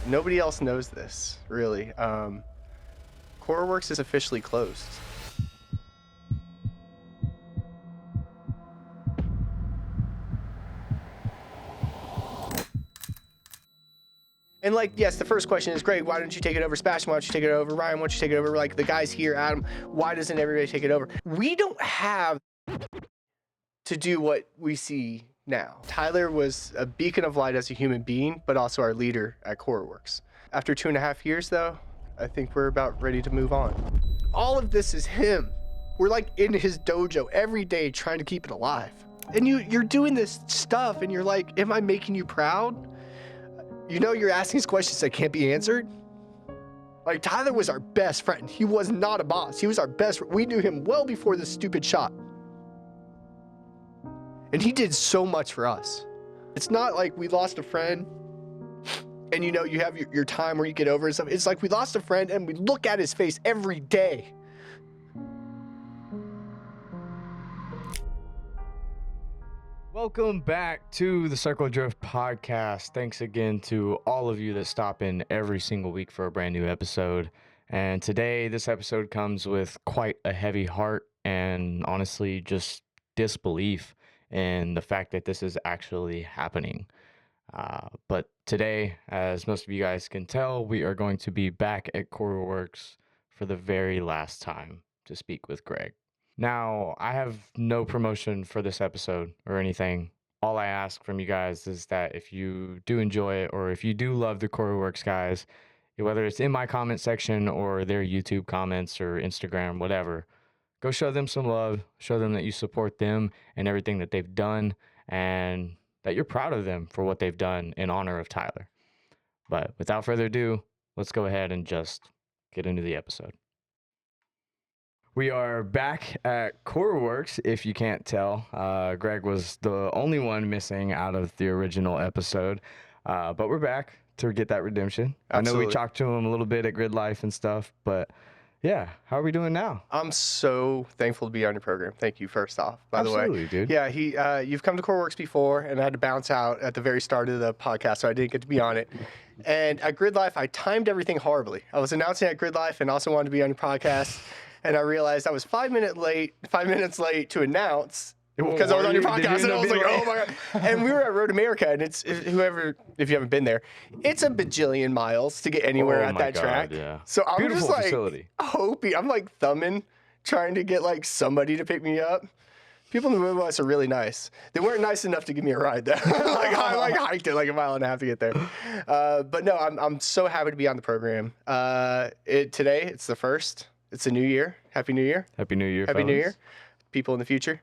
Nobody else knows this, really. KoruWorks is officially closed. And yes, the first question is, Greg, why don't you take it over? Sebastian, why don't you take it over? Ryan, why don't you take it over? Like, the guys here, Adam, why doesn't everybody take it over? We don't have to do what we see now. Tyler was a beacon of light as a human being, but also our leader at KoruWorks. After 2.5 years, though, I think we're about ready to move on. All of this is him. We're in his dojo every day trying to keep it alive. And you're doing this stuff and you're like, am I making you proud? You're asking us questions that can't be answered. Tyler was our best friend. He was not a boss. He was our best friend. We knew him well before this stupid shot. And he did so much for us. It's not like we lost a friend and you have your time where you get over and stuff. It's like we lost a friend and we look at his face every day. Welcome back to the Circle of Drift podcast. Thanks again to all of you that stop in every single week for a brand new episode. And today, this episode comes with quite a heavy heart and honestly just disbelief in the fact that this is actually happening. But today, as most of you guys can tell, we are going to be back at KoruWorks for the very last time to speak with Greg. Now, I have no promotion for this episode or anything. All I ask from you guys is that if you do enjoy it or if you do love the KoruWorks guys, whether it's in my comment section or their YouTube comments or Instagram, whatever, go show them some love, show them that you support them and everything that they've done and that you're proud of them for what they've done in honor of Tyler. But without further ado, let's go ahead and just get into the episode. We are back at KoruWorks, if you can't tell. Greg was the only one missing out of the original episode, but we're back to get that redemption. Absolutely. I know we talked to him a little bit at Grid Life and stuff, but yeah, how are we doing now? I'm so thankful to be on your program. Thank you, first off, by the way. Absolutely, dude. Yeah, you've come to KoruWorks before, and I had to bounce out at the very start of the podcast, so I didn't get to be on it. And at Grid Life, I timed everything horribly. I was announcing at Grid Life and also wanted to be on your podcast, and I realized I was 5 minutes late to announce because I was on your podcast, and I was like, oh my God. And we were at Road America, and it's, if you haven't been there, it's a bajillion miles to get anywhere at that track. Yeah. So I'm Beautiful just facility. hoping, I'm thumbing, trying to get somebody to pick me up. People in the move bus are really nice. They weren't nice enough to give me a ride though. I hiked it a mile and a half to get there. But no, I'm so happy to be on the program. Today, it's the first. It's a new year. Happy New Year. Happy New Year, Happy fellas. New Year. People in the future.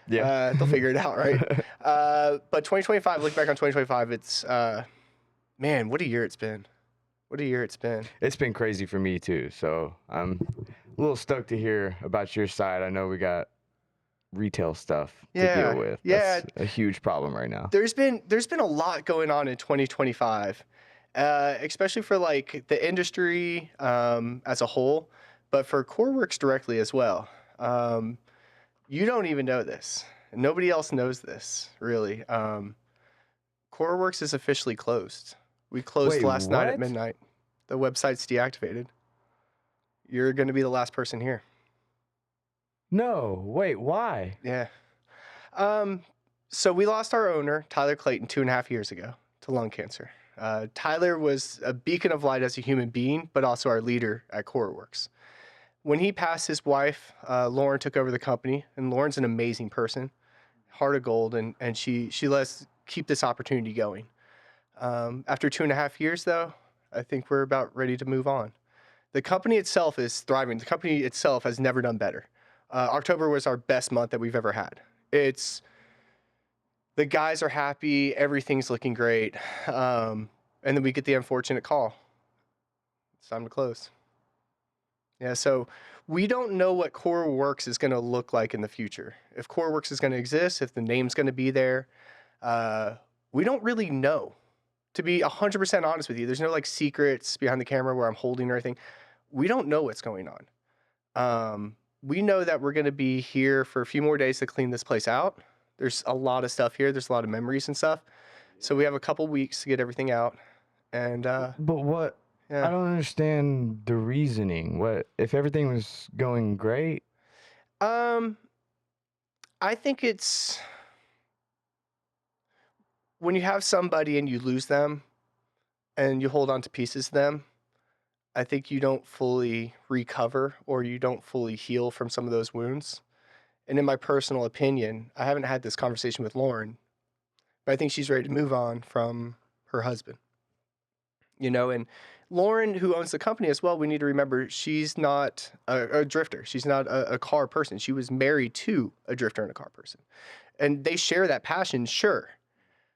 Yeah. They'll figure it out, right? But 2025, look back on 2025, it's, man, what a year it's been. What a year it's been. It's been crazy for me too, so I'm a little stoked to hear about your side. I know we got retail stuff to deal with. Yeah. That's a huge problem right now. There's been a lot going on in 2025, especially for the industry as a whole, but for KoruWorks directly as well. You don't even know this. Nobody else knows this, really. KoruWorks is officially closed. We closed last night at midnight. The website's deactivated. You're going to be the last person here. No, wait, why? Yeah. So we lost our owner, Tyler Clayton, 2.5 years ago to lung cancer. Tyler was a beacon of light as a human being, but also our leader at KoruWorks. When he passed, his wife, Lauren, took over the company, and Lauren's an amazing person, heart of gold, and she let us keep this opportunity going. After 2.5 years, though, I think we're about ready to move on. The company itself is thriving. The company itself has never done better. October was our best month that we've ever had. The guys are happy, everything's looking great, and then we get the unfortunate call. It's time to close. Yeah, so we don't know what KoruWorks is going to look like in the future. If KoruWorks is going to exist, if the name's going to be there, we don't really know. To be 100% honest with you, there's no secrets behind the camera where I'm holding or anything. We don't know what's going on. We know that we're going to be here for a few more days to clean this place out. There's a lot of stuff here. There's a lot of memories and stuff. So we have a couple weeks to get everything out. And But what? I yeah. don't understand the reasoning. What if everything was going great? Um, I think it's when you have somebody and you lose them and you hold on to pieces of them, I think you don't fully recover or you don't fully heal from some of those wounds. And in my personal opinion, I haven't had this conversation with Lauren, but I think she's ready to move on from her husband. And Lauren, who owns the company as well, we need to remember she's not a drifter. She's not a car person. She was married to a drifter and a car person. And they share that passion, sure,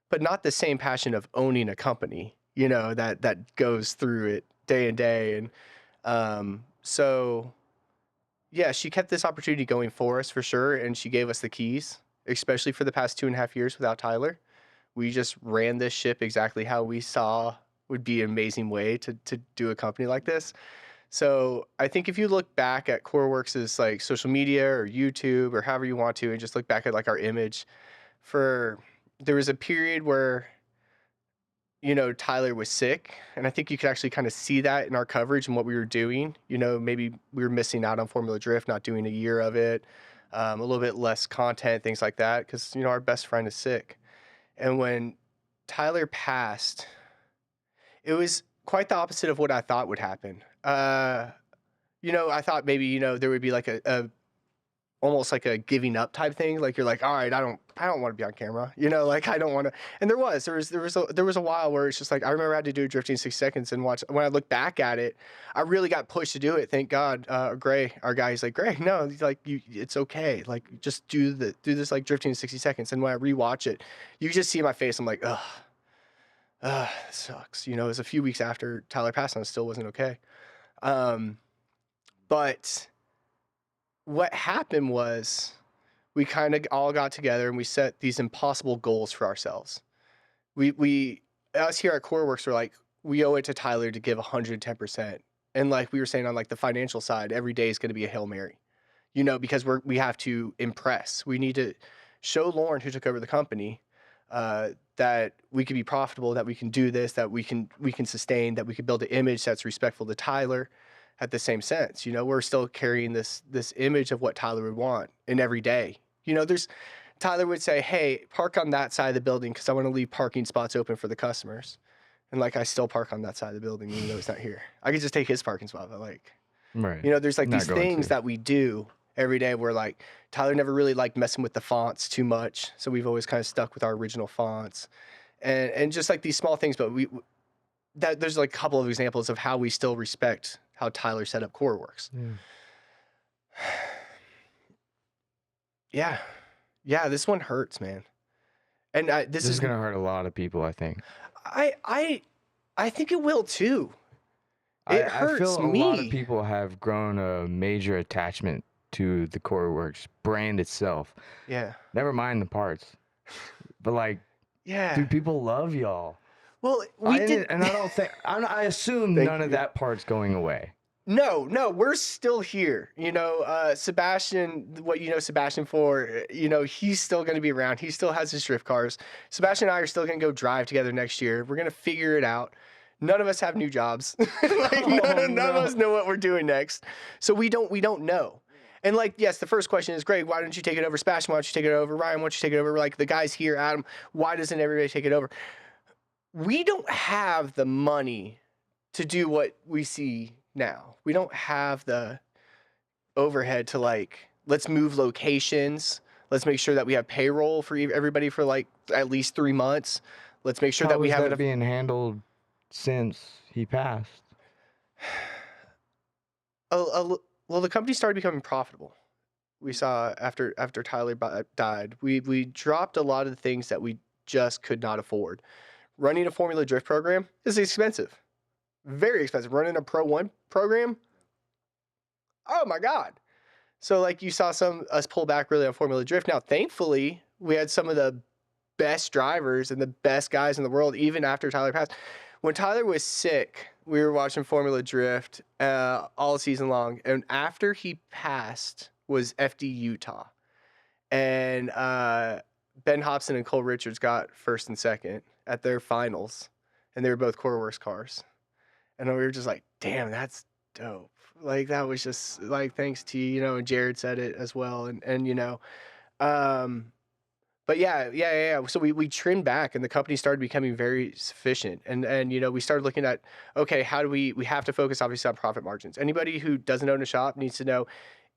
but not the same passion of owning a company, that goes through it day and day. And so, yeah, she kept this opportunity going for us for sure. And she gave us the keys, especially for the past 2.5 years without Tyler. We just ran this ship exactly how we saw would be an amazing way to do a company like this. So I think if you look back at KoruWorks' like social media or YouTube or however you want to, and just look back at like our image, there was a period where Tyler was sick, and I think you could actually kind of see that in our coverage and what we were doing. Maybe we were missing out on Formula Drift, not doing a year of it, a little bit less content, things like that, because our best friend is sick. And when Tyler passed, it was quite the opposite of what I thought would happen. I thought maybe, there would be like a almost like a giving up type thing. Like you're like, all right, I don't want to be on camera. Like I don't want to. And there was a while where it's just like, I remember I had to do drifting in 6 seconds and watch. When I look back at it, I really got pushed to do it. Thank God. Gray, our guy, he's like, Gray, no, he's like, it's okay. Like just do this like drifting in 60 seconds. And when I rewatch it, you just see my face. I'm like, ugh. It sucks. It was a few weeks after Tyler passed and I still wasn't okay. But what happened was we kind of all got together and we set these impossible goals for ourselves. Us here at KoruWorks were like, we owe it to Tyler to give 110%. And like we were saying on like the financial side, every day is going to be a Hail Mary, because we have to impress. We need to show Lauren, who took over the company, that we can be profitable, that we can do this, that we can sustain, that we can build an image that's respectful to Tyler. At the same sense, we're still carrying this image of what Tyler would want in every day. Tyler would say, hey, park on that side of the building because I want to leave parking spots open for the customers. And like I still park on that side of the building even though he's not here. I could just take his parking spot, but like, Right. There's like these things that we do every day where like Tyler never really liked messing with the fonts too much. So we've always kind of stuck with our original fonts and just like these small things, but there's like a couple of examples of how we still respect how Tyler set up KoruWorks. Yeah. Yeah, this one hurts, man. And this is going to hurt a lot of people, I think. I think it will too. It hurts I feel me. A lot of people have grown a major attachment to the KoruWorks brand itself. Yeah. Never mind the parts. But like, yeah, dude, people love y'all. Well, I assume none of that part's going away. No, we're still here. Sebastian, what Sebastian for, he's still going to be around. He still has his drift cars. Sebastian and I are still going to go drive together next year. We're going to figure it out. None of us have new jobs. None of us know what we're doing next. So we don't know. And like, yes, the first question is, Gregg, why don't you take it over? Sebastian, why don't you take it over? Ryan, why don't you take it over? Like the guys here, Adam, why doesn't everybody take it over? We don't have the money to do what we see now. We don't have the overhead to like, let's move locations. Let's make sure that we have payroll for everybody for like at least 3 months. Let's make sure that we have enough being handled since he passed. Well, the company started becoming profitable. We saw after Tyler died, we dropped a lot of the things that we just could not afford. Running a Formula Drift program is expensive. Very expensive. Running a Pro 1 program, oh my God. So like you saw us pull back really on Formula Drift. Now, thankfully, we had some of the best drivers and the best guys in the world, even after Tyler passed. When Tyler was sick, we were watching Formula Drift all season long. And after he passed was FD Utah. And Ben Hobson and Cole Richards got first and second at their finals. and they were both KoruWorks cars. And we were just like, damn, that's dope. Like, that was just like, thanks to you, and Jared said it as well. And but yeah. So we trimmed back, and the company started becoming very sufficient. And we started looking at, okay, how do we have to focus obviously on profit margins. Anybody who doesn't own a shop needs to know,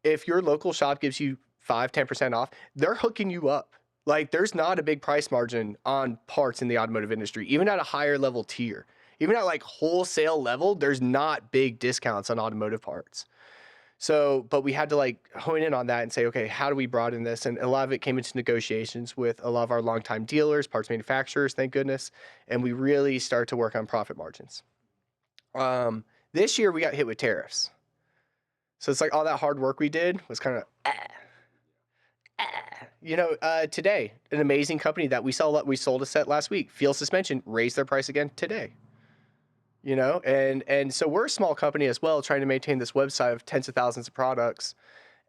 if your local shop gives you 5-10% off, they're hooking you up. Like, there's not a big price margin on parts in the automotive industry, even at a higher level tier. Even at like wholesale level, there's not big discounts on automotive parts. So, but we had to like hone in on that and say, okay, how do we broaden this? And a lot of it came into negotiations with a lot of our longtime dealers, parts manufacturers, thank goodness. And we really started to work on profit margins. This year we got hit with tariffs. So it's like all that hard work we did was kind of, today, an amazing company that we sold a set last week, Fuel Suspension, raised their price again today. And so we're a small company as well, trying to maintain this website of tens of thousands of products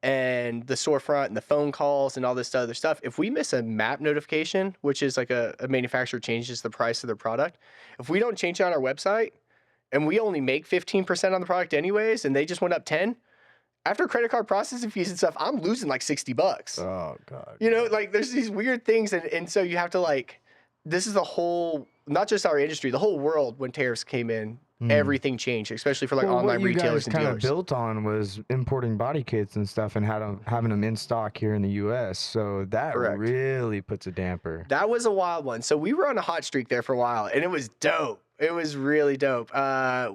and the storefront and the phone calls and all this other stuff. If we miss a MAP notification, which is like a manufacturer changes the price of their product, if we don't change it on our website and we only make 15% on the product anyways, and they just went up 10, after credit card processing fees and stuff, I'm losing like $60. Oh God. Like there's these weird things. And so you have to like, this is the whole, not just our industry, the whole world. When tariffs came in, everything changed, especially for like online retailers and dealers. What you guys kind of built on was importing body kits and stuff and having them in stock here in the U.S. So that Correct. really puts a damper. That was a wild one. So we were on a hot streak there for a while, and it was dope. It was really dope.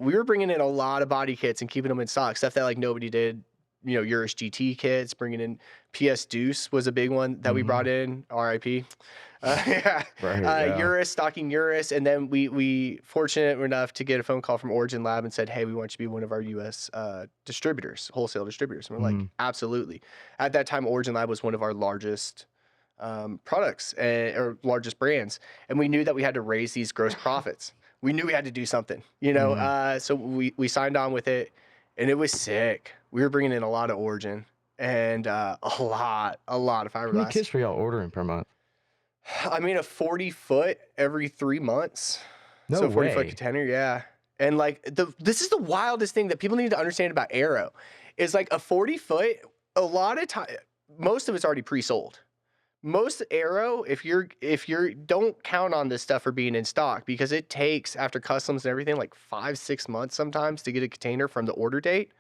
We were bringing in a lot of body kits and keeping them in stock, stuff that like nobody did. Urus GT kits, bringing in PS Deuce was a big one that we brought in, RIP. Urus, stocking Urus. And then we fortunate enough to get a phone call from Origin Lab and said, hey, we want you to be one of our US distributors, wholesale distributors. And we're like, absolutely. At that time, Origin Lab was one of our largest products or largest brands. And we knew that we had to raise these gross profits. We knew we had to do something, so we signed on with it, and it was sick. We were bringing in a lot of Origin and a lot of fiberglass. How many kits were y'all ordering per month? I mean, a 40-foot every 3 months. No so 40-foot way. container, yeah. And like this is the wildest thing that people need to understand about Aero is like a 40-foot. A lot of time, most of it's already pre-sold. Most Aero, if you're don't count on this stuff for being in stock, because it takes, after customs and everything, like 5-6 months sometimes to get a container from the order date.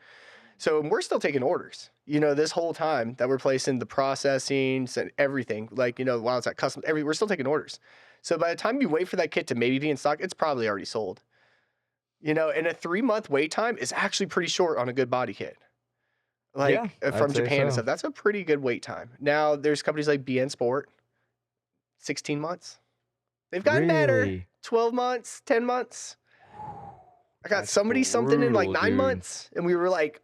So we're still taking orders, this whole time that we're placing the processing and everything, like, while it's at customs, we're still taking orders. So by the time you wait for that kit to maybe be in stock, it's probably already sold. And a 3-month wait time is actually pretty short on a good body kit. Like from Japan and stuff, that's a pretty good wait time. Now there's companies like BN Sport, 16 months. They've gotten better. 12 months, 10 months. I got something in like 9 months, and we were like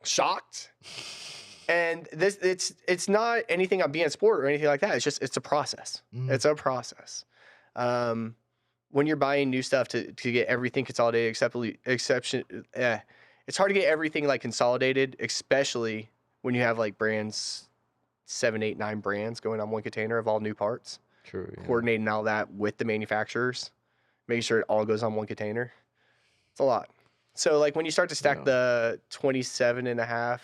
shocked. And it's not anything on BN Sport or anything like that. It's a process. It's a process. When you're buying new stuff to get everything consolidated, it's hard to get everything like consolidated, especially when you have like brands, 7, 8, 9 brands going on one container of all new parts. True. Yeah. Coordinating all that with the manufacturers, making sure it all goes on one container. It's a lot. So like when you start to stack the 27.5,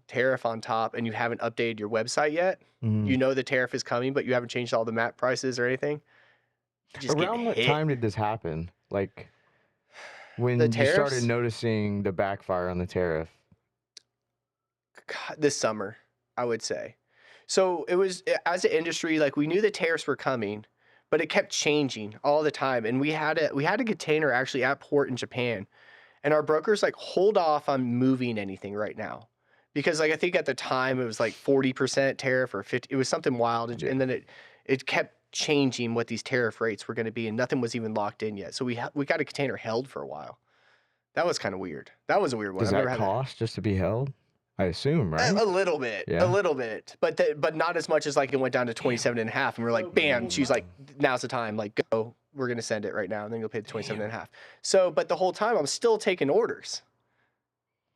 tariff on top, and you haven't updated your website yet, the tariff is coming, but you haven't changed all the map prices or anything. Around what time did this happen? Like when you started noticing the backfire on the tariff? This summer, I would say. So it was, as an industry, like we knew the tariffs were coming, but it kept changing all the time. And we had a container actually at port in Japan, and our brokers like hold off on moving anything right now, because like I think at the time it was like 40% tariff or 50. It was something wild, and then it kept changing what these tariff rates were going to be, and nothing was even locked in yet. So we got a container held for a while. That was kind of weird. That was a weird one. Does that cost just to be held? I assume, right? A little bit, but not as much as like it went down to 27.5, and we're like, bam. She's like, now's the time. Like, go. We're gonna send it right now, and then you'll pay the 27.5. So, but the whole time I'm still taking orders.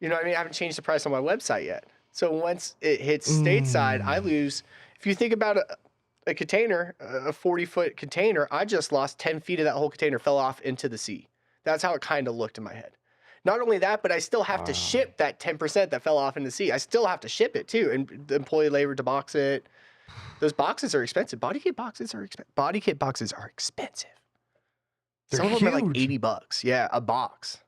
You know what I mean? I haven't changed the price on my website yet. So once it hits stateside, I lose. If you think about a container, a 40-foot container. I just lost 10 feet of that whole container, fell off into the sea. That's how it kind of looked in my head. Not only that, but I still have to ship that 10% that fell off in the sea. I still have to ship it too, and the employee labor to box it. Those boxes are expensive. Body kit boxes are expensive. Body kit boxes are expensive. They're Some of them are like huge. $80. Yeah, a box.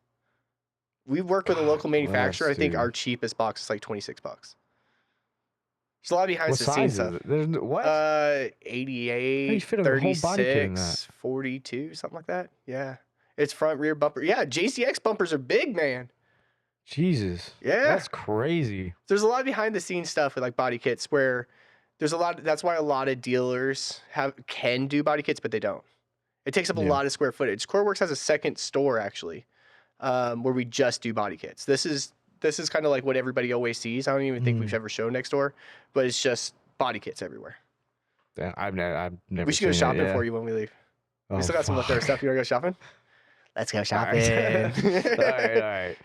We work with a local manufacturer. bless, I think dude. our cheapest box is like $26. There's a lot of behind What the size scenes is stuff. it? There's what? How do you 88, fit a whole body kit in that? 36, 42, something like that. Yeah. It's front rear bumper. Yeah, JCX bumpers are big, man. Jesus. Yeah. That's crazy. There's a lot of behind the scenes stuff with like body kits where there's a lot. That's why a lot of dealers can do body kits, but they don't. It takes up a Yeah. lot of square footage. KoruWorks has a second store actually, where we just do body kits. This is kind of like what everybody always sees. I don't even think we've ever shown next door, but it's just body kits everywhere. Yeah, I've never We should go seen shopping it, yeah. for you when we leave. We Oh, still got some leftover fuck. stuff. You want to go shopping? Let's go All shopping. right.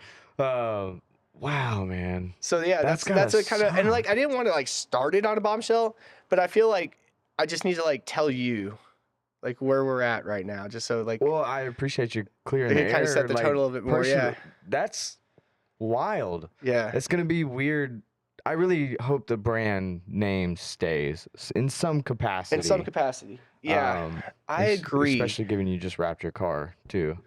Wow, man. So yeah, that's a kind of, and like I didn't want to like start it on a bombshell, but I feel like I just need to like tell you like where we're at right now, just so like Well, I appreciate you clearing the it kind air. of set the like, tone a little bit more. Yeah, That's wild. yeah. It's gonna be weird. I really hope the brand name stays in some capacity. In some capacity. Yeah, I agree. Especially given you just wrapped your car too.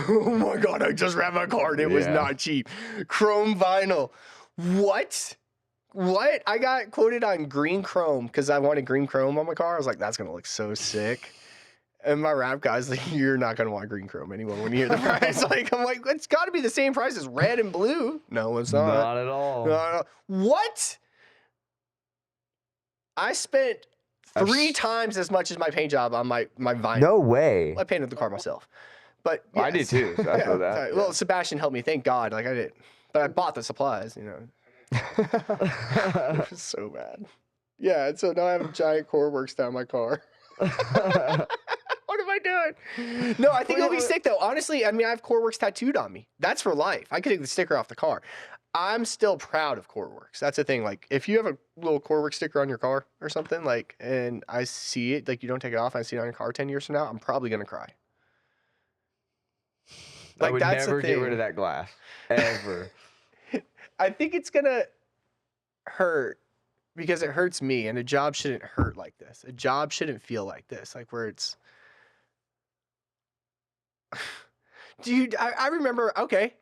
Oh my god, I just wrapped my car and it was Yeah. not cheap. Chrome vinyl. What? What? I got quoted on green chrome because I wanted green chrome on my car. I was like, that's gonna look so sick. And my rap guy's like, you're not gonna want green chrome anymore when you hear the price. Like, I'm like, it's got to be the same price as red and blue. No, it's not. Not at all. No. What? I spent 3 times as much as my paint job on my vinyl. No way. I painted the car myself. But Well, I did too, so I feel that, sorry. yeah. Well, Sebastian helped me, thank God. Like I did, but I bought the supplies. You know, it was so bad. Yeah, and so now I have a giant KoruWorks down my car. What am I doing? No, I think it'll be sick though. Honestly, I mean, I have KoruWorks tattooed on me. That's for life. I could take the sticker off the car. I'm still proud of KoruWorks. That's the thing. Like, if you have a little KoruWorks sticker on your car or something, like, and I see it, like, you don't take it off, and I see it on your car 10 years from now, I'm probably gonna cry. I would that's the never get rid thing. of that glass. Ever. I think it's gonna hurt because it hurts me, and a job shouldn't hurt like this. A job shouldn't feel like this, like where it's. Dude, I remember. Okay,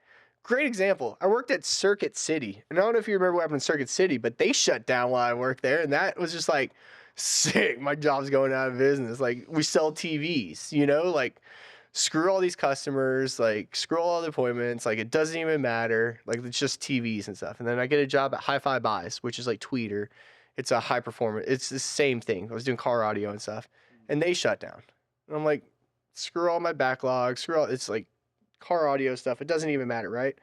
great example. I worked at Circuit City, and I don't know if you remember what happened in Circuit City, but they shut down while I worked there, and that was just like sick. My job's going out of business. Like we sell TVs, you know, like. Screw all these customers, like screw all the appointments, like it doesn't even matter. Like it's just TVs and stuff. And then I get a job at Hi-Fi Buys, which is like Tweeter. It's a high performance. It's the same thing. I was doing car audio and stuff, and they shut down. And I'm like, screw all my backlog. Screw all. It's like car audio stuff. It doesn't even matter, right?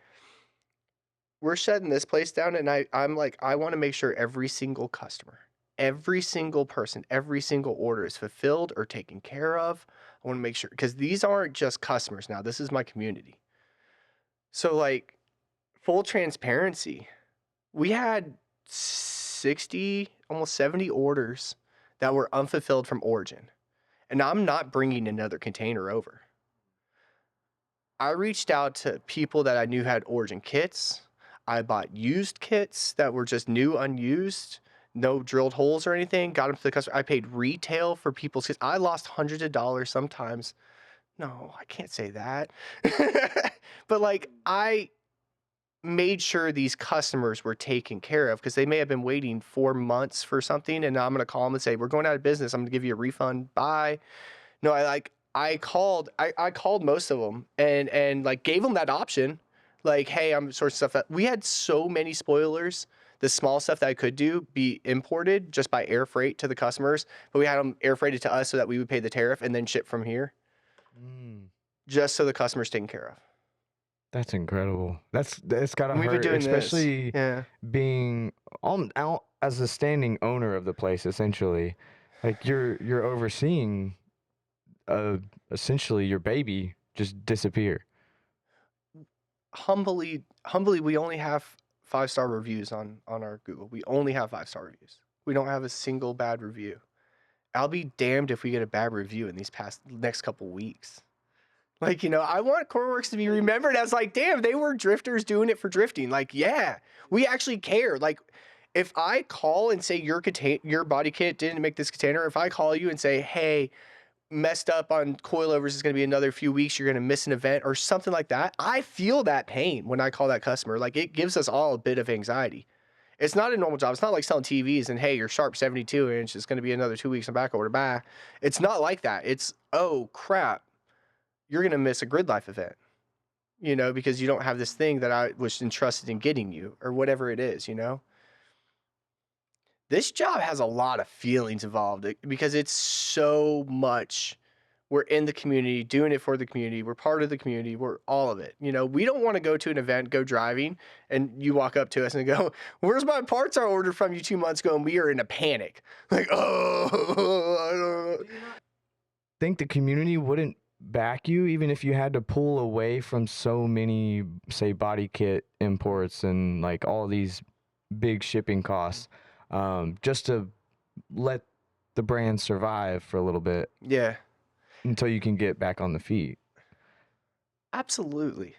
We're shutting this place down, and I'm like, I want to make sure every single customer, every single person, every single order is fulfilled or taken care of. I want to make sure, because these aren't just customers now. This is my community. So, like, full transparency, we had 60, almost 70 orders that were unfulfilled from origin. And I'm not bringing another container over. I reached out to people that I knew had origin kits. I bought used kits that were just new, unused. No drilled holes or anything. Got them to the customer. I paid retail for people's kits. I lost hundreds of dollars sometimes. No, I can't say that. But like I made sure these customers were taken care of because they may have been waiting 4 months for something, and I'm gonna call them and say, we're going out of business. I'm gonna give you a refund. Bye. No, I called most of them and like gave them that option. Like, hey, I'm sourcing stuff out. We had so many spoilers. The small stuff that I could do be imported just by air freight to the customers, but we had them air freighted to us so that we would pay the tariff and then ship from here, just so the customer's taken care of. That's incredible. That's gotta We've been hurt, doing especially this. being out as a standing owner of the place. Essentially, like you're overseeing, essentially your baby just disappear. Humbly, we only have 5-star reviews on our Google. We only have 5-star reviews. We don't have a single bad review. I'll be damned if we get a bad review in these next couple weeks. Like, I want KoruWorks to be remembered as like, damn, they were drifters doing it for drifting. Like, yeah, we actually care. Like, if I call and say your body kit didn't make this container, if I call you and say, hey, messed up on coilovers, is going to be another few weeks, you're going to miss an event or something like that, I feel that pain when I call that customer. Like, it gives us all a bit of anxiety. It's not a normal job. It's not like selling TVs and, hey, your Sharp 72-inch is going to be another 2 weeks on back order. Bye. It's not like that. It's, oh, crap, you're going to miss a grid life event, because you don't have this thing that I was entrusted in getting you or whatever it is, This job has a lot of feelings involved because it's so much. We're in the community, doing it for the community. We're part of the community. We're all of it. We don't want to go to an event, go driving, and you walk up to us and go, where's my parts I ordered from you 2 months ago? And we are in a panic. Like, oh, I don't know. Think the community wouldn't back you even if you had to pull away from so many, say, body kit imports and like all these big shipping costs, just to let the brand survive for a little bit. Yeah. Until you can get back on the feet. Absolutely.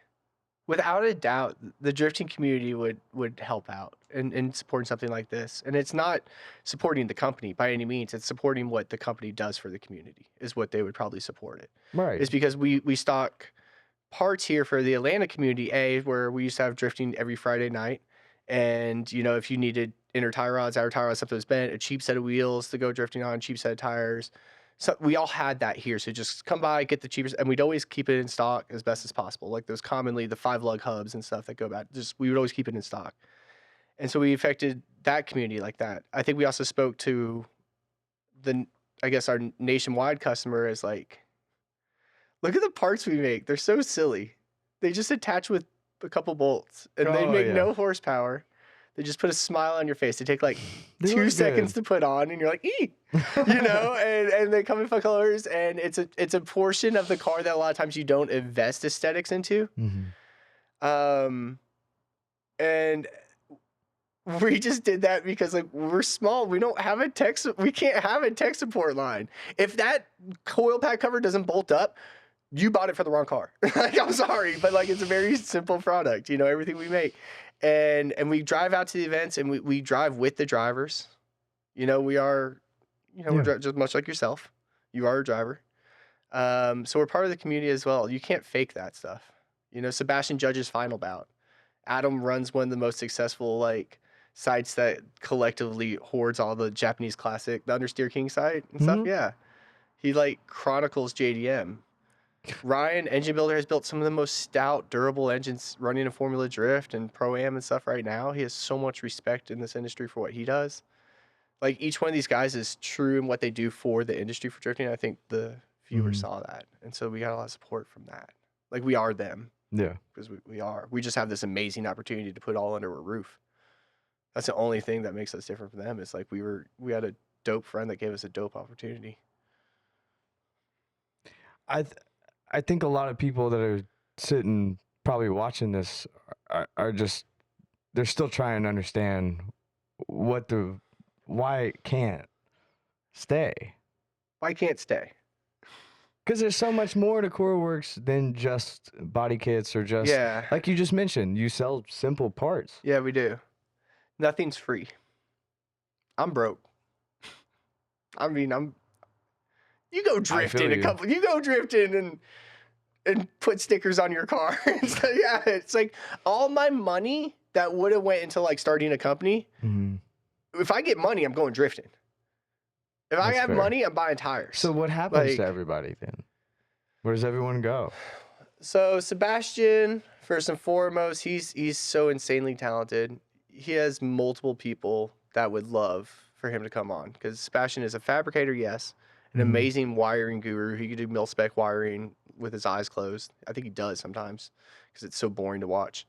Without a doubt, the drifting community would help out in supporting something like this. And it's not supporting the company by any means. It's supporting what the company does for the community is what they would probably support it. Right. It's because we stock parts here for the Atlanta community, where we used to have drifting every Friday night. And, if you needed inner tie rods, outer tie rods, something was bent, a cheap set of wheels to go drifting on, cheap set of tires. So we all had that here. So just come by, get the cheapest, and we'd always keep it in stock as best as possible. Like those commonly the 5-lug hubs and stuff that go back. We would always keep it in stock. And so we affected that community like that. I think we also spoke to our nationwide customer as like, look at the parts we make. They're so silly. They just attach with a couple bolts and they make no horsepower. They just put a smile on your face. They take like 2 seconds to put on, and you're like, "Ee," and they come in fun colors, and it's a portion of the car that a lot of times you don't invest aesthetics into. Mm-hmm. And we just did that because like we're small. We don't have we can't have a tech support line. If that coil pack cover doesn't bolt up, you bought it for the wrong car. Like, I'm sorry, but like it's a very simple product, everything we make. And we drive out to the events, and we drive with the drivers. We are, we're just much like yourself. You are a driver. So we're part of the community as well. You can't fake that stuff. Sebastian Judge's final bout. Adam runs one of the most successful like sites that collectively hoards all the Japanese classic, the Understeer King site and stuff. Yeah. He like chronicles JDM. Ryan, engine builder, has built some of the most stout, durable engines running in Formula Drift and Pro-Am and stuff right now. He has so much respect in this industry for what he does. Like, each one of these guys is true in what they do for the industry for drifting. I think the viewers saw that. And so we got a lot of support from that. Like, we are them. Yeah. Because we are. We just have this amazing opportunity to put all under a roof. That's the only thing that makes us different from them. Is like we had a dope friend that gave us a dope opportunity. I think a lot of people that are sitting probably watching this are just, they're still trying to understand why it can't stay. Why can't stay? Because there's so much more to KoruWorks than just body kits or just, like you just mentioned, you sell simple parts. Yeah, we do. Nothing's free. I'm broke. I mean, you go drifting you go drifting and put stickers on your car. So yeah, it's like all my money that would have went into like starting a company. Mm-hmm. If I get money, I'm going drifting. If I have money, I'm buying tires. So what happens to everybody then? Where does everyone go? So Sebastian, first and foremost, he's so insanely talented. He has multiple people that would love for him to come on, because Sebastian is a fabricator, yes, an amazing wiring guru. He could do mil-spec wiring with his eyes closed. I think he does sometimes because it's so boring to watch.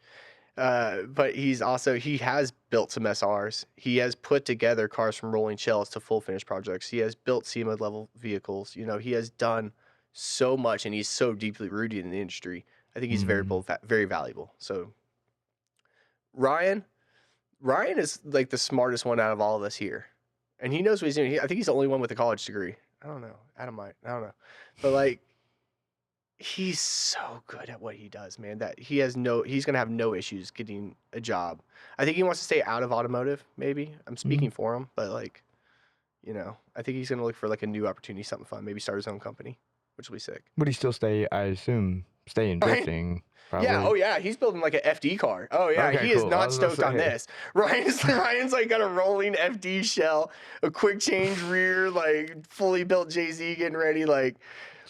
But he has built some SRs. He has put together cars from rolling shells to full finish projects. He has built SEMA level vehicles. He has done so much, and he's so deeply rooted in the industry. I think he's very valuable. So Ryan is like the smartest one out of all of us here. and he knows what he's doing. I think he's the only one with a college degree. I don't know. Adam might. I don't know. But like, he's so good at what he does, man, that he's going to have no issues getting a job. I think he wants to stay out of automotive, maybe. I'm speaking for him, but like, you know, I think he's going to look for like a new opportunity, something fun, maybe start his own company, which will be sick. Would he still stay, I assume, stay in drifting? Probably. Yeah, oh yeah, he's building like an FD car. Oh yeah, Okay, he is cool. I not was gonna stoked on say. this. Ryan's like got a rolling FD shell, a quick change rear, like fully built JZ getting ready, like,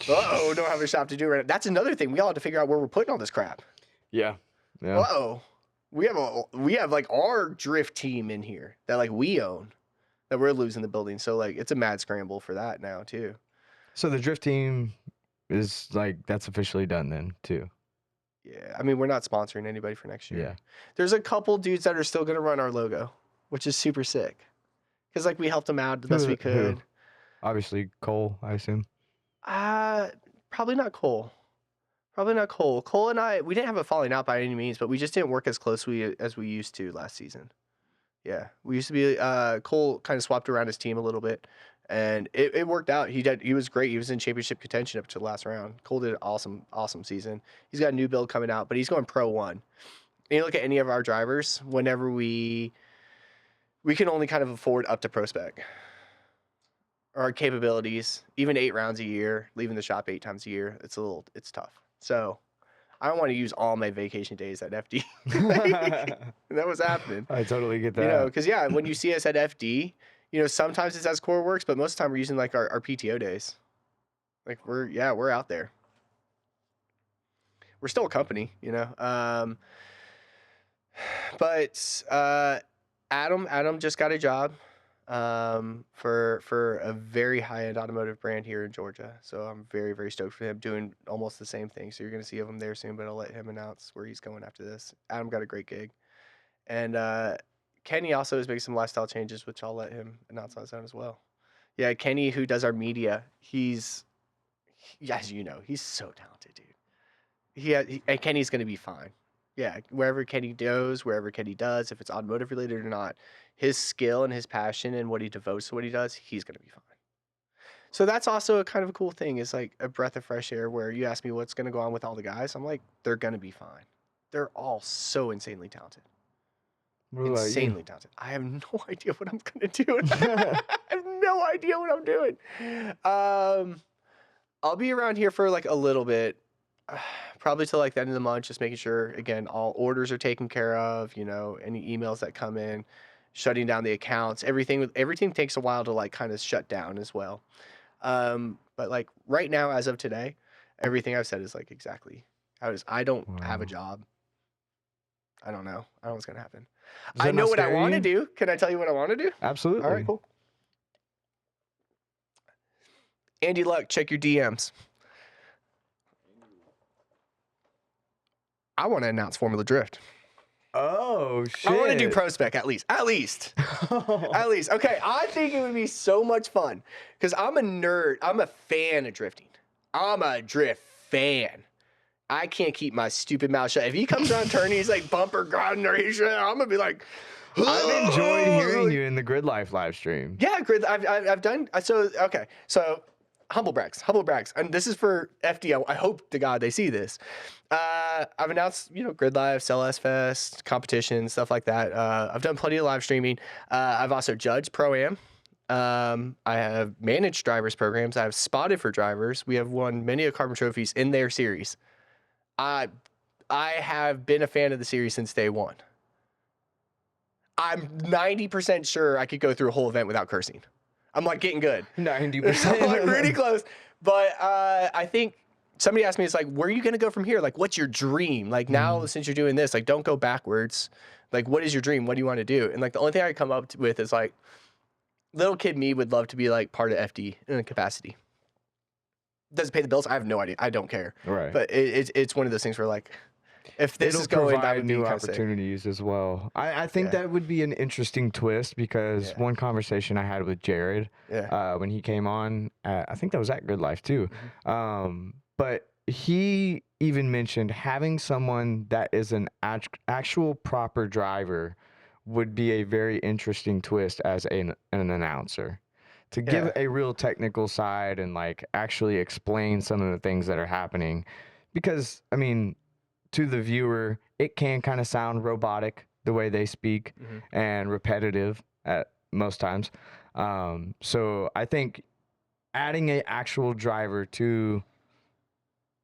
don't have a shop to do right now. That's another thing. We all have to figure out where we're putting all this crap. Yeah. Yeah. We have like our drift team in here that like we own, that we're losing the building. So like it's a mad scramble for that now too. So the drift team is like, that's officially done then too. Yeah, I mean, we're not sponsoring anybody for next year. Yeah. There's a couple dudes that are still going to run our logo, which is super sick. Because, like, we helped them out the best we could. Who? Obviously, Cole, I assume. Probably not Cole. Probably not Cole. Cole and I, we didn't have a falling out by any means, but we just didn't work as closely as we used to last season. Yeah, we used to be, Cole kind of swapped around his team a little bit. And it worked out. He was great. He was in championship contention up to the last round. Cole did an awesome season. He's got a new build coming out, but he's going Pro 1. And you look at any of our drivers, whenever we can only kind of afford up to pro spec. Our capabilities, even 8 rounds a year, leaving the shop 8 times a year, it's tough. So I don't want to use all my vacation days at FD. That was happening. I totally get that. You know, because yeah, when you see us at FD, you know, sometimes it's as KoruWorks, but most of the time we're using like our PTO days. Like we're out there. We're still a company, you know. But Adam just got a job for a very high-end automotive brand here in Georgia. So I'm very, very stoked for him, doing almost the same thing. So you're gonna see him there soon, but I'll let him announce where he's going after this. Adam got a great gig. And Kenny also is making some lifestyle changes, which I'll let him announce on his own as well. Yeah, Kenny, who does our media, as you know, he's so talented, dude. And Kenny's going to be fine. Yeah, wherever Kenny goes, wherever Kenny does, if it's automotive related or not, his skill and his passion and what he devotes to what he does, he's going to be fine. So that's also a kind of a cool thing. It's like a breath of fresh air where you ask me what's going to go on with all the guys. I'm like, they're going to be fine. They're all so insanely talented. Insanely talented. I have no idea what I'm gonna do. I have no idea what I'm doing. I'll be around here for like a little bit, probably till like the end of the month, just making sure again all orders are taken care of. You know, any emails that come in, shutting down the accounts. Everything takes a while to like kind of shut down as well. But like right now, as of today, everything I've said is like exactly how it is. I don't have a job. I don't know. I don't know what's gonna happen. I know what I want to do. Can I tell you what I want to do? Absolutely. All right, cool. Andy Luck, check your DMs. I want to announce Formula Drift. Oh, shit. I want to do Pro Spec at least. At least. Okay, I think it would be so much fun because I'm a nerd. I'm a fan of drifting. I'm a drift fan. I can't keep my stupid mouth shut. If he comes around turning, he's like bumper graduation. I'm gonna be like, I've enjoyed hearing you in the Grid Life live stream. Yeah, Grid. I've done. So okay. So humble brags. And this is for FD. I hope to God they see this. I've announced, you know, Grid Life, CLS Fest, competitions, stuff like that. I've done plenty of live streaming. I've also judged Pro-Am. I have managed drivers programs. I have spotted for drivers. We have won many of Carbon trophies in their series. I have been a fan of the series since day one. I'm 90% sure I could go through a whole event without cursing. I'm like getting good. 90%. I'm like pretty close. But I think somebody asked me, it's like, where are you going to go from here? Like, what's your dream? Like now, since you're doing this, like, don't go backwards. Like, what is your dream? What do you want to do? And like, the only thing I come up with is like, little kid me would love to be like part of FD in a capacity. Does it pay the bills? I have no idea. I don't care. Right. But it's one of those things where like, if this is going, that would be new kind of sick. opportunities as well. I think that would be an interesting twist because one conversation I had with Jared when he came on, I think that was at Good Life too. But he even mentioned having someone that is an actual proper driver would be a very interesting twist as an announcer. To give Yeah. a real technical side and like actually explain some of the things that are happening. Because, I mean, to the viewer, it can kind of sound robotic the way they speak Mhm. and repetitive at most times. So I think adding an actual driver to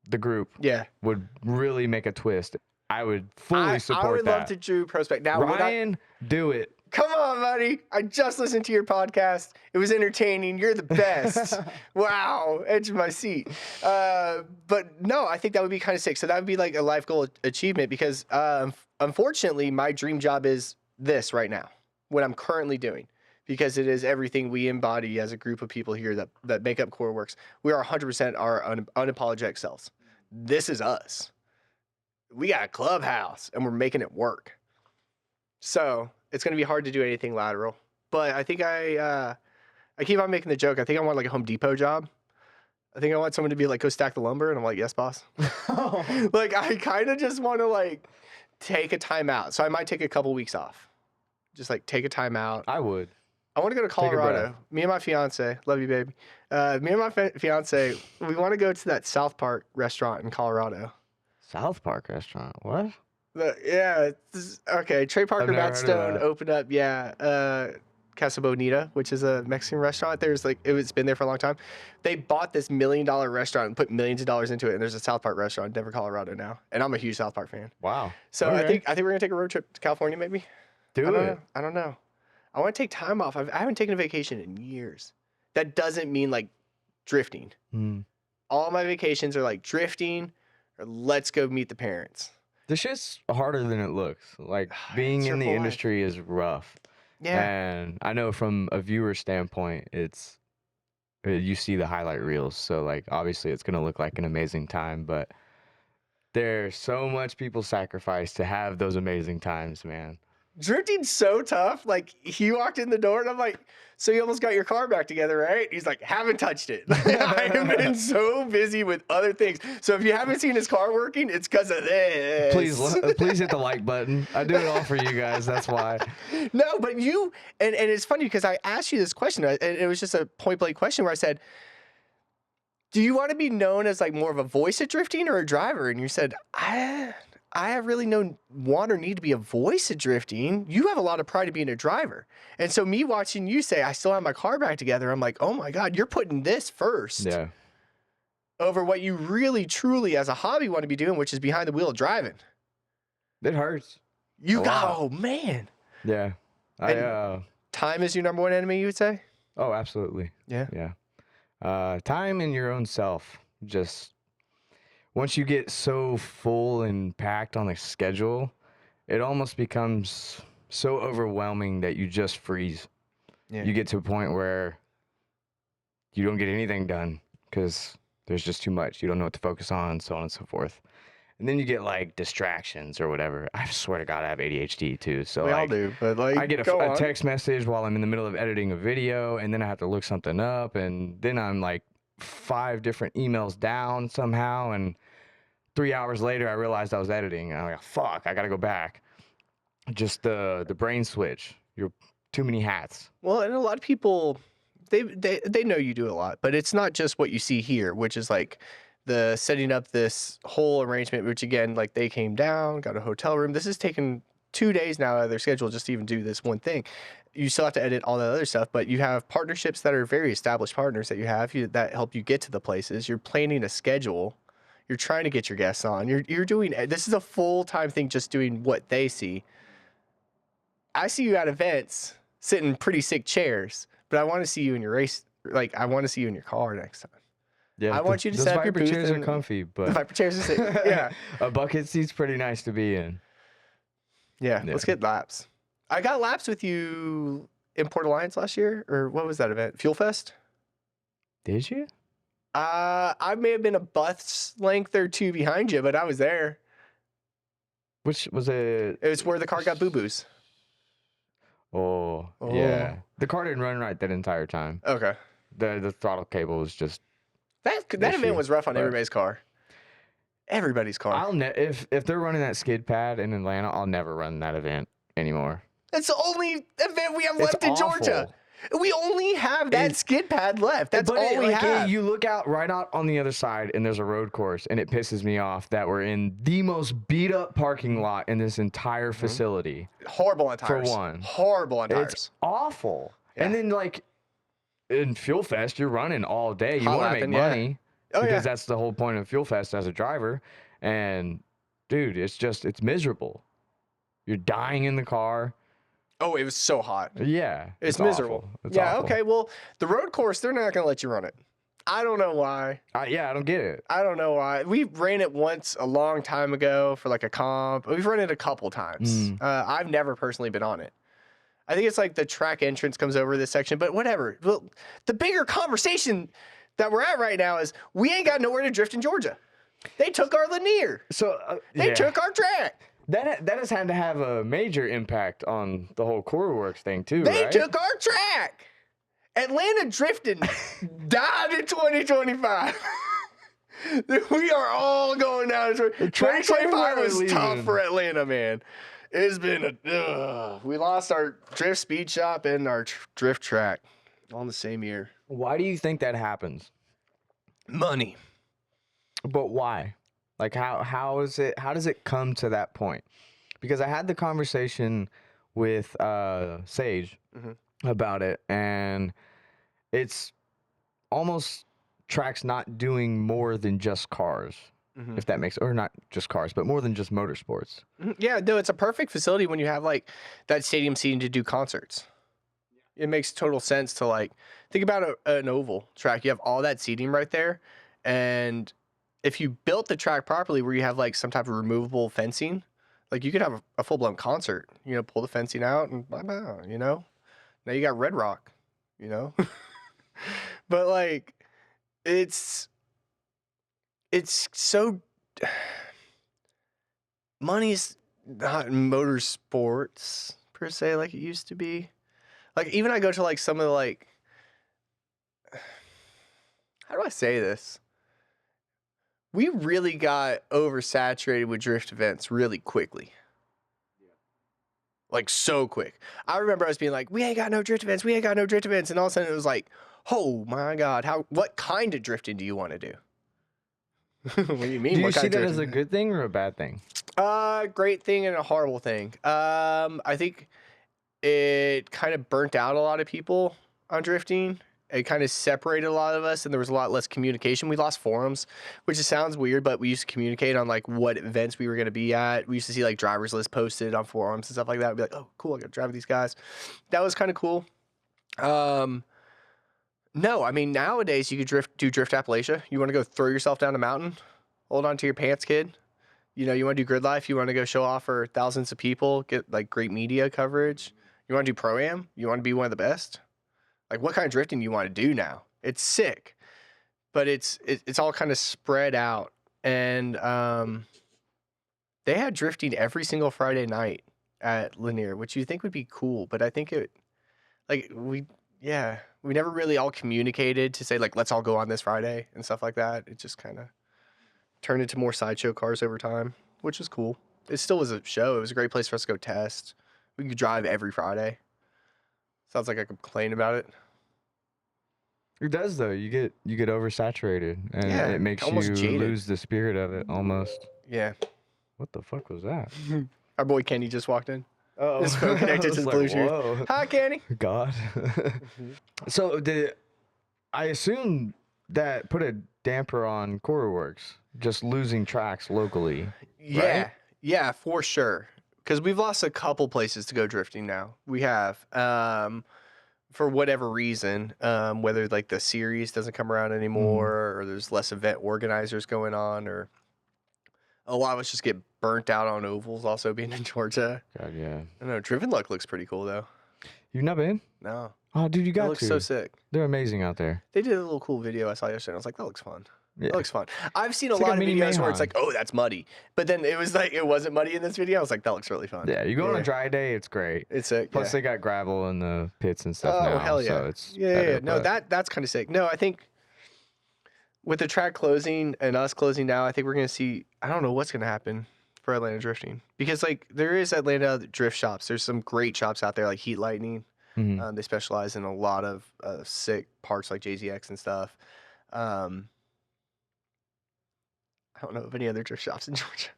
the group Yeah. would really make a twist. I would fully I support would love that. to do prospect. Now, would I? Ryan, do it. Come on, buddy. I just listened to your podcast. It was entertaining. You're the best. Wow. Edge of my seat. But no, I think that would be kind of sick. So that would be like a life goal achievement because unfortunately, my dream job is this right now, what I'm currently doing, because it is everything we embody as a group of people here that make up KoruWorks. We are 100% our unapologetic selves. This is us. We got a clubhouse and we're making it work. So it's going to be hard to do anything lateral. But I think I keep on making the joke. I think I want like a Home Depot job. I think I want someone to be like, go stack the lumber. And I'm like, yes, boss. Like, I kind of just want to like take a time out. So I might take a couple weeks off. Just like take a time out. I would. I want to go to Take a breath. Colorado. Me and my fiance, love you, baby. Me and my fiance, we want to go to that South Park restaurant in Colorado. South Park restaurant. What? Okay. Trey Parker, never Matt heard of Stone that. opened up, Casa Bonita, which is a Mexican restaurant. There's like, it's been there for a long time. They bought this $1 million restaurant and put millions of dollars into it. And there's a South Park restaurant in Denver, Colorado now. And I'm a huge South Park fan. Wow. So Okay. I think we're gonna take a road trip to California, maybe. Do it. I don't know. I want to take time off. I haven't taken a vacation in years. That doesn't mean like drifting. Hmm. All my vacations are like drifting or let's go meet the parents. This shit's harder than it looks. Like being It's your in the whole life. industry is rough. Yeah. And I know from a viewer standpoint, you see the highlight reels. So like obviously it's gonna look like an amazing time, but there's so much people sacrifice to have those amazing times, man. Drifting's so tough. Like he walked in the door and I'm like, so you almost got your car back together, right? He's like, haven't touched it. I have been so busy with other things. So if you haven't seen his car working, it's because of this. Please hit the like button. I do it all for you guys. That's why. No, but you, and it's funny because I asked you this question and it was just a point blank question where I said, do you want to be known as like more of a voice at drifting or a driver? And you said, I have really no want or need to be a voice of drifting. You have a lot of pride in being a driver. And so me watching you say, I still have my car back together. I'm like, oh my God, you're putting this first Yeah. over what you really, truly as a hobby want to be doing, which is behind the wheel of driving. It hurts. You A got, lot. oh man. Yeah. Time is your number one enemy, you would say? Oh, absolutely. Yeah. Yeah. Time and your own self. Just once you get so full and packed on the schedule, it almost becomes so overwhelming that you just freeze. Yeah. You get to a point where you don't get anything done because there's just too much. You don't know what to focus on, so on and so forth. And then you get like distractions or whatever. I swear to God, I have ADHD too. So We all like, do, but like, I get go a on. text message while I'm in the middle of editing a video, and then I have to look something up, and then I'm like 5 different emails down somehow, and 3 hours later I realized I was editing, and I'm like, fuck, I gotta go back. Just the brain switch. You're too many hats. Well, and a lot of people, they know you do a lot, but it's not just what you see here, which is like the setting up this whole arrangement, which again, like they came down, got a hotel room. This has taken 2 days now out of their schedule just to even do this one thing. You still have to edit all that other stuff, but you have partnerships that are very established partners that you have that help you get to the places. You're planning a schedule. You're trying to get your guests on. You're doing, this is a full-time thing just doing what they see. I see you at events sitting in pretty sick chairs, but I want to see you in your race. Like, I want to see you in your car next time. Yeah, I want you to those set up your Viper booth chairs are and- comfy, The but Viper chairs are sick. Yeah. a bucket seat's pretty nice to be in. Yeah. Yeah. Let's get laps. I got laps with you in Port Alliance last year, or what was that event? Fuel Fest? Did you? I may have been a bus length or two behind you, but I was there. Which was it? It was where the car got boo-boos. Oh, Oh. yeah. The car didn't run right that entire time. Okay. The throttle cable was just. That Issue, event was rough on but- everybody's car. Everybody's car. If they're running that skid pad in Atlanta, I'll never run that event anymore. That's the only event we have It's left in Georgia. awful. We only have that skid pad left. That's all we have. You look out right out on the other side, and there's a road course, and it pisses me off that we're in the most beat up parking lot in this entire facility. Horrible on tires. For one. Horrible on tires. It's awful. Yeah. And then, like, in Fuel Fest, you're running all day. You want to make money because that's the whole point of Fuel Fest as a driver. And, dude, it's miserable. You're dying in the car. Oh, it was so hot. Yeah. It's miserable. It's awful. Okay. Well, the road course, they're not going to let you run it. I don't know why. I don't get it. I don't know why. We ran it once a long time ago for like a comp. We've run it a couple times. I've never personally been on it. I think it's like the track entrance comes over this section, but whatever. Well, the bigger conversation that we're at right now is we ain't got nowhere to drift in Georgia. They took our linear. So They took our track. That has had to have a major impact on the whole KoruWorks thing too, They right? took our track. Atlanta drifting died in 2025. We are all going down. 2025 was tough for Atlanta, man. It's been we lost our drift speed shop and our drift track all in the same year. Why do you think that happens? Money. But why? Like how does it come to that point? Because I had the conversation with Sage about it, and it's almost tracks not doing more than just cars. If that makes, or not just cars, but more than just motorsports. Yeah, no, it's a perfect facility when you have like that stadium seating to do concerts. It makes total sense to like think about an oval track. You have all that seating right there, and if you built the track properly, where you have like some type of removable fencing, like you could have a full blown concert. You know, pull the fencing out and blah, blah, you know. Now you got Red Rock, you know. But like, it's so money's not in motorsports per se like it used to be. Like even I go to like some of the like, how do I say this? We really got oversaturated with drift events really quickly. Like so quick. I remember us being like, we ain't got no drift events. We ain't got no drift events. And all of a sudden it was like, oh my God, what kind of drifting do you want to do? What do you mean? Do you what see kind that of as a good thing or a bad thing? Great thing and a horrible thing. I think it kind of burnt out a lot of people on drifting. It kind of separated a lot of us, and there was a lot less communication. We lost forums, which sounds weird, but we used to communicate on like what events we were going to be at. We used to see like drivers list posted on forums and stuff like that. We'd be like, oh, cool, I got to drive with these guys. That was kind of cool. No, I mean, nowadays you could do Drift Appalachia. You want to go throw yourself down a mountain, hold on to your pants, kid. You know, you want to do grid life. You want to go show off for thousands of people, get like great media coverage. You want to do Pro-Am. You want to be one of the best. Like, what kind of drifting do you want to do now? It's sick, but it's all kind of spread out. And they had drifting every single Friday night at Lanier, which you think would be cool, but I think we never really all communicated to say like, let's all go on this Friday and stuff like that. It just kind of turned into more sideshow cars over time, which was cool. It still was a show. It was a great place for us to go test. We could drive every Friday. Sounds like I complain about it. It does though. You get oversaturated, and it makes you jaded. lose the spirit of it almost. Yeah. What the fuck was that? Our boy Kenny just walked in. Oh, His phone connected to the Bluetooth. Whoa. Hi, Kenny. God. So I assume that put a damper on KoruWorks, just losing tracks locally. Yeah. Right? Yeah, for sure. Because we've lost a couple places to go drifting now. We have. For whatever reason, whether like the series doesn't come around anymore, or there's less event organizers going on, or a lot of us just get burnt out on ovals also being in Georgia. God, yeah. I don't know. Driven Luck looks pretty cool though. You've not been? No. Oh, dude, you That got looks to. so sick. They're amazing out there. They did a little cool video I saw yesterday. I was like, that looks fun. Yeah. That looks fun. I've seen It's a like lot a of mini videos where it's Mayhem. like, oh, that's muddy. But then it was like, it wasn't muddy in this video. I was like, that looks really fun. Yeah, you go on a dry day, it's great. It's sick. Plus, they got gravel in the pits and stuff now. Oh, hell yeah. So it's yeah. better, No, but- that's kind of sick. No, I think with the track closing and us closing now, I think we're going to see, I don't know what's going to happen. for Atlanta drifting, because like there is Atlanta drift shops. There's some great shops out there like Heat Lightning. They specialize in a lot of sick parts like JZX and stuff. I don't know of any other drift shops in Georgia.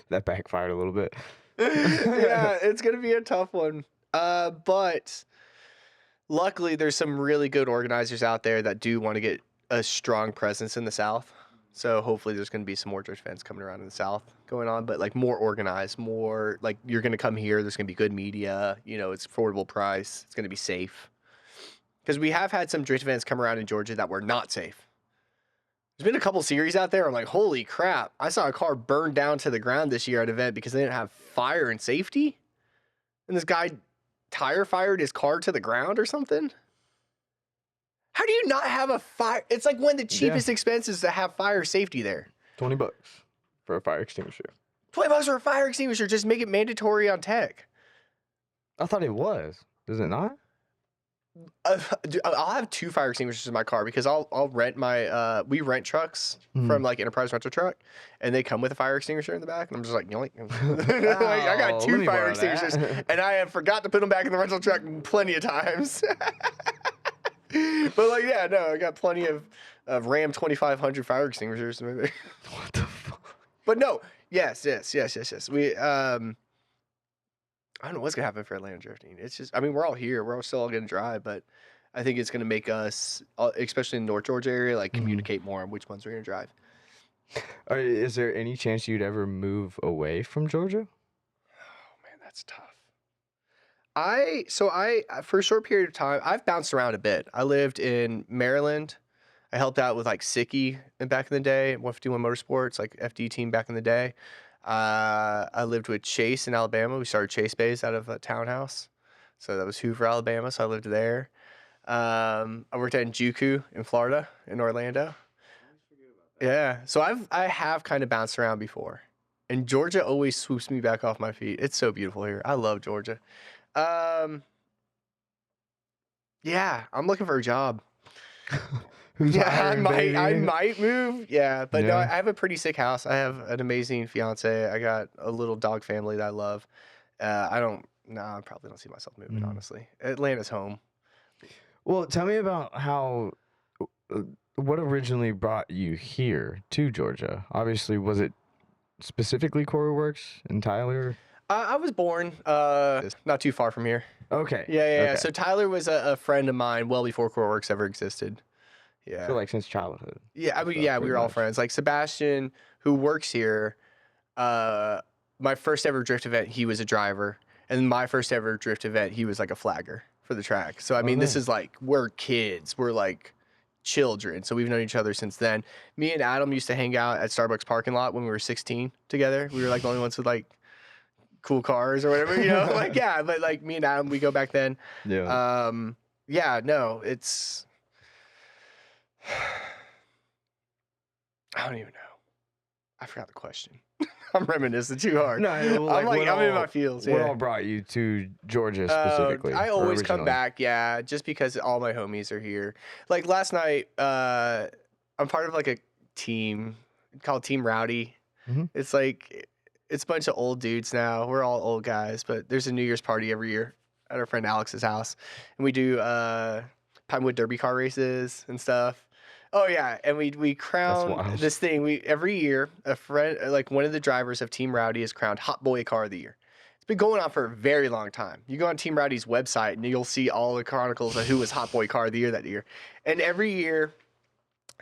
That backfired a little bit. Yeah, it's gonna be a tough one. But luckily, there's some really good organizers out there that do want to get a strong presence in the South. So hopefully there's going to be some more drift events coming around in the South going on, but like more organized, more like you're going to come here. There's going to be good media. It's affordable price. It's going to be safe. Because we have had some drift events come around in Georgia that were not safe. There's been a couple series out there. I'm like, holy crap. I saw a car burn down to the ground this year at an event because they didn't have fire and safety. And this guy tire fired his car to the ground or something. How do you not have a fire? It's like one of the cheapest expenses to have fire safety there. $20 for a fire extinguisher. $20 for a fire extinguisher. Just make it mandatory on tech. I thought it was. Is it not? I'll have 2 fire extinguishers in my car because I'll rent we rent trucks from like Enterprise Rental Truck, and they come with a fire extinguisher in the back, and I'm just like, like I got 2 fire extinguishers, and I have forgot to put them back in the rental truck plenty of times. But like, yeah, no, I got plenty of Ram 2500 fire extinguishers. Maybe. What the fuck? But no, yes. We I don't know what's gonna happen for Atlanta drifting. It's just, I mean, we're all here. We're all still all gonna drive, but I think it's gonna make us, especially in the North Georgia area, like communicate more on which ones we're gonna drive. Is there any chance you'd ever move away from Georgia? Oh man, that's tough. For a short period of time, I've bounced around a bit. I lived in Maryland. I helped out with like Sicky back in the day, 151 Motorsports, like FD team back in the day. I lived with Chase in Alabama. We started Chase Bays out of a townhouse. So that was Hoover, Alabama. So I lived there. I worked at Juku in Florida, in Orlando. Yeah. So I have kind of bounced around before. And Georgia always swoops me back off my feet. It's so beautiful here. I love Georgia. Yeah, I'm looking for a job. Who's hiring, I might move. Yeah, but no, I have a pretty sick house. I have an amazing fiance. I got a little dog family that I love. I probably don't see myself moving, honestly. Atlanta's home. Well, tell me about what originally brought you here to Georgia? Obviously, was it specifically KoruWorks in Tyler? I was born not too far from here. Okay. Yeah. So Tyler was a friend of mine well before KoruWorks ever existed. Yeah. So like since childhood. Yeah, I mean, we were all friends. Like Sebastian, who works here, my first ever drift event, he was a driver. And my first ever drift event, he was like a flagger for the track. So I mean, this is like, we're kids. We're like children. So we've known each other since then. Me and Adam used to hang out at Starbucks parking lot when we were 16 together. We were like the only ones with like cool cars or whatever, like, yeah, but like me and Adam, we go back then. Yeah. No, it's, I don't even know. I forgot the question. I'm reminiscing too hard. No, I'm in my feels. What all brought you to Georgia specifically? I always come back, just because all my homies are here. Like last night, I'm part of like a team called Team Rowdy. It's like, it's a bunch of old dudes now. We're all old guys, but there's a New Year's party every year at our friend Alex's house. And we do Pinewood Derby car races and stuff. Oh yeah, and we crown this thing. Every year, a friend, like one of the drivers of Team Rowdy, is crowned Hot Boy Car of the Year. It's been going on for a very long time. You go on Team Rowdy's website and you'll see all the chronicles of who was Hot Boy Car of the Year that year. And every year,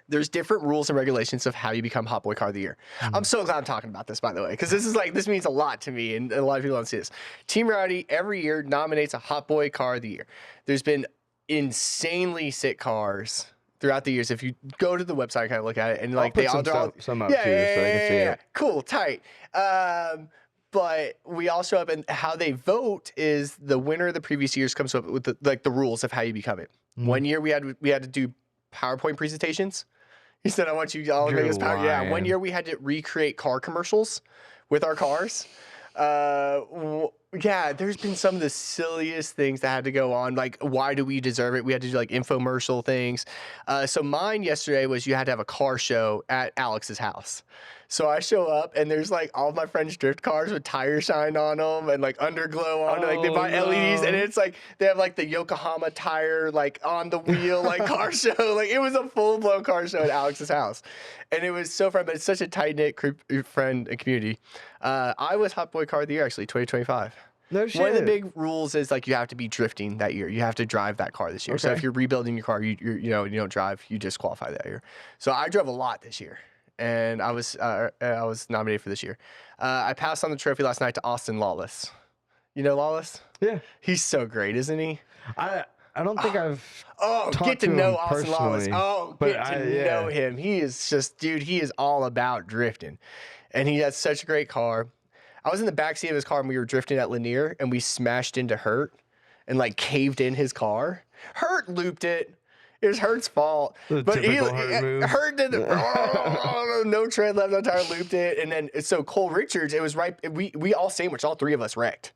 there's different rules and regulations of how you become Hot Boy Car of the Year. I'm so glad I'm talking about this, by the way, because this means a lot to me, and a lot of people don't see this. Team Rowdy every year nominates a Hot Boy Car of the Year. There's been insanely sick cars throughout the years. If you go to the website, kind of look at it, and like they all some up too, so they can see it. Cool, tight. But we also have, and how they vote is the winner of the previous years comes up with the rules of how you become it. One year we had to do PowerPoint presentations. He said, I want you all to make this power. Yeah. One year we had to recreate car commercials with our cars. Yeah, there's been some of the silliest things that had to go on. Like, why do we deserve it? We had to do like infomercial things. So mine yesterday was you had to have a car show at Alex's house. So I show up and there's like all of my friends' drift cars with tire shine on them and like underglow on it. Like they Oh buy LEDs and no. it's like they have like the Yokohama tire like on the wheel like car show. Like it was a full blown car show at Alex's house, and it was so fun. But it's such a tight knit friend and community. I was Hot Boy Car of the Year actually 2025. No shit. One of the big rules is like you have to be drifting that year. You have to drive that car this year. So Okay. if you're rebuilding your car, you don't drive, you disqualify that year. So I drove a lot this year, and I was nominated for this year. I passed on the trophy last night to Austin Lawless. You know Lawless? Yeah. He's so great, isn't he? I don't think I've get talked to to know him Austin Lawless. personally, Oh, but get to know him. He is just, dude, he is all about drifting. And he has such a great car. I was in the backseat of his car and we were drifting at Lanier and we smashed into Hurt and like caved in his car. Hurt looped it. It was Hurt's fault. The But typical Hurt move. Hurt did no tread left on tire, looped it. And then, so Cole Richards, it was right. We all sandwiched, all three of us wrecked.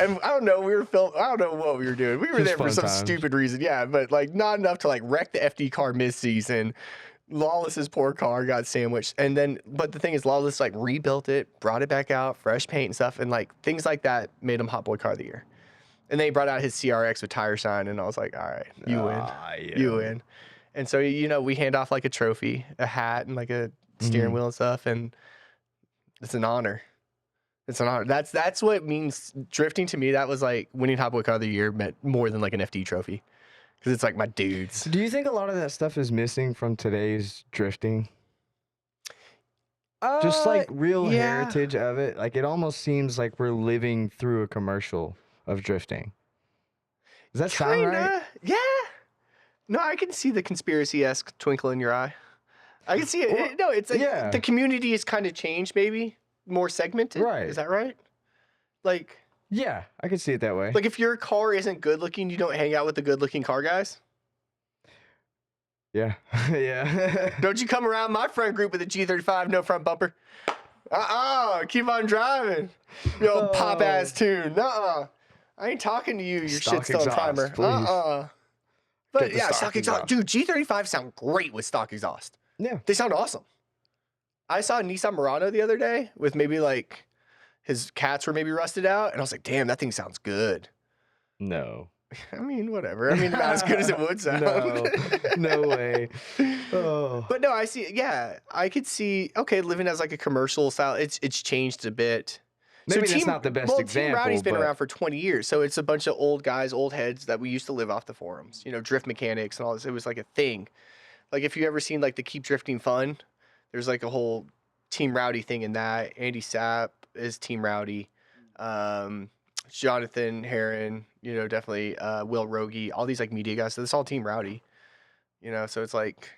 And I don't know, I don't know what we were doing. We were Just there for fun some times. stupid reason. Yeah, but like not enough to like wreck the FD car mid-season. Lawless's poor car got sandwiched. And then, but the thing is, Lawless like rebuilt it, brought it back out, fresh paint and stuff. And like things like that made him Hot Boy Car of the Year. And then he brought out his CRX with tire shine. And I was like, all right, you win. Yeah. You win. And so, we hand off like a trophy, a hat, and like a steering wheel and stuff. And it's an honor. It's an honor. That's what it means. Drifting to me, that was like winning Hot Boy Car of the Year meant more than like an FD trophy. Because it's like my dudes. Do you think a lot of that stuff is missing from today's drifting? Just like real heritage of it. Like it almost seems like we're living through a commercial of drifting. Does that sound right? Kinda, yeah. No, I can see the conspiracy-esque twinkle in your eye. I can see it. Well, No, it's like yeah. the community has kind of changed, maybe more segmented. Right. Is that right? Like Yeah, I can see it that way. if your car isn't good looking, you don't hang out with the good looking car guys. Yeah. Yeah. Don't you come around my friend group with a G35, no front bumper. Keep on driving. You old pop ass tune. I ain't talking to you. Your Stock shit's still in exhaust, primer. please. But Get the yeah, stock stock exhaust. Dude, G35 sound great with stock exhaust. Yeah. They sound awesome. I saw a Nissan Murano the other day with maybe like his cats were maybe rusted out, and I was like, damn, that thing sounds good. No. I mean, whatever. I mean, not as good as it would sound. No way. Oh. But no, I see. Yeah, I could see. Okay, living as like a commercial style, it's changed a bit. Maybe that's not the best example. Team Rowdy's been but- around for 20 years, so it's a bunch of old guys, old heads that we used to live off the forums. Drift mechanics and all this. It was like a thing. Like if you ever seen like the Keep Drifting Fun, there's like a whole Team Rowdy thing in that. Andy Sapp is Team Rowdy. Jonathan Heron, definitely Will Rogie, all these like media guys. So it's all Team Rowdy. So it's like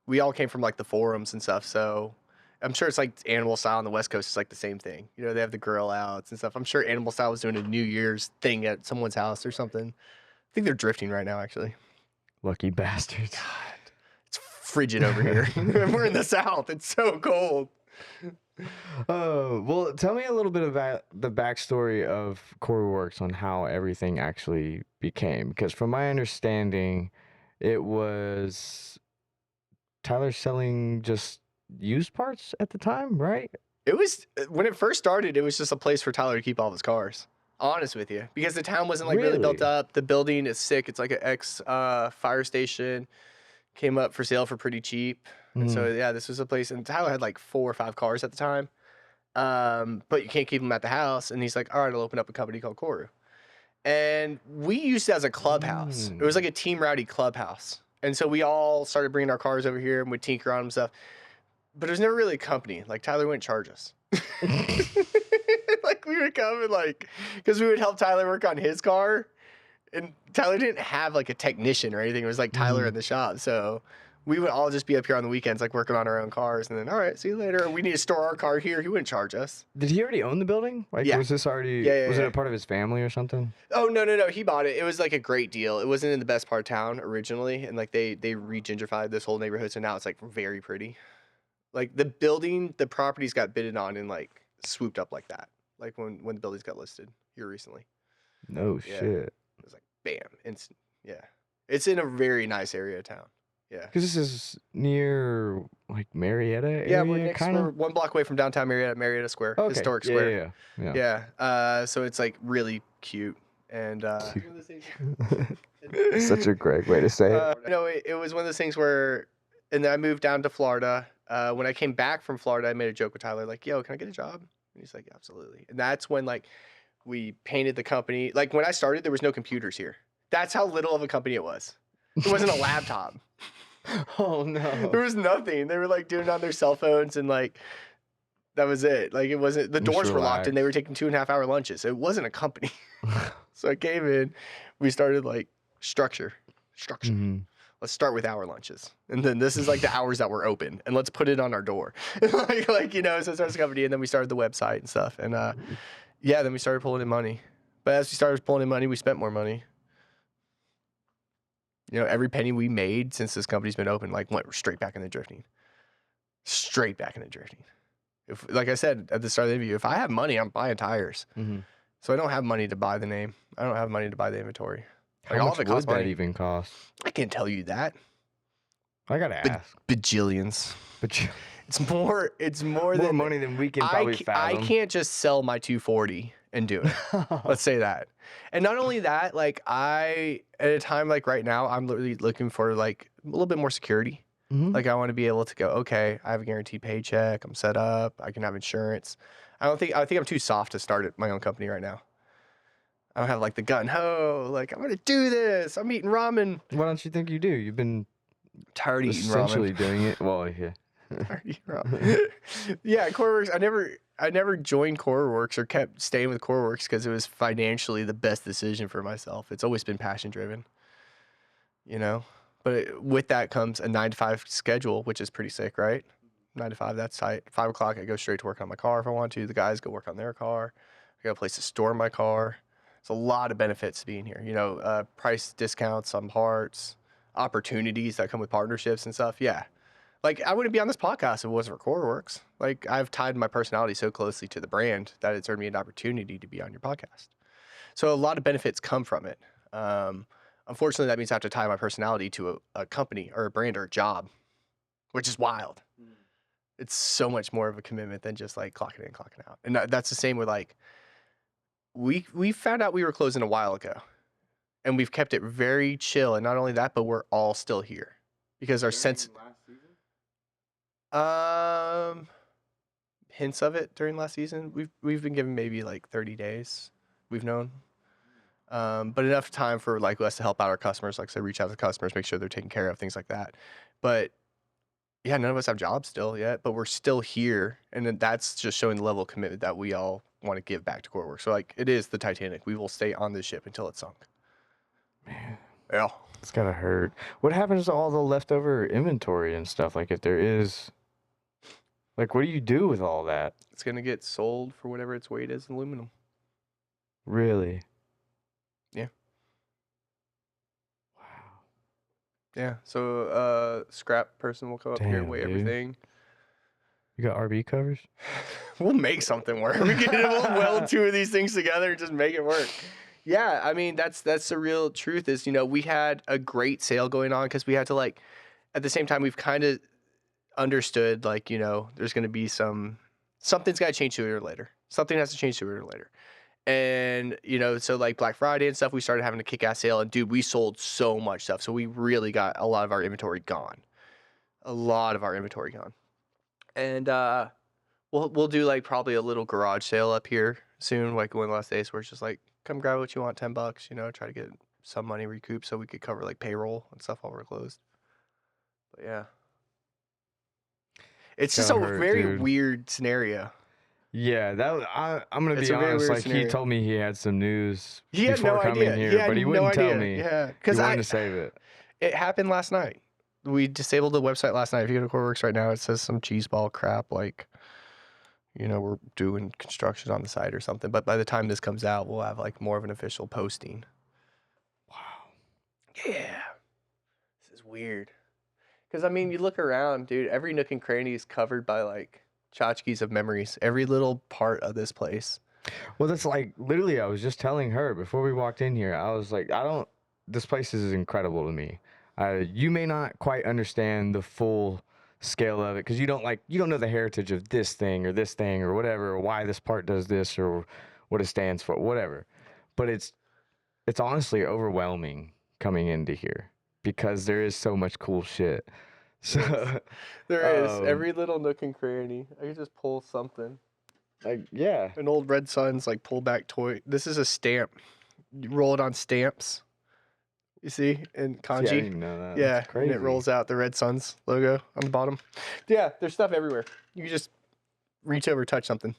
we all came from like the forums and stuff. So I'm sure it's like Animal Style on the West Coast is like the same thing. They have the grill outs and stuff. I'm sure Animal Style was doing a New Year's thing at someone's house or something. I think they're drifting right now, actually. Lucky bastards. God, it's frigid over here. We're in the South. It's so cold. Oh, well, tell me a little bit about the backstory of KoruWorks on how everything actually became. Because from my understanding, it was Tyler selling just used parts at the time, right? It was, when it first started, it was just a place for Tyler to keep all of his cars. Honest with you. Because the town wasn't like really built Really? up. The building is sick. It's like an ex fire station. Came up for sale for pretty cheap. And so, yeah, this was a place. And Tyler had like 4 or 5 cars at the time. But you can't keep them at the house. And he's like, all right, I'll open up a company called Koru. And we used it as a clubhouse. It was like a Team Rowdy clubhouse. And so we all started bringing our cars over here and would tinker on them and stuff. But it was never really a company. Like Tyler wouldn't charge us. Like we would come and like, because we would help Tyler work on his car. And Tyler didn't have like a technician or anything. It was like Tyler in the shop. So we would all just be up here on the weekends, like working on our own cars. And then, all right, see you later. We need to store our car here. He wouldn't charge us. Did he already own the building? Like, Yeah. was this already, Yeah, was yeah. it a part of his family or something? Oh, no. He bought it. It was like a great deal. It wasn't in the best part of town originally. And like they re-gentrified this whole neighborhood. So now it's like very pretty. Like the building, the properties got bidded on and like swooped up like that. like when the buildings got listed here recently. No Yeah. shit. It was like bam, instant. Yeah, it's in a very nice area of town. Yeah. Because this is near like Marietta Yeah, we're area, kind we're of. 1 block away from downtown Marietta Square, Okay. historic Yeah, square. yeah. Yeah. So it's like really cute and Cute. Such a great way to say it. it was one of those things where, and then I moved down to Florida. When I came back from Florida, I made a joke with Tyler, like, "Yo, can I get a job?" And he's like, "Absolutely." And that's when like we painted the company. Like when I started, there was no computers here. That's how little of a company it was. There wasn't a laptop. Oh no. There was nothing. They were like doing it on their cell phones and like that was it. Like it wasn't. The Just doors were locked and they relax. were taking 2.5 hour lunches. It wasn't a company. So I came in. We started like structure. Mhm. Let's start with hour lunches, and then this is like the hours that were open, and let's put it on our door. like so it starts the company, and then we started the website and stuff, and yeah, then we started pulling in money. But as we started pulling in money, we spent more money. Every penny we made since this company's been open, like went straight back into drifting. Straight back into drifting. If, like I said at the start of the interview, if I have money, I'm buying tires. Mhm. So I don't have money to buy the name. I don't have money to buy the inventory. How Like all much of it would costs that money. even cost? I can't tell you that. I gotta ask. Bajillions. But It's more more than money than we can probably I fathom. can't just sell my 240 and do it. Let's say that. And not only that, like at a time like right now, I'm literally looking for like a little bit more security. Mhm. Like I want to be able to go, okay, I have a guaranteed paycheck. I'm set up. I can have insurance. I think I'm too soft to start my own company right now. I don't have like the gun ho. Like I'm gonna do this. I'm eating ramen. Why don't you think you do? You've been Tired of eating essentially ramen. doing it. Well, yeah. Tired of eating ramen. Yeah, KoruWorks. I never joined KoruWorks or kept staying with KoruWorks because it was financially the best decision for myself. It's always been passion driven, But with that comes a 9 to 5 schedule, which is pretty sick, right? 9 to 5, that's tight. 5 o'clock, I go straight to work on my car if I want to. The guys go work on their car. I got a place to store my car. There's a lot of benefits to being here. Price discounts on parts, opportunities that come with partnerships and stuff. Yeah. Like, I wouldn't be on this podcast if it wasn't for KoruWorks. Like, I've tied my personality so closely to the brand that it's earned me an opportunity to be on your podcast. So a lot of benefits come from it. Unfortunately, that means I have to tie my personality to a company or a brand or a job, which is wild. It's so much more of a commitment than just like clocking in, clocking out. And that's the same with like, we found out we were closing a while ago, and we've kept it very chill. And not only that, but we're all still here because our sense. Hints of it during last season. We've been given maybe like 30 days. We've known. But enough time for like us to help out our customers, like say reach out to customers, make sure they're taken care of, things like that. But yeah, none of us have jobs still yet, but we're still here, and then that's just showing the level of commitment that we all want to give back to KoruWorks. So like it is the Titanic. We will stay on this ship until it's sunk. Man, Yeah. it's gotta hurt. What happens to all the leftover inventory and stuff? Like, if there is, like, what do you do with all that? It's gonna get sold for whatever its weight is in aluminum. Really? Yeah. Wow. Yeah. So scrap person will come up here and Damn, weigh dude. everything. You got RV covers? We'll make something work. We'll weld 2 of these things together and just make it work. Yeah, I mean that's the real truth is, we had a great sale going on because we had to like at the same time we've kind of understood like, there's going to be something's got to change sooner or later. Something has to change sooner or later. And, so like Black Friday and stuff, we started having a kick-ass sale, and dude, we sold so much stuff. So we really got a lot of our inventory gone. And we'll do like probably a little garage sale up here soon, like one of the last days where it's just like, come grab what you want, $10, try to get some money recouped so we could cover like payroll and stuff while we're closed. But yeah. It's just a very weird scenario. Yeah, I'm gonna It's be a very honest. weird Like scenario. he told me he had some news He had before no coming idea. here, but he wouldn't tell idea. me. Yeah, He because wanted to save it. It happened last night. We disabled the website last night. If you go to KoruWorks right now, it says some cheeseball crap like, we're doing construction on the site or something. But by the time this comes out, we'll have like more of an official posting. Wow. Yeah. This is weird. Because, I mean, you look around, dude, every nook and cranny is covered by like tchotchkes of memories. Every little part of this place Well, that's like literally, I was just telling her before we walked in here. I was like, this place is incredible to me. You may not quite understand the full scale of it because you don't know the heritage of this thing or whatever, or why this part does this or what it stands for, whatever. But it's honestly overwhelming coming into here because there is so much cool shit. So, There is every little nook and cranny. I could just pull something. like, yeah. An old Red Sun's like pull back toy. This is a stamp. You roll it on stamps. You see in kanji. See, I didn't even know that. Yeah, That's crazy. and it rolls out the Red Sun's logo on the bottom. Yeah, there's stuff everywhere. You can just reach over, touch something,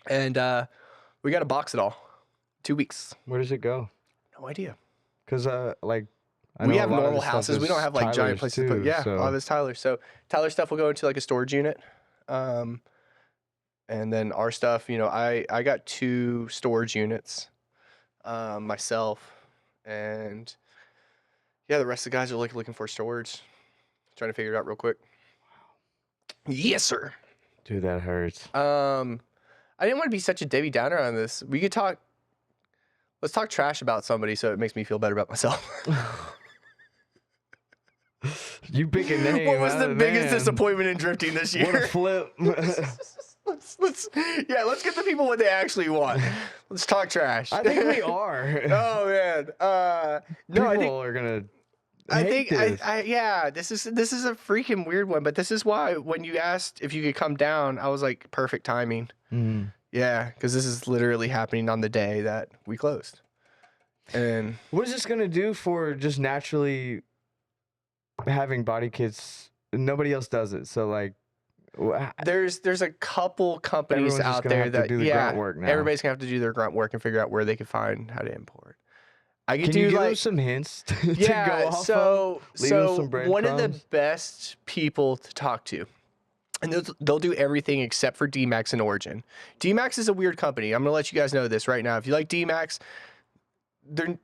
and we got to box it all. 2 weeks. Where does it go? No idea. Because like. We have normal houses. We don't have like giant places to put. Yeah, a lot of it's Tyler. So Tyler stuff will go into like a storage unit. And then our stuff, I got 2 storage units myself. And yeah, the rest of the guys are like looking for storage. Trying to figure it out real quick. Yes, sir. Dude, that hurts. I didn't want to be such a Debbie Downer on this. We could talk. Let's talk trash about somebody so it makes me feel better about myself. You pick a name. What was the biggest disappointment in drifting this year? What a flip. let's get the people what they actually want. Let's talk trash. I think we are. Oh man. No, People are gonna. This is a freaking weird one, but this is why when you asked if you could come down, I was like, perfect timing. Mm-hmm. Yeah, because this is literally happening on the day that we closed. And what is this gonna do for just naturally having body kits? Nobody else does it, so like, there's a couple companies out there that grunt work now. Everybody's gonna have to do their grunt work and figure out where they can find how to import. Can you give them some hints to go off of? Leave them some breadcrumbs? One of the best people to talk to, and they'll do everything except for D-Max and Origin. D-Max is a weird company. I'm gonna let you guys know this right now. If you like D-Max, they're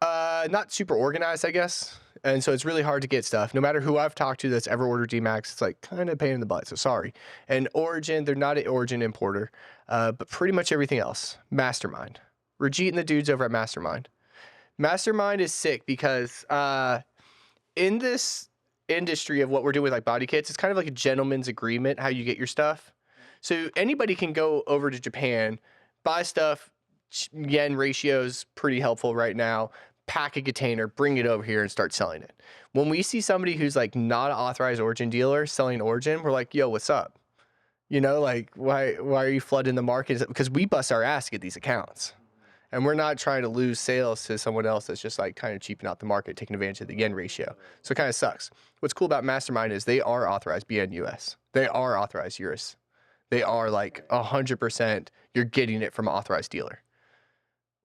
not super organized, I guess. And so it's really hard to get stuff. No matter who I've talked to that's ever ordered D-Max, it's like kind of a pain in the butt. So sorry. And Origin, they're not an Origin importer, but pretty much everything else. Mastermind. Rajit and the dudes over at Mastermind. Mastermind is sick because in this industry of what we're doing with like body kits, it's kind of like a gentleman's agreement how you get your stuff. So anybody can go over to Japan, buy stuff. Yen ratio is pretty helpful right now. Pack a container, bring it over here and start selling it. When we see somebody who's like not an authorized Origin dealer selling Origin, we're like, yo, what's up? Like why are you flooding the market? Because we bust our ass to get these accounts. And we're not trying to lose sales to someone else that's just like kind of cheaping out the market, taking advantage of the yen ratio. So it kind of sucks. What's cool about Mastermind is they are authorized BN-US. They are authorized Eurus. They are like 100% you're getting it from an authorized dealer.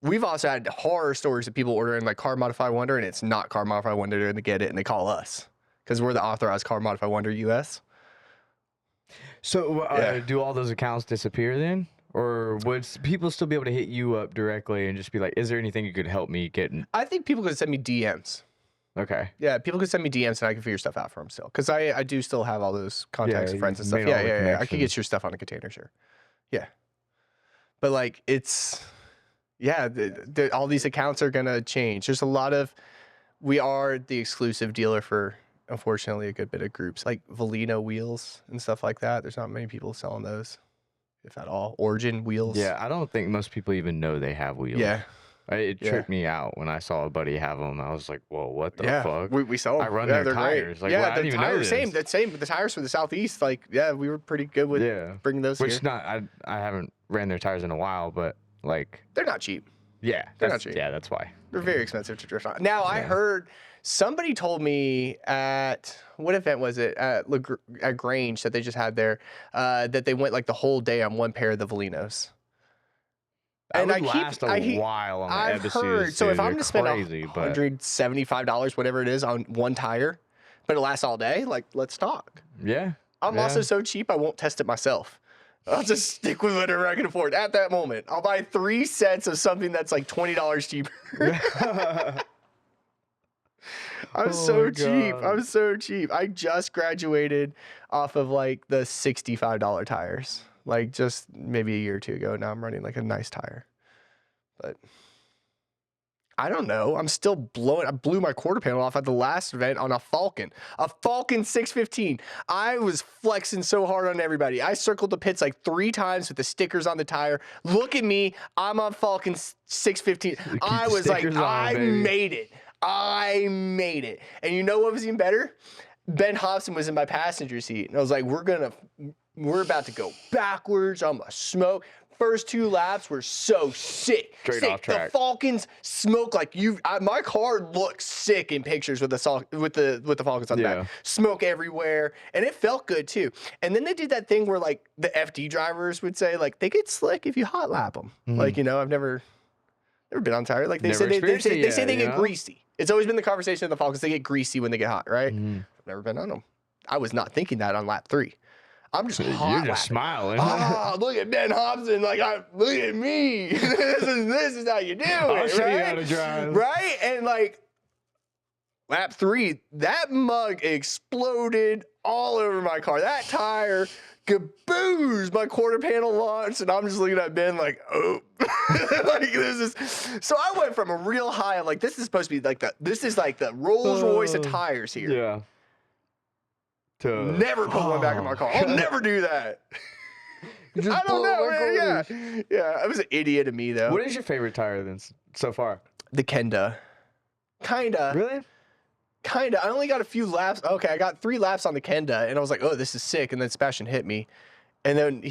We've also had horror stories of people ordering like Car Modified Wonder and it's not Car Modified Wonder and they get it and they call us because we're the authorized Car Modified Wonder US. So do all those accounts disappear then? Or would people still be able to hit you up directly and just be like, is there anything you could help me get? I think people could send me DMs. Okay. Yeah, people could send me DMs and I can figure stuff out for them still. Because I do still have all those contacts and friends and stuff. Yeah. I could get your stuff on a container, sure. Yeah. But like, it's, all these accounts are going to change. There's a lot of, we are the exclusive dealer for, unfortunately, a good bit of groups. Like Valino wheels and stuff like that. There's not many people selling those. If at all. Origin wheels. Yeah, I don't think most people even know they have wheels. Yeah. It tripped me out when I saw a buddy have them. I was like, whoa, what the fuck? We saw them. I run their tires. Great. Like, well, I didn't even know this. Same. The tires for the Southeast, like, we were pretty good with bringing those here. I haven't ran their tires in a while, but like. They're not cheap. Yeah. They're not cheap. Yeah, that's why. They're very expensive to drift on. Now, I heard somebody told me at, what event was it? At Grange that they just had there, that they went like the whole day on one pair of the Valinos. And I last a while on the I've heard. So if I'm going to spend $175, whatever it is, on one tire, but it lasts all day, like, let's talk. Yeah. I'm also so cheap, I won't test it myself. I'll just stick with whatever I can afford at that moment. I'll buy 3 sets of something that's like $20 cheaper. I'm so cheap. I just graduated off of like the $65 tires. like just maybe a year or two ago. Now I'm running like a nice tire, but I don't know. I'm still blowing. I blew my quarter panel off at the last event on a Falcon 615. I was flexing so hard on everybody. I circled the pits like 3 times with the stickers on the tire. Look at me. I'm on Falcon 615. I was like, I made it. I made it. And you know what was even better? Ben Hobson was in my passenger seat. And I was like, we're about to go backwards. I'm gonna smoke. First 2 laps were so sick. Straight off track. The Falcons smoke like my car looks sick in pictures with the Falcons on the back. Smoke everywhere, and it felt good too. And then they did that thing where like the FD drivers would say like they get slick if you hot lap them. Like I've never been on tire. Like they say they get greasy. It's always been the conversation of the Falcons. They get greasy when they get hot, right? I've never been on them. I was not thinking that on lap 3. I'm just hot. You're just smiling. Oh, look at Ben Hobson. Like, look at me. this is how you do it. I'll show you how to drive. Right? And like, lap 3, that mug exploded all over my car. That tire caboose. My quarter panel launched, and I'm just looking at Ben like, oh. Like, this is. So I went from a real high of like, this is supposed to be like this is like the Rolls Royce of tires here. Yeah. Never put one back in my car. I'll never do that. I don't know, man. Yeah. I was an idiot of me, though. What is your favorite tire then so far? The Kenda. Kinda. Really? Kinda. I only got a few laps. Okay, I got 3 laps on the Kenda, and I was like, oh, this is sick. And then Sebastian hit me. And then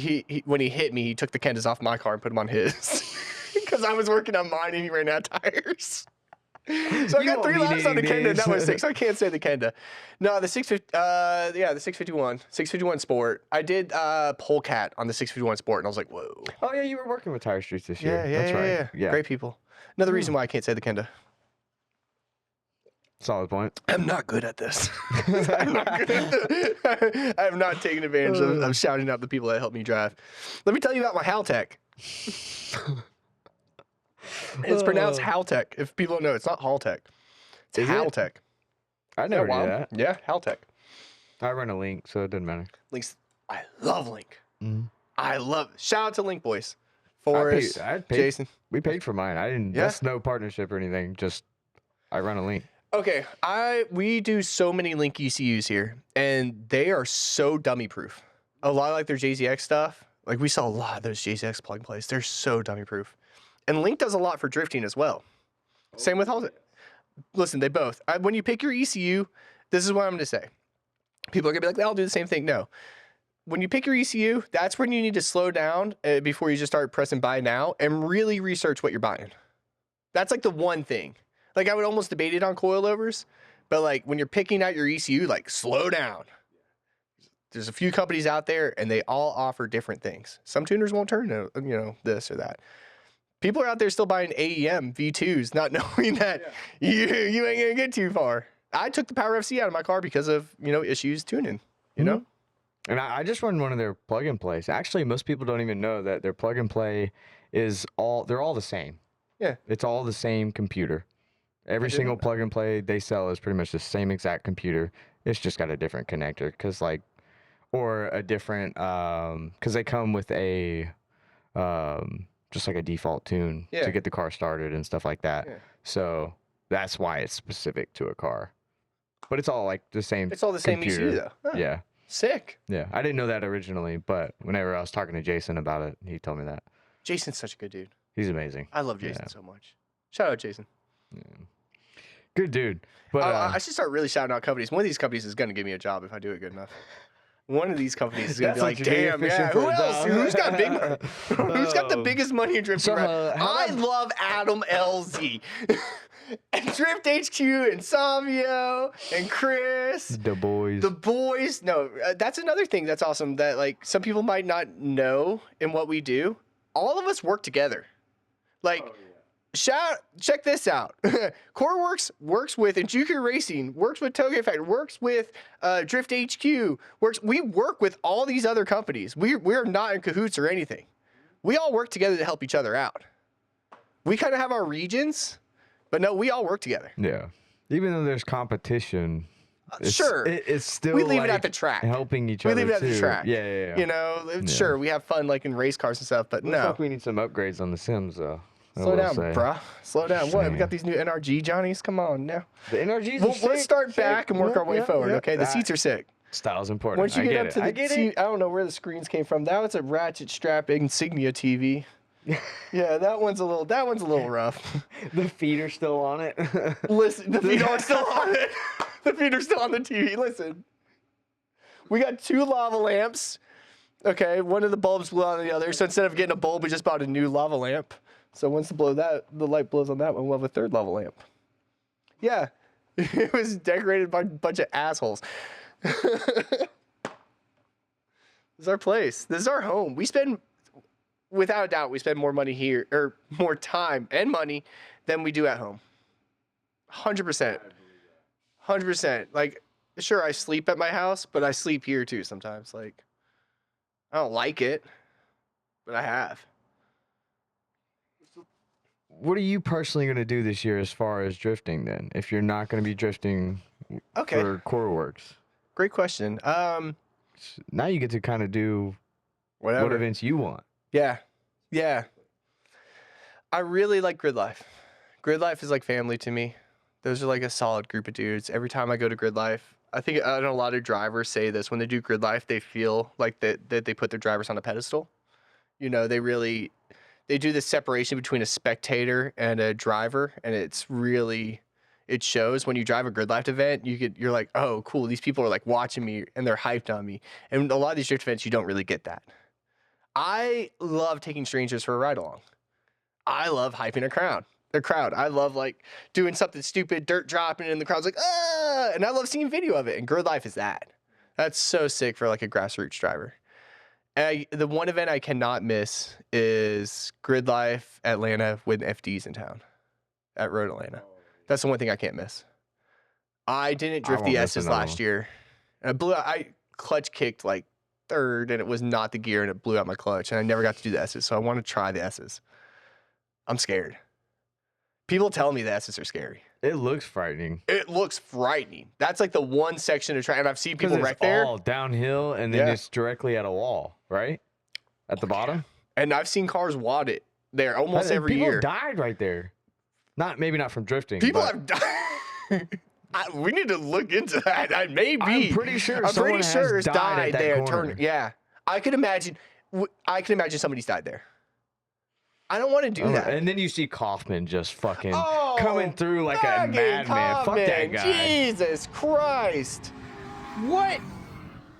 when he hit me, he took the Kendas off my car and put them on his. Because I was working on mine, and he ran out of tires. So I got 3 laps on the Kenda, and that was 6. I can't say the Kenda. No, the 651 Sport. I did Polecat on the 651 Sport, and I was like, whoa. Oh yeah, you were working with Tire Streets this year. Yeah, yeah. Great people. Another reason why I can't say the Kenda. Solid point. I'm not good at this. I have not taken advantage of shouting out the people that helped me drive. Let me tell you about my Haltech. It's pronounced Haltech. If people don't know, it's not Haltech. It's Haltech. I never knew that. Yeah, Haltech. I run a Link, so it doesn't matter. Links. I love Link. I love it. Shout out to Link boys. Forrest, Jason. We paid for mine. I didn't. Yeah. That's no partnership or anything. Just I run a Link. Okay, we do so many Link ECUs here, and they are so dummy proof. A lot of like their JZX stuff. Like we saw a lot of those JZX plug and plays. They're so dummy proof. And Link does a lot for drifting as well. Same with Haltech. Listen, they both. When you pick your ECU, this is what I'm going to say. People are going to be like, I'll do the same thing. No. When you pick your ECU, that's when you need to slow down before you just start pressing buy now and really research what you're buying. That's like the one thing. Like I would almost debate it on coilovers, but like when you're picking out your ECU, like slow down. There's a few companies out there and they all offer different things. Some tuners won't turn this or that. People are out there still buying AEM V2s, not knowing that you ain't gonna get too far. I took the Power FC out of my car because of issues tuning. You know, and I just run one of their plug and plays. Actually, most people don't even know that their plug and play they're all the same. Yeah, it's all the same computer. Every single plug and play they sell is pretty much the same exact computer. It's just got a different connector or a different because they come with a just like a default tune to get the car started and stuff like that. Yeah. So that's why it's specific to a car. But it's all like the same. It's all the computer. same ECU though. Huh. Yeah. Sick. Yeah. I didn't know that originally, but whenever I was talking to Jason about it, he told me that. Jason's such a good dude. He's amazing. I love Jason so much. Shout out Jason. Yeah. Good dude. But I should start really shouting out companies. One of these companies is going to give me a job if I do it good enough. One of these companies is going to be like, damn, yeah, who else? Who's got big money? Who's got the biggest money in drifting? I love Adam LZ. And Drift HQ and Savio and Chris. The boys. No, that's another thing that's awesome that like some people might not know in what we do. All of us work together. Like, check this out. KoruWorks works with Injuku Racing, works with Toge Factory, works with Drift HQ. We work with all these other companies. We're not in cahoots or anything. We all work together to help each other out. We kind of have our regions, but no, we all work together. Yeah. Even though there's competition, Sure. It's still We leave it at like the track. helping each We other leave it at the too. track. Yeah. You know, Yeah. sure, we have fun like in race cars and stuff, but Looks no. like we need some upgrades on the Sims though. I Slow will down, say. bruh. Slow down. What? We Saying. got these new NRG Johnnies? Come on now. The NRGs are Well, sick, let's start sick. back and work our way forward, okay? The seats are sick. Style's important. Once you I get get up to the seat, I don't know where the screens came from. That was a ratchet strap Insignia TV. Yeah, that one's a little rough. The feet are still on it. Listen, the feet are still on it. The feet are still on the TV. Listen. We got 2 lava lamps. Okay, one of the bulbs blew on the other. So instead of getting a bulb, we just bought a new lava lamp. So once the light blows on that one, we'll have a 3rd lava lamp. Yeah. It was decorated by a bunch of assholes. This is our place. This is our home. Without a doubt, we spend more money here, or more time and money than we do at home. 100%. 100%. Like, sure, I sleep at my house, but I sleep here too sometimes. Like, I don't like it, but I have. What are you personally going to do this year as far as drifting then? If you're not going to be drifting for KoruWorks? Great question. Now you get to kind of do Whatever. what events you want. Yeah. I really like Grid Life. Grid Life is like family to me. Those are like a solid group of dudes. Every time I go to Grid Life, I know a lot of drivers say this. When they do Grid Life, they feel like that they put their drivers on a pedestal. You know, they do this separation between a spectator and a driver, and it shows when you drive a Grid Life event. You're like, oh, cool. These people are like watching me and they're hyped on me. And a lot of these drift events, you don't really get that. I love taking strangers for a ride along. I love hyping a crowd. I love like doing something stupid, dirt dropping, and the crowd's like, ah, and I love seeing video of it. And Grid Life is that. That's so sick for like a grassroots driver. And the one event I cannot miss is Grid Life Atlanta with FDs in town at Road Atlanta. That's the one thing I can't miss. I didn't drift the S's last year. And I clutch kicked like 3rd, and it was not the gear, and it blew out my clutch, and I never got to do the S's, so I want to try the S's. I'm scared. People tell me the S's are scary. It looks frightening. It looks frightening. That's like the one section of track, and I've seen people wreck there. It's all downhill, and then it's directly at a wall, right? At the bottom. And I've seen cars wad it there almost every year. People died right there. Maybe not from drifting. People have died. We need to look into that. Maybe. I'm pretty sure someone has died at that corner. Yeah. I could imagine somebody's died there. I don't want to do that. And then you see Kaufman just fucking coming through like a madman. Fuck that guy. Jesus Christ. What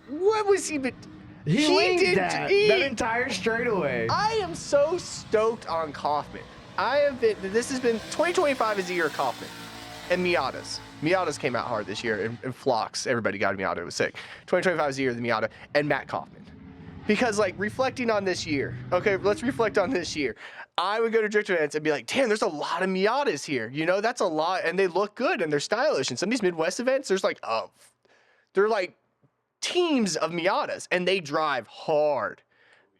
was he? He did that entire straightaway. I am so stoked on Kaufman. 2025 is the year of Kaufman and Miatas. Miatas came out hard this year, and Flocks, everybody got a Miata, it was sick. 2025 is the year of the Miata, and Matt Kaufman. Because, like, reflecting on this year, okay, let's reflect on this year. I would go to drift events and be like, damn, there's a lot of Miatas here. You know, that's a lot, and they look good, and they're stylish. And some of these Midwest events, they're like teams of Miatas, and they drive hard.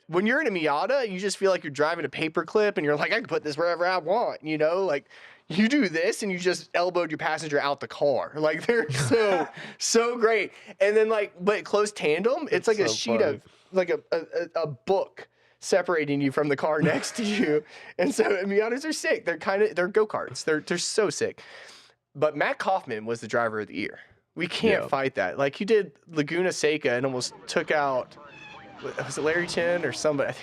When you're in a Miata, you just feel like you're driving a paperclip, and you're like, I can put this wherever I want, you know? Like, you do this, and you just elbowed your passenger out the car. Like, they're so great. And then, like, but closed tandem, it's like a sheet of, like a book separating you from the car next to you. And so Miatas are sick. They're go-karts. They're so sick. But Matt Kaufman was the driver of the year. We can't fight that. Like, he did Laguna Seca and almost took out, was it Larry Chen or somebody? I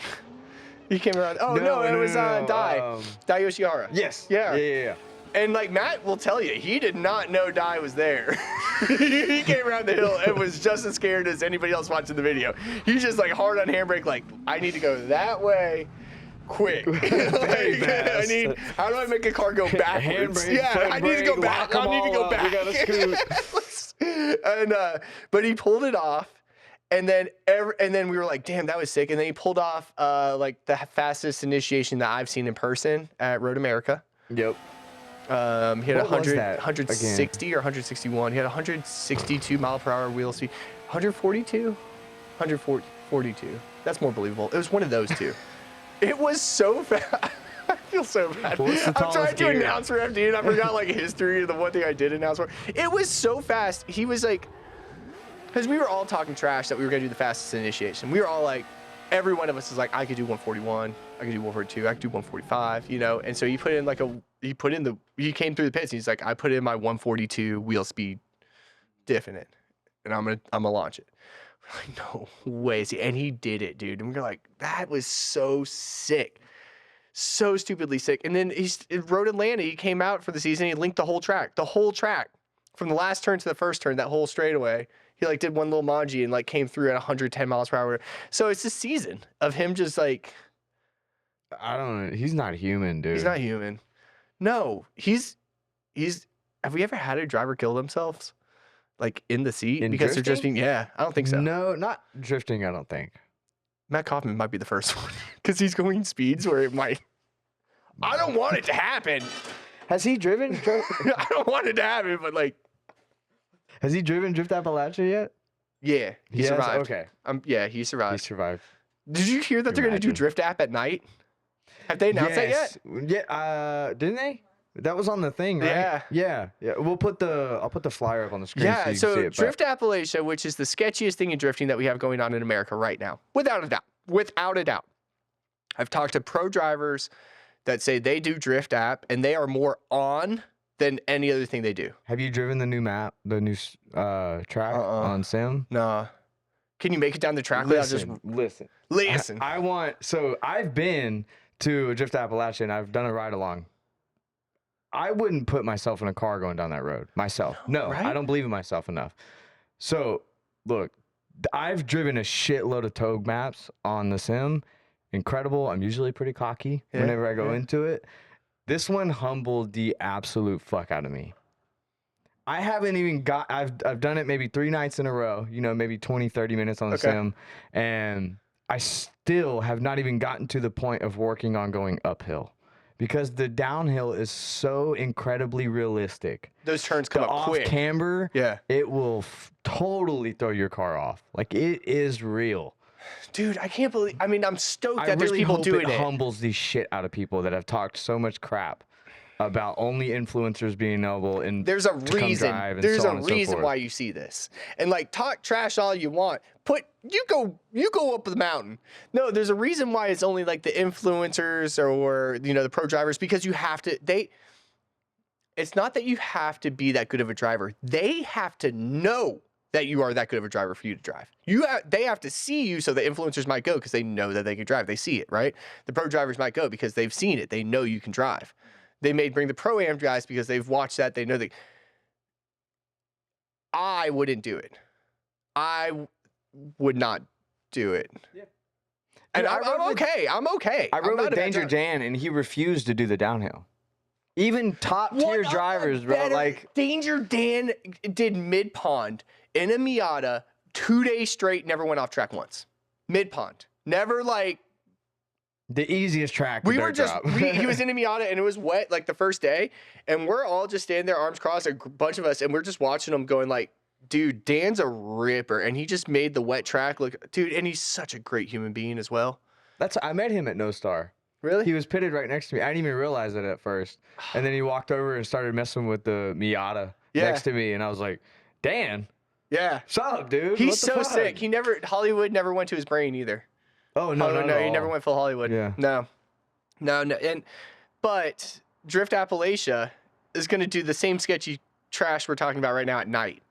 think he came around. Oh, no, it was Dai Yoshihara. Yes. Yeah. And, like, Matt will tell you, he did not know Dai was there. He came around the hill and was just as scared as anybody else watching the video. He's just, like, hard on handbrake, like, I need to go that way quick. How do I make a car go backwards? Handbrake, I need to go back. I need to go back. We gotta scoot. And, but he pulled it off. And then we were like, damn, that was sick. And then he pulled off, like, the fastest initiation that I've seen in person at Road America. Yep. He had 160 again? or 161. He had 162 mile per hour wheel speed. 142. That's more believable. It was one of those two. It was so fast. I feel so bad. What's the I'm trying tallest to gear? announce for FD, and I forgot like history of the one thing I did announce for. It was so fast. He was like, because we were all talking trash that we were gonna do the fastest initiation. We were all like, every one of us is like, I could do 141, I could do 142, I could do 145, you know. And so he put in like he came through the pits. And he's like, I put in my 142 wheel speed diff in it, and I'm gonna launch it. We're like, no way. And he did it, dude. And we were like, that was so sick. So stupidly sick. And then he rode Atlanta. He came out for the season. He linked the whole track from the last turn to the first turn, that whole straightaway. He like did one little manji and like came through at 110 miles per hour. So it's a season of him just like, I don't know. He's not human, dude. he's not human. No, he's, have we ever had a driver kill themselves? Like in the seat? In Because they're just drifting? being, yeah, I don't think so. No, not drifting, I don't think. Matt Kaufman might be the first one because he's going speeds where it might. I don't want it to happen. Has he driven? I don't want it to happen, but like, Has he driven Drift Appalachia yet? yeah, he Yes? survived. Okay. Yeah, he He survived. survived. Did you hear that they're going to do Imagine. Drift App at night? Have they announced that yet? Yeah, didn't they? That was on the thing, right? Yeah. Yeah. I'll put the flyer up on the screen Yeah, so you so can see it. Drift Appalachia, which is the sketchiest thing in drifting that we have going on in America right now, without a doubt. Without a doubt. I've talked to pro drivers that say they do Drift App, and they are more on than any other thing they do. Have you driven the new map, the new track on Sim? Nah. Can you make it down the track without just Listen. listen? I've been to Drift Appalachia and I've done a ride along. I wouldn't put myself in a car going down that road myself. No, right? I don't believe in myself enough. So, look, I've driven a shitload of Togue maps on the Sim. Incredible. I'm usually pretty cocky whenever I go into it. This one humbled the absolute fuck out of me. I haven't even I've done it maybe 3 nights in a row, you know, maybe 20, 30 minutes on the Sim. And I still have not even gotten to the point of working on going uphill. Because the downhill is so incredibly realistic. Those turns come up off quick. camber, Yeah. it will totally throw your car off. Like, it is real. Dude, I can't believe. I mean, I'm stoked I that there's really people hope doing it it. humbles the shit out of people that have talked so much crap about only influencers being able and There's a to come reason. drive and There's so a on and so reason forth. why you see this. And like, talk trash all you want. You go up the mountain. No, there's a reason why it's only like the influencers or you know the pro drivers, because you have to. It's not that you have to be that good of a driver. They have to know that you are that good of a driver for you to drive. They have to see you, so the influencers might go because they know that they can drive. They see it, right? The pro drivers might go because they've seen it. They know you can drive. They may bring the pro-am guys because they've watched that. They know that. I wouldn't do it. I would not do it. Yeah. And Dude, I'm okay. I'm okay. I I'm rode not with a bad Danger driver. Dan, and he refused to do the downhill. Even top tier drivers, bro. Like, Danger Dan did mid pond in a Miata 2 days straight, never went off track once. Mid pond. Never like the easiest track. we to were dirt just drop. he was in a Miata and it was wet like the first day, and we're all just standing there, arms crossed, a bunch of us, and we're just watching him going like, dude, Dan's a ripper, and he just made the wet track look, dude, and he's such a great human being as well. I met him at No Star. Really? He was pitted right next to me. I didn't even realize it at first. And then he walked over and started messing with the Miata next to me, and I was like, Dan, Yeah. what's up, dude? He's What the so fuck?" sick. Hollywood never went to his brain either. Oh, no, not at he all. never went full Hollywood. Yeah. No. But Drift Appalachia is going to do the same sketchy trash we're talking about right now at night.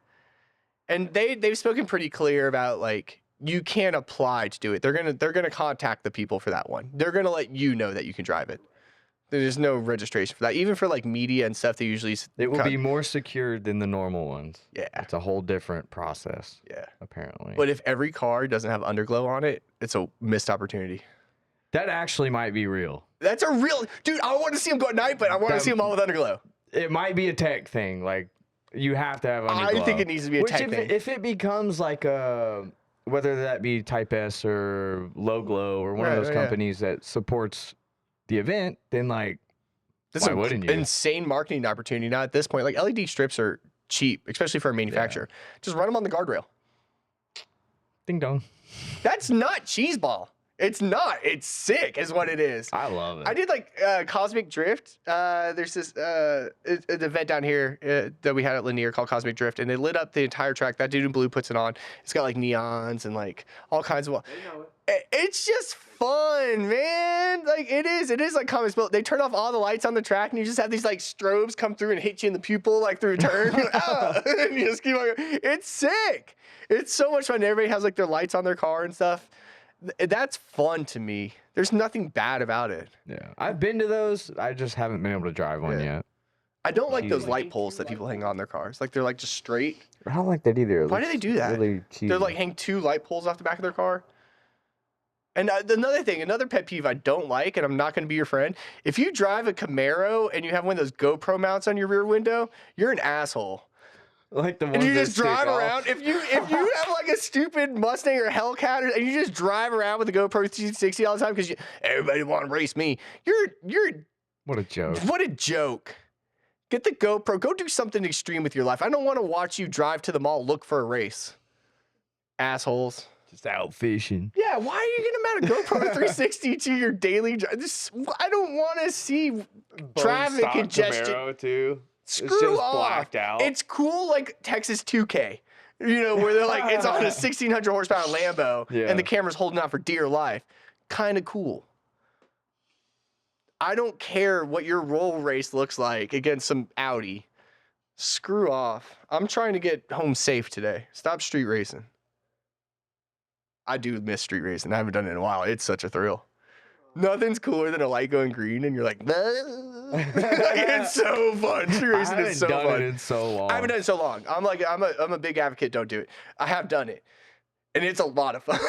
And they've spoken pretty clear about like you can't apply to do it. They're gonna contact the people for that one. They're gonna let you know that you can drive it. There's no registration for that. Even for like media and stuff, they usually It will be more secured than the normal ones. Yeah. It's a whole different process, Yeah. apparently. But if every car doesn't have underglow on it, it's a missed opportunity. that actually might be real. That's a real dude. I want to see them go at night, but I want to see them all with underglow. It might be a tech thing. Like, you have to have underglow. I think it needs to be a Which tech thing. if it becomes like a, whether that be Type S or Low Glow or one of those companies that supports the event, then like, This why is wouldn't an you? insane marketing opportunity. Now at this point, like LED strips are cheap, especially for a manufacturer. Just run them on the guardrail. Ding dong. That's not cheeseball. It's not. It's sick, is what it is. I love it. I did like Cosmic Drift. There's this an event down here that we had at Lanier called Cosmic Drift, and they lit up the entire track. That dude in blue puts it on. It's got like neons and like all kinds of. It's just fun, man. Like it is like Comic Spell. They turn off all the lights on the track, and you just have these like strobes come through and hit you in the pupil like through a turn. And you just keep on going. It's sick. It's so much fun. Everybody has like their lights on their car and stuff. That's fun to me. There's nothing bad about it. Yeah, I've been to those. I just haven't been able to drive one yet. I don't like those light poles that people hang on their cars. Like they're like just straight. I don't like that either. Why do they do that? Really cheesy. They're like hang 2 light poles off the back of their car. And another pet peeve I don't like, and I'm not going to be your friend. If you drive a Camaro and you have one of those GoPro mounts on your rear window, you're an asshole. Like the ones And you that just drive stick off. around. If you have like a stupid Mustang or Hellcat, and you just drive around with the GoPro 360 all the time because everybody want to race me, you're What a joke. what a joke. Get the GoPro. Go do something extreme with your life. I don't want to watch you drive to the mall look for a race. Assholes. Just out fishing. Yeah, why are you gonna mount a GoPro 360 to your daily drive? I don't want to see traffic Stock congestion. Camaro too. Screw it's just off. blacked out. It's cool like Texas 2K, where they're like, it's on a 1600 horsepower Lambo and the camera's holding out for dear life. Kind of cool. I don't care what your roll race looks like against some Audi. Screw off. I'm trying to get home safe today. Stop street racing. I do miss street racing. I haven't done it in a while. It's such a thrill. Nothing's cooler than a light going green and you're like, it's so fun. Street racing is so fun. I haven't done it in so long. I haven't done it in so long. I'm a big advocate. Don't do it. I have done it, and it's a lot of fun.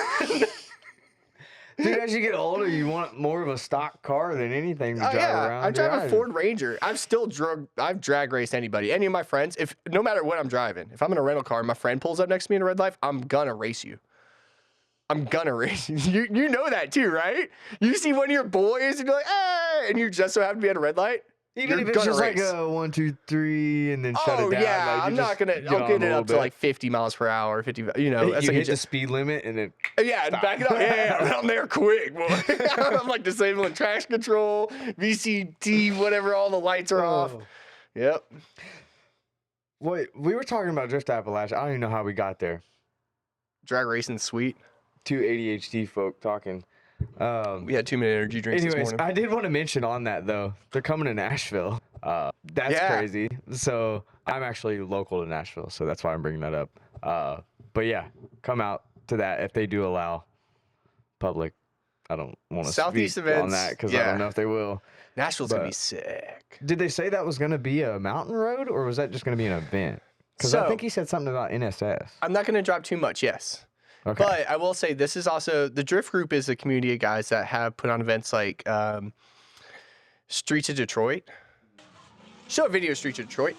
Dude, as you get older, you want more of a stock car than anything to drive around. I drive a Ford Ranger. I've drag raced anybody. Any of my friends, no matter what I'm driving, if I'm in a rental car and my friend pulls up next to me in a red light, I'm gonna race you. I'm gonna race you. You know that too, right? You see one of your boys and you're like, hey, and you just so happen to be at a red light. Even if it's just like a 1, 2, 3, and then shut it down. Yeah, like, I'm not gonna. I'll get it up to like 50 miles per hour. 50. That's you like hit the speed limit and then. Yeah, and back it up. Yeah, I'm there quick, boy. I'm like disabling traction control, VCT, whatever. All the lights are off. Yep. Wait, we were talking about Drift Appalachia. I don't even know how we got there. Drag racing sweet. 2 ADHD folk talking. We had 2 minute energy drinks this morning. I did want to mention on that though. They're coming to Nashville. That's crazy. So I'm actually local to Nashville, so that's why I'm bringing that up. But yeah, come out to that if they do allow public. I don't want to Southeast speak events on that because I don't know if they will. Nashville's gonna be sick. Did they say that was gonna be a mountain road or was that just gonna be an event? Because I think he said something about NSS. I'm not gonna drop too much. Yes. Okay. But I will say this is also the Drift Group is a community of guys that have put on events like Streets of Detroit. Show a video of Streets of Detroit.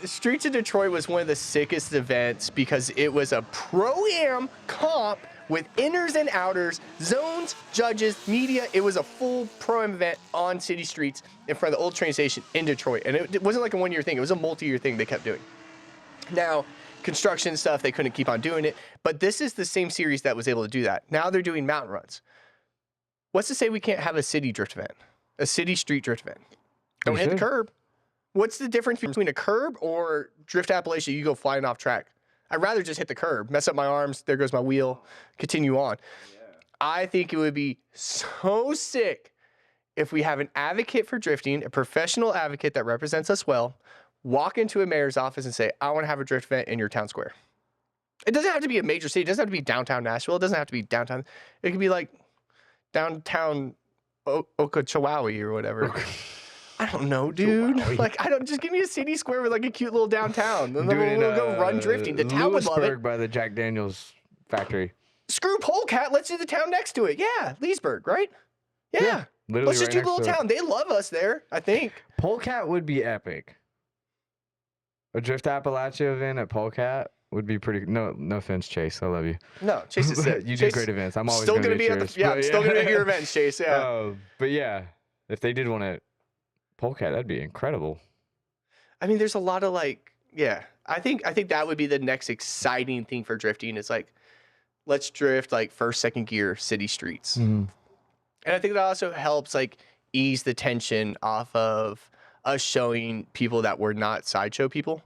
Streets of Detroit was one of the sickest events because it was a pro-am comp with inners and outers, zones, judges, media. It was a full pro-am event on city streets in front of the old train station in Detroit. And it wasn't like a one-year thing. It was a multi-year thing they kept doing. Now, construction stuff, they couldn't keep on doing it. But this is the same series that was able to do that. Now they're doing mountain runs. What's to say we can't have a city drift event? A city street drift event? Don't hit the curb. What's the difference between a curb or Drift Appalachia? You go flying off track. I'd rather just hit the curb, mess up my arms, there goes my wheel, continue on. Yeah. I think it would be so sick if we have an advocate for drifting, a professional advocate that represents us well, walk into a mayor's office and say, I want to have a drift event in your town square. It doesn't have to be a major city. It doesn't have to be downtown Nashville. It doesn't have to be downtown. It could be like downtown Okeechobee or whatever. I don't know, dude. Like, just give me a city square with like a cute little downtown. And then we'll go run drifting. The town would love it. By the Jack Daniels factory. Screw Polecat. Let's do the town next to it. Yeah, Leesburg, right? Yeah. Let's just do the little town. They love us there, I think. Polecat would be epic. A Drift Appalachia event at Polecat would be pretty. No offense, Chase. I love you. No, Chase is sick. You did great events. I'm always still going to be at the. Yeah, I'm still going to be at your events, Chase. Yeah. But yeah, if they did want to Polecat, that'd be incredible. I mean, there's a lot of like, yeah. I think that would be the next exciting thing for drifting. Is like let's drift like first, second gear city streets. Mhm. And I think that also helps like ease the tension off of us showing people that we're not sideshow people.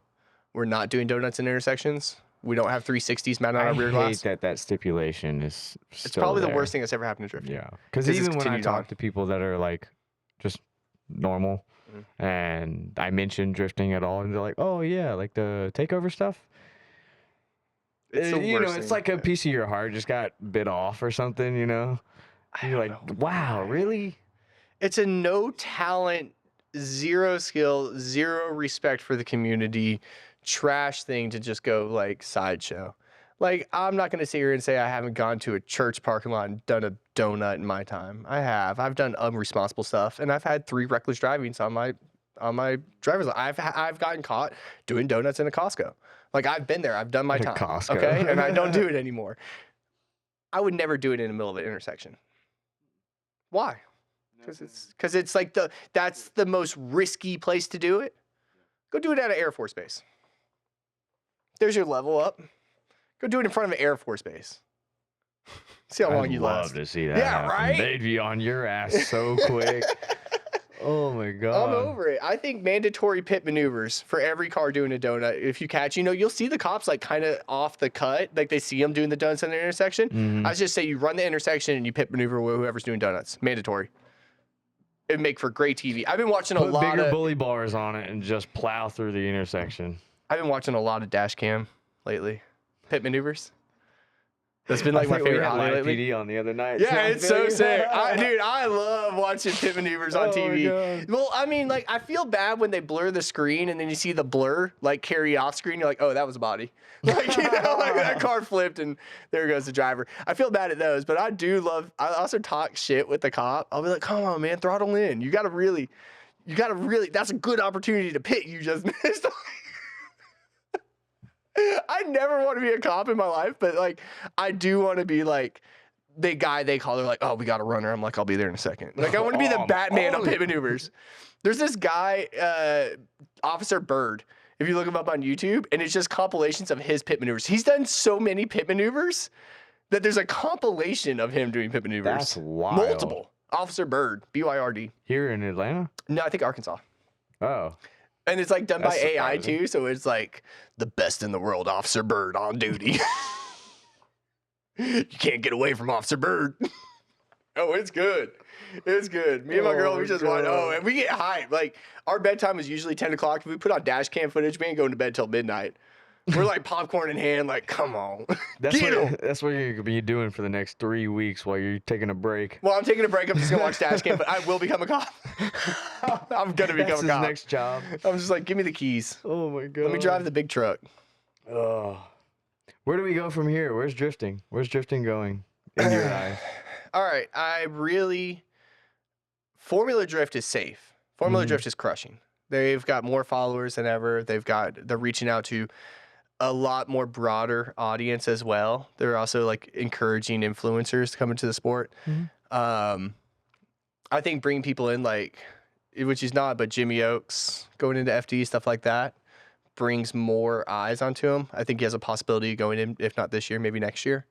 We're not doing donuts in intersections. We don't have 360s mounted on I our rear hate glass. that stipulation is It's still probably the there. worst thing that's ever happened to drifting. Yeah, because 'Cause it's even when I continued talk on. to people that are like just normal, and I mention drifting at all, and they're like, "Oh yeah, like the takeover stuff." It's the You know, worst it's thing. like a piece of your heart just got bit off or something. You know, I you're don't like, know "Wow, why. really?" It's a no talent, zero skill, zero respect for the community, trash thing to just go like sideshow. Like, I'm not gonna sit here and say I haven't gone to a church parking lot and done a donut in my time. I have. I've done unresponsible stuff, and I've had 3 reckless drivings on my driver's license. I've gotten caught doing donuts in a Costco. Like, I've been there. I've done my At a time. Costco. Okay, and I don't do it anymore. I would never do it in the middle of an intersection. Why? Because it's like that's the most risky place to do it. Go do it at an Air Force base. There's your level up. Go do it in front of an Air Force base. See how long I'd you love last. to see that Yeah, happen. right? They'd be on your ass so quick. Oh my god. I'm over it. I think mandatory pit maneuvers for every car doing a donut. If you catch, you'll see the cops like kind of off the cut, like they see them doing the donuts in the intersection. Mhm. I just say you run the intersection and you pit maneuver with whoever's doing donuts. Mandatory. It'd make for great TV. I've been watching a Put lot bigger of bully bars on it and just plow through the intersection. I've been watching a lot of dash cam lately. Pit maneuvers. That's been like my we favorite had hobby live lately. PD on the other night. Yeah, I it's feel so you. sick. Dude, I love watching pit maneuvers on Oh my TV. God. Well, I mean, like, I feel bad when they blur the screen and then you see the blur, like, carry off screen. You're like, oh, that was a body. Like, like that car flipped and there goes the driver. I feel bad at those, but I also talk shit with the cop. I'll be like, come on, man, throttle in. You gotta really, that's a good opportunity to pit you just missed. I never want to be a cop in my life, but like I do want to be like the guy they call. They're like, oh, we got a runner. I'm like, I'll be there in a second. Like I want to be the Batman of pit maneuvers. There's this guy, Officer Bird. If you look him up on YouTube, and it's just compilations of his pit maneuvers. He's done so many pit maneuvers that there's a compilation of him doing pit maneuvers. That's wild. Multiple. Officer Bird, BYRD. Here in Atlanta? No, I think Arkansas. Oh. And it's like done by That's AI surprising. too, so it's like the best in the world, Officer Bird on duty. You can't get away from Officer Bird. Oh, it's good. It's good. Me and my girl, we just watch. Oh, and we get hyped. Like our bedtime is usually 10 o'clock. If we put on dash cam footage, we ain't going to bed till midnight. We're like popcorn in hand, like, come on. That's Get 'em. what you're going to be doing for the next 3 weeks while you're taking a break. Well, I'm taking a break. I'm just gonna watch dash cam, but I will become a cop. I'm gonna become That's a his cop. next job. I'm just like, give me the keys. Oh my god. Let me drive the big truck. Oh. Where do we go from here? Where's drifting? Where's drifting going in your eyes? All right, Formula Drift is safe. Formula Mhm. Drift is crushing. They've got more followers than ever. They're reaching out to a lot more broader audience as well. They're also like encouraging influencers to come into the sport. Mhm. I think bringing people in like, which is not, but Jimmy Oaks going into FD, stuff like that, brings more eyes onto him. I think he has a possibility of going in, if not this year, maybe next year.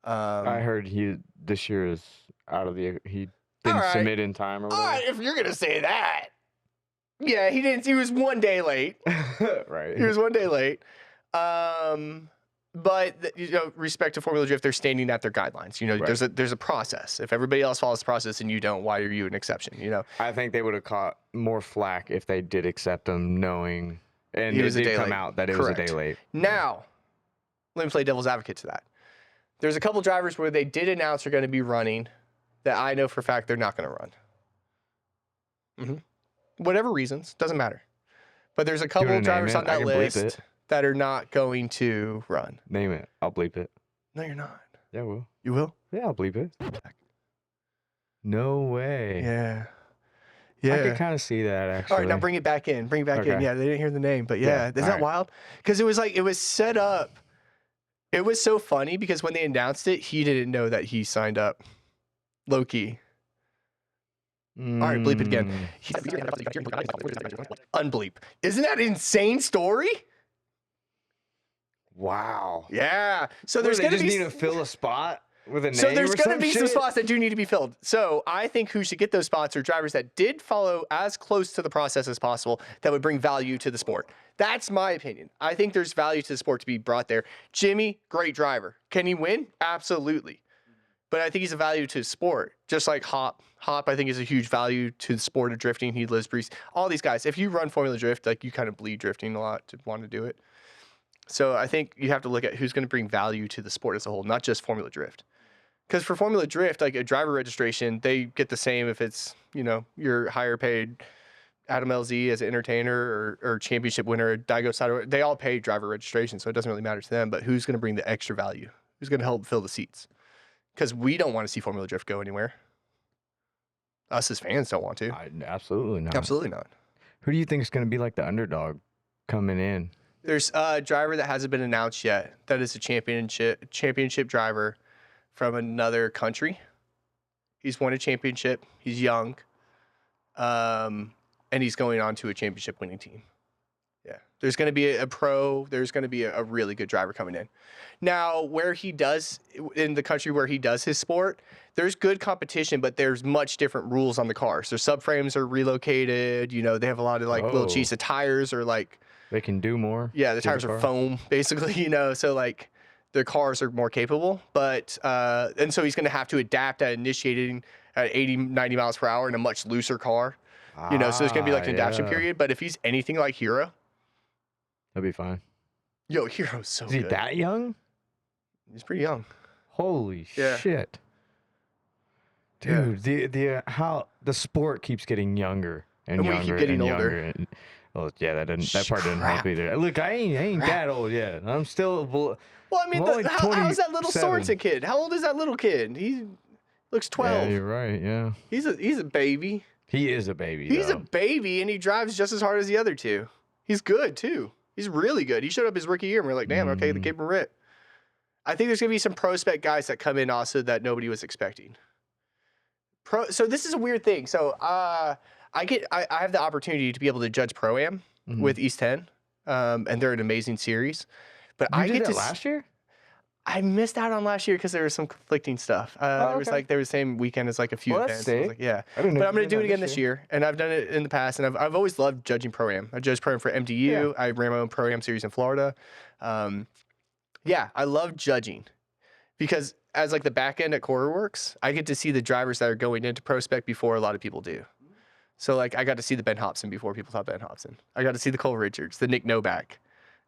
I heard this year is out of the he didn't right. submit in time or All whatever. right, if you're gonna say that, yeah, he didn't. He was one day late. Right. He was one day late. But respect to Formula Drift, they're standing at their guidelines. Right. There's a process. If everybody else follows the process and you don't, why are you an exception? I think they would have caught more flack if they did accept him, knowing and He it was a did day come late. out that it was a Correct. day late. Now, let me play devil's advocate to that. There's a couple drivers where they did announce they're going to be running that I know for a fact they're not going to run. Whatever reasons, doesn't matter. But there's a couple wanna name drivers it? on I that can bleep list it. that are not going to run. Name it. I'll bleep it. No, you're not. Yeah, I will. You will? Yeah, I'll bleep it. No way. Yeah. I could kind of see that actually. All right, now bring it back in. Bring it back in. Okay. Yeah, they didn't hear the name, but yeah, Yeah, isn't all that right. wild? Because it was set up. It was so funny because when they announced it, he didn't know that he signed up. Low key. All right, bleep it again. Unbleep. Isn't that an insane story? Wow. Yeah. So What, there's they going to just be need to fill a spot with a name so there's or going to some be some shit? spots that do need to be filled. So I think who should get those spots are drivers that did follow as close to the process as possible that would bring value to the sport. That's my opinion. I think there's value to the sport to be brought there. Jimmy, great driver. Can he win? Absolutely. But I think he's a value to the sport, just like Hop. Hop, I think, is a huge value to the sport of drifting. He lives, breathes. All these guys. If you run Formula Drift, like you kind of bleed drifting a lot to want to do it. So I think you have to look at who's going to bring value to the sport as a whole, not just Formula Drift. Because for Formula Drift, like a driver registration, they get the same if it's, your higher paid Adam LZ as an entertainer or championship winner, Daigo Sato. They all pay driver registration, so it doesn't really matter to them. But who's going to bring the extra value? Who's going to help fill the seats? Because we don't want to see Formula Drift go anywhere. Us as fans don't want to. Absolutely not. Absolutely not. Who do you think is going to be like the underdog coming in? There's a driver that hasn't been announced yet. That is a championship driver from another country. He's won a championship. He's young. And he's going on to a championship winning team. Yeah. There's going to be a pro. There's going to be a really good driver coming in. Now, in the country where he does his sport, there's good competition, but there's much different rules on the cars. Their subframes are relocated. They have a lot of little cheese. The tires are they can do more. Yeah, the tires are foam, basically, so their cars are more capable. But, and so he's going to have to adapt at initiating at 80, 90 miles per hour in a much looser car. So there's going to be an adaptation period. But if he's anything like Hero, that'll be fine. Yo, Hero's so good. Is he that young? He's pretty young. Holy shit. Dude, how the sport keeps getting younger and younger. We keep getting older. That part didn't help either. Look, I ain't that old yet. I'm still. Well, I mean, how's that little Sorensen kid? How old is that little kid? He looks 12. Yeah, you're right. Yeah. He's a baby. He is a baby. He's a baby, and he drives just as hard as the other two. He's good too. He's really good. He showed up his rookie year, and we're like, damn, okay, the kid can rip. I think there's gonna be some pro spec guys that come in also that nobody was expecting. So this is a weird thing. So I have the opportunity to be able to judge Pro-Am with East 10, and they're an amazing series. But I did that last year. I missed out on last year because there was some conflicting stuff. There was there was the same weekend as a few events. That's sick. Yeah, but I'm gonna do it again this year, and I've done it in the past, and I've always loved judging Pro-Am. I judged Pro-Am for MDU. Yeah. I ran my own Pro-Am series in Florida. I love judging because as the back end at KoruWorks, I get to see the drivers that are going into Pro Spec before a lot of people do. So I got to see the Ben Hobson before people thought Ben Hobson. I got to see the Cole Richards, the Nick Novak.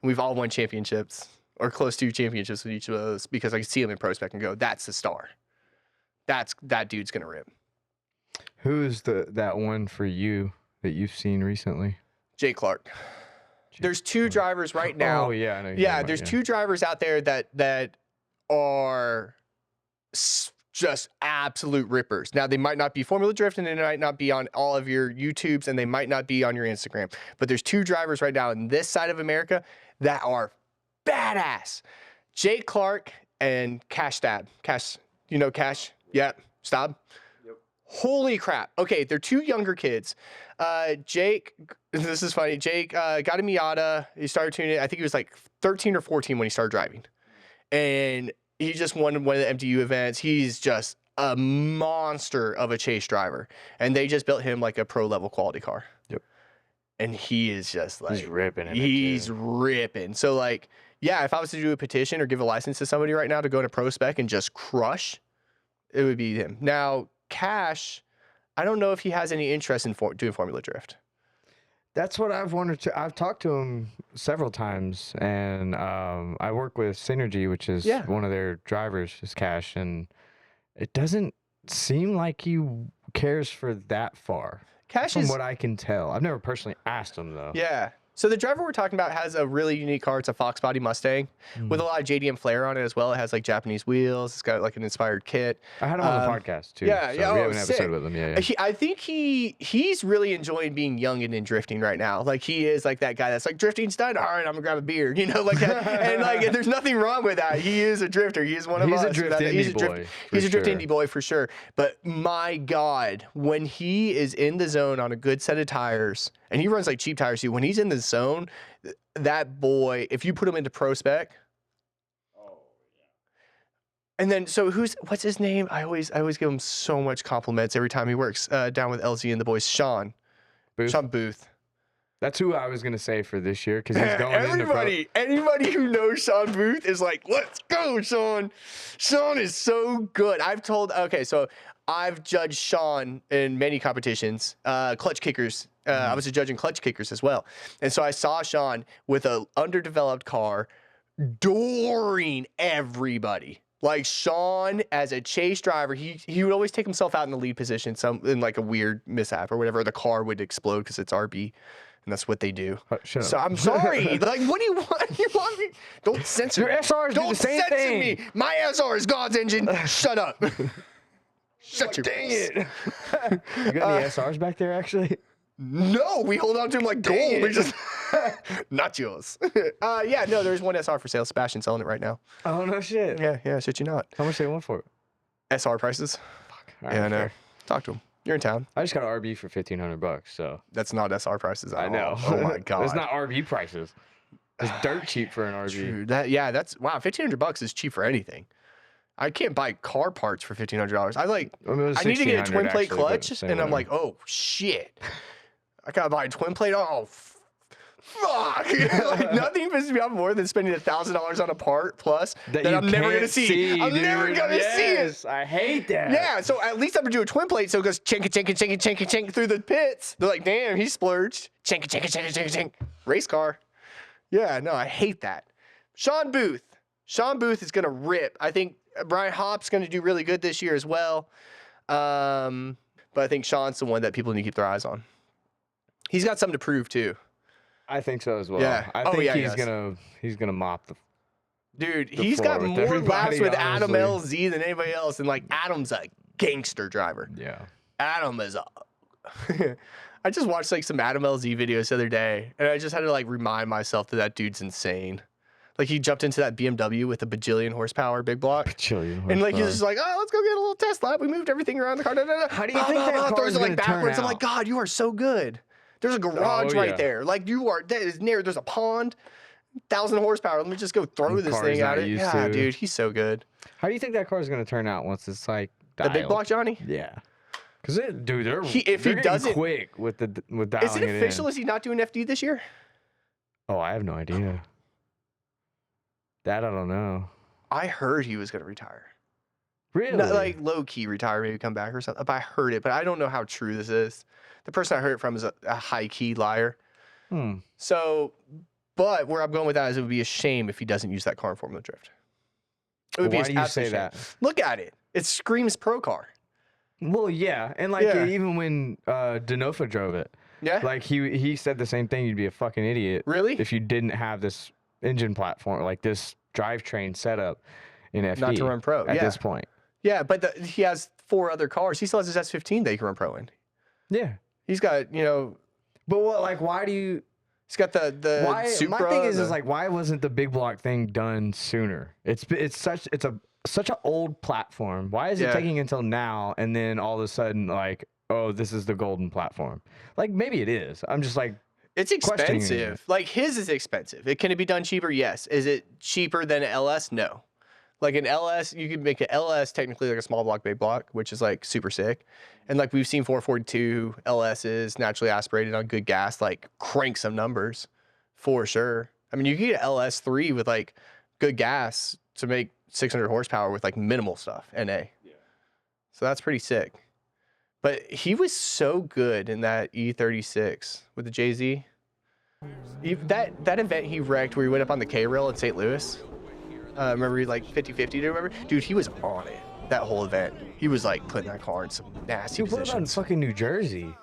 We've all won championships or close to championships with each of those because I can see him in Pro Spec and go, that's the star. That dude's gonna rip. Who's that one for you that you've seen recently? Jake Clark. There's two drivers right now. Oh yeah, I know. Yeah, there's two drivers out there that are just absolute rippers. Now, they might not be Formula Drift, and they might not be on all of your YouTubes, and they might not be on your Instagram. But there's two drivers right now in this side of America that are badass. Jake Clark and Cash Stab. Cash, Cash? Yep. Stab? Yep. Holy crap. Okay, they're two younger kids. Jake, this is funny. Jake got a Miata. He started tuning it. I think he was 13 or 14 when he started driving. And he just won one of the MDU events. He's just a monster of a chase driver. And they just built him a pro level quality car. Yep. And he is just he's ripping. He's ripping. So if I was to do a petition or give a license to somebody right now to go into Pro Spec and just crush, it would be him. Now, Cash, I don't know if he has any interest in doing Formula Drift. That's what I've wanted to. I've talked to him several times, and I work with Synergy, which is one of their drivers, is Cash, and it doesn't seem like he cares for that far. Cash from what I can tell. I've never personally asked him though. Yeah. So the driver we're talking about has a really unique car. It's a Fox body Mustang with a lot of JDM flair on it as well. It has Japanese wheels. It's got an inspired kit. I had him on the podcast too. Yeah, so we have an episode with him. Yeah. I think he's really enjoying being young and in drifting right now. He is that guy that's drifting's done. All right, I'm gonna grab a beer. And there's nothing wrong with that. He is a drifter. He is one of us. He's a drift indie boy. He's a drift indie boy for sure. But my God, when he is in the zone on a good set of tires. And he runs cheap tires too. When he's in the zone, that boy, if you put him into Pro Spec, And then, so what's his name? I always give him so much compliments every time he works down with LZ and the boys. Sean Booth. That's who I was gonna say for this year because he's going Anybody who knows Sean Booth is like, let's go, Sean. Sean is so good. So I've judged Sean in many competitions, clutch kickers. I was a judge in clutch kickers as well. And so I saw Sean with an underdeveloped car dooring everybody. Like Sean, as a chase driver, he would always take himself out in the lead position, in like a weird mishap or whatever. The car would explode because it's RB, and that's what they do. Shut so up. I'm sorry. Like, what do you want? You want me? Don't censor Your me. SRs do the same Don't censor thing. me. My SR is God's engine. Shut up. Shut your Dang face. it. You got any SRs back there, actually? No, we hold on to him like gold. Dang We it. just not yours. There's one SR for sale. Sebastian's selling it right now. Oh, no shit. Yeah, shit you not. How much they want for it? SR prices. All Yeah, I right, know. fair. Talk to him. You're in town. I just got an RB for $1,500, so. That's not SR prices at I know. all. Oh my god. It's not RB prices. It's dirt cheap for an RB. True. That's wow. $1,500 is cheap for anything. I can't buy car parts for $1,500. I need to get a twin plate clutch, and I'm like, oh shit. I gotta buy a twin plate. Oh, fuck! Like nothing pisses me off more than spending $1,000 on a part plus that I'm never gonna see. I'm never gonna see it. I hate that. Yeah, so at least I'm gonna do a twin plate, so it goes chink chink chink chink chink through the pits. They're like, damn, he splurged. Chink chink chink chink chink. Race car. Yeah, no, I hate that. Sean Booth is gonna rip. I think Brian Hopp's gonna do really good this year as well. But I think Sean's the one that people need to keep their eyes on. He's got something to prove too. I think so as well. Yeah. I think he's gonna mop the. Dude, The he's got floor with more everybody, laps with Adam honestly. LZ than anybody else, and like Adam's a gangster driver. Yeah. Adam is a. I just watched like some Adam LZ videos the other day, and I just had to like remind myself that dude's insane. Like he jumped into that BMW with a bajillion horsepower big block. And like he's just like, oh, let's go get a little test lap. We moved everything around the car. How do you think that car throws is it like gonna turn backwards? I'm out? like, God, you are so good. There's a garage right yeah. there. Like you are. That is near. There's a pond. 1,000 horsepower. Let me just go throw this car's thing not at it. used Yeah, to. dude, he's so good. How do you think that car is gonna turn out once it's like The dialed? big block Johnny. Yeah. Cause dude, they're If he getting doesn't- quick with dialing Is it official? in. Is he not doing FD this year? Oh, I have no idea. That I don't know. I heard he was gonna retire. Really? Not like low key retire, maybe come back or something. But I heard it, but I don't know how true this is. The person I heard it from is a high key liar. So, but where I'm going with that is it would be a shame if he doesn't use that car in Formula Drift. It would Why be do you absolute say shame. that? Look at it. It screams pro car. Well, yeah, and like Yeah. even when Denofa drove it, Yeah. like he said the same thing. You'd be a fucking idiot Really? if you didn't have this engine platform, like this drivetrain setup in FD Not to run pro. at Yeah. this point. Yeah, but he has 4 other cars. He still has his S15 that he can run pro in. Yeah, He's got, but what? Like, why do you? he's got the Why? Supra. My thing is like, why wasn't the big block thing done sooner? It's such an old platform. Why is it Yeah. taking until now? And then all of a sudden, like, oh, this is the golden platform. Like maybe it is. I'm just like, It's questioning expensive. Like his is expensive. Can it be done cheaper? Yes. Is it cheaper than an LS? No. Like an LS, you could make an LS technically like a small block, big block, which is like super sick. And like we've seen 442 LSs naturally aspirated on good gas, like crank some numbers for sure. I mean, you can get an LS3 with like good gas to make 600 horsepower with like minimal stuff, NA. Yeah. So that's pretty sick. But he was so good in that E36 with the JZ. That event he wrecked where he went up on the K-rail in St. Louis. Remember he like 50-50 to remember? Dude, he was on it that whole event. He was like putting that car in some nasty dude, what about in positions. fucking New Jersey?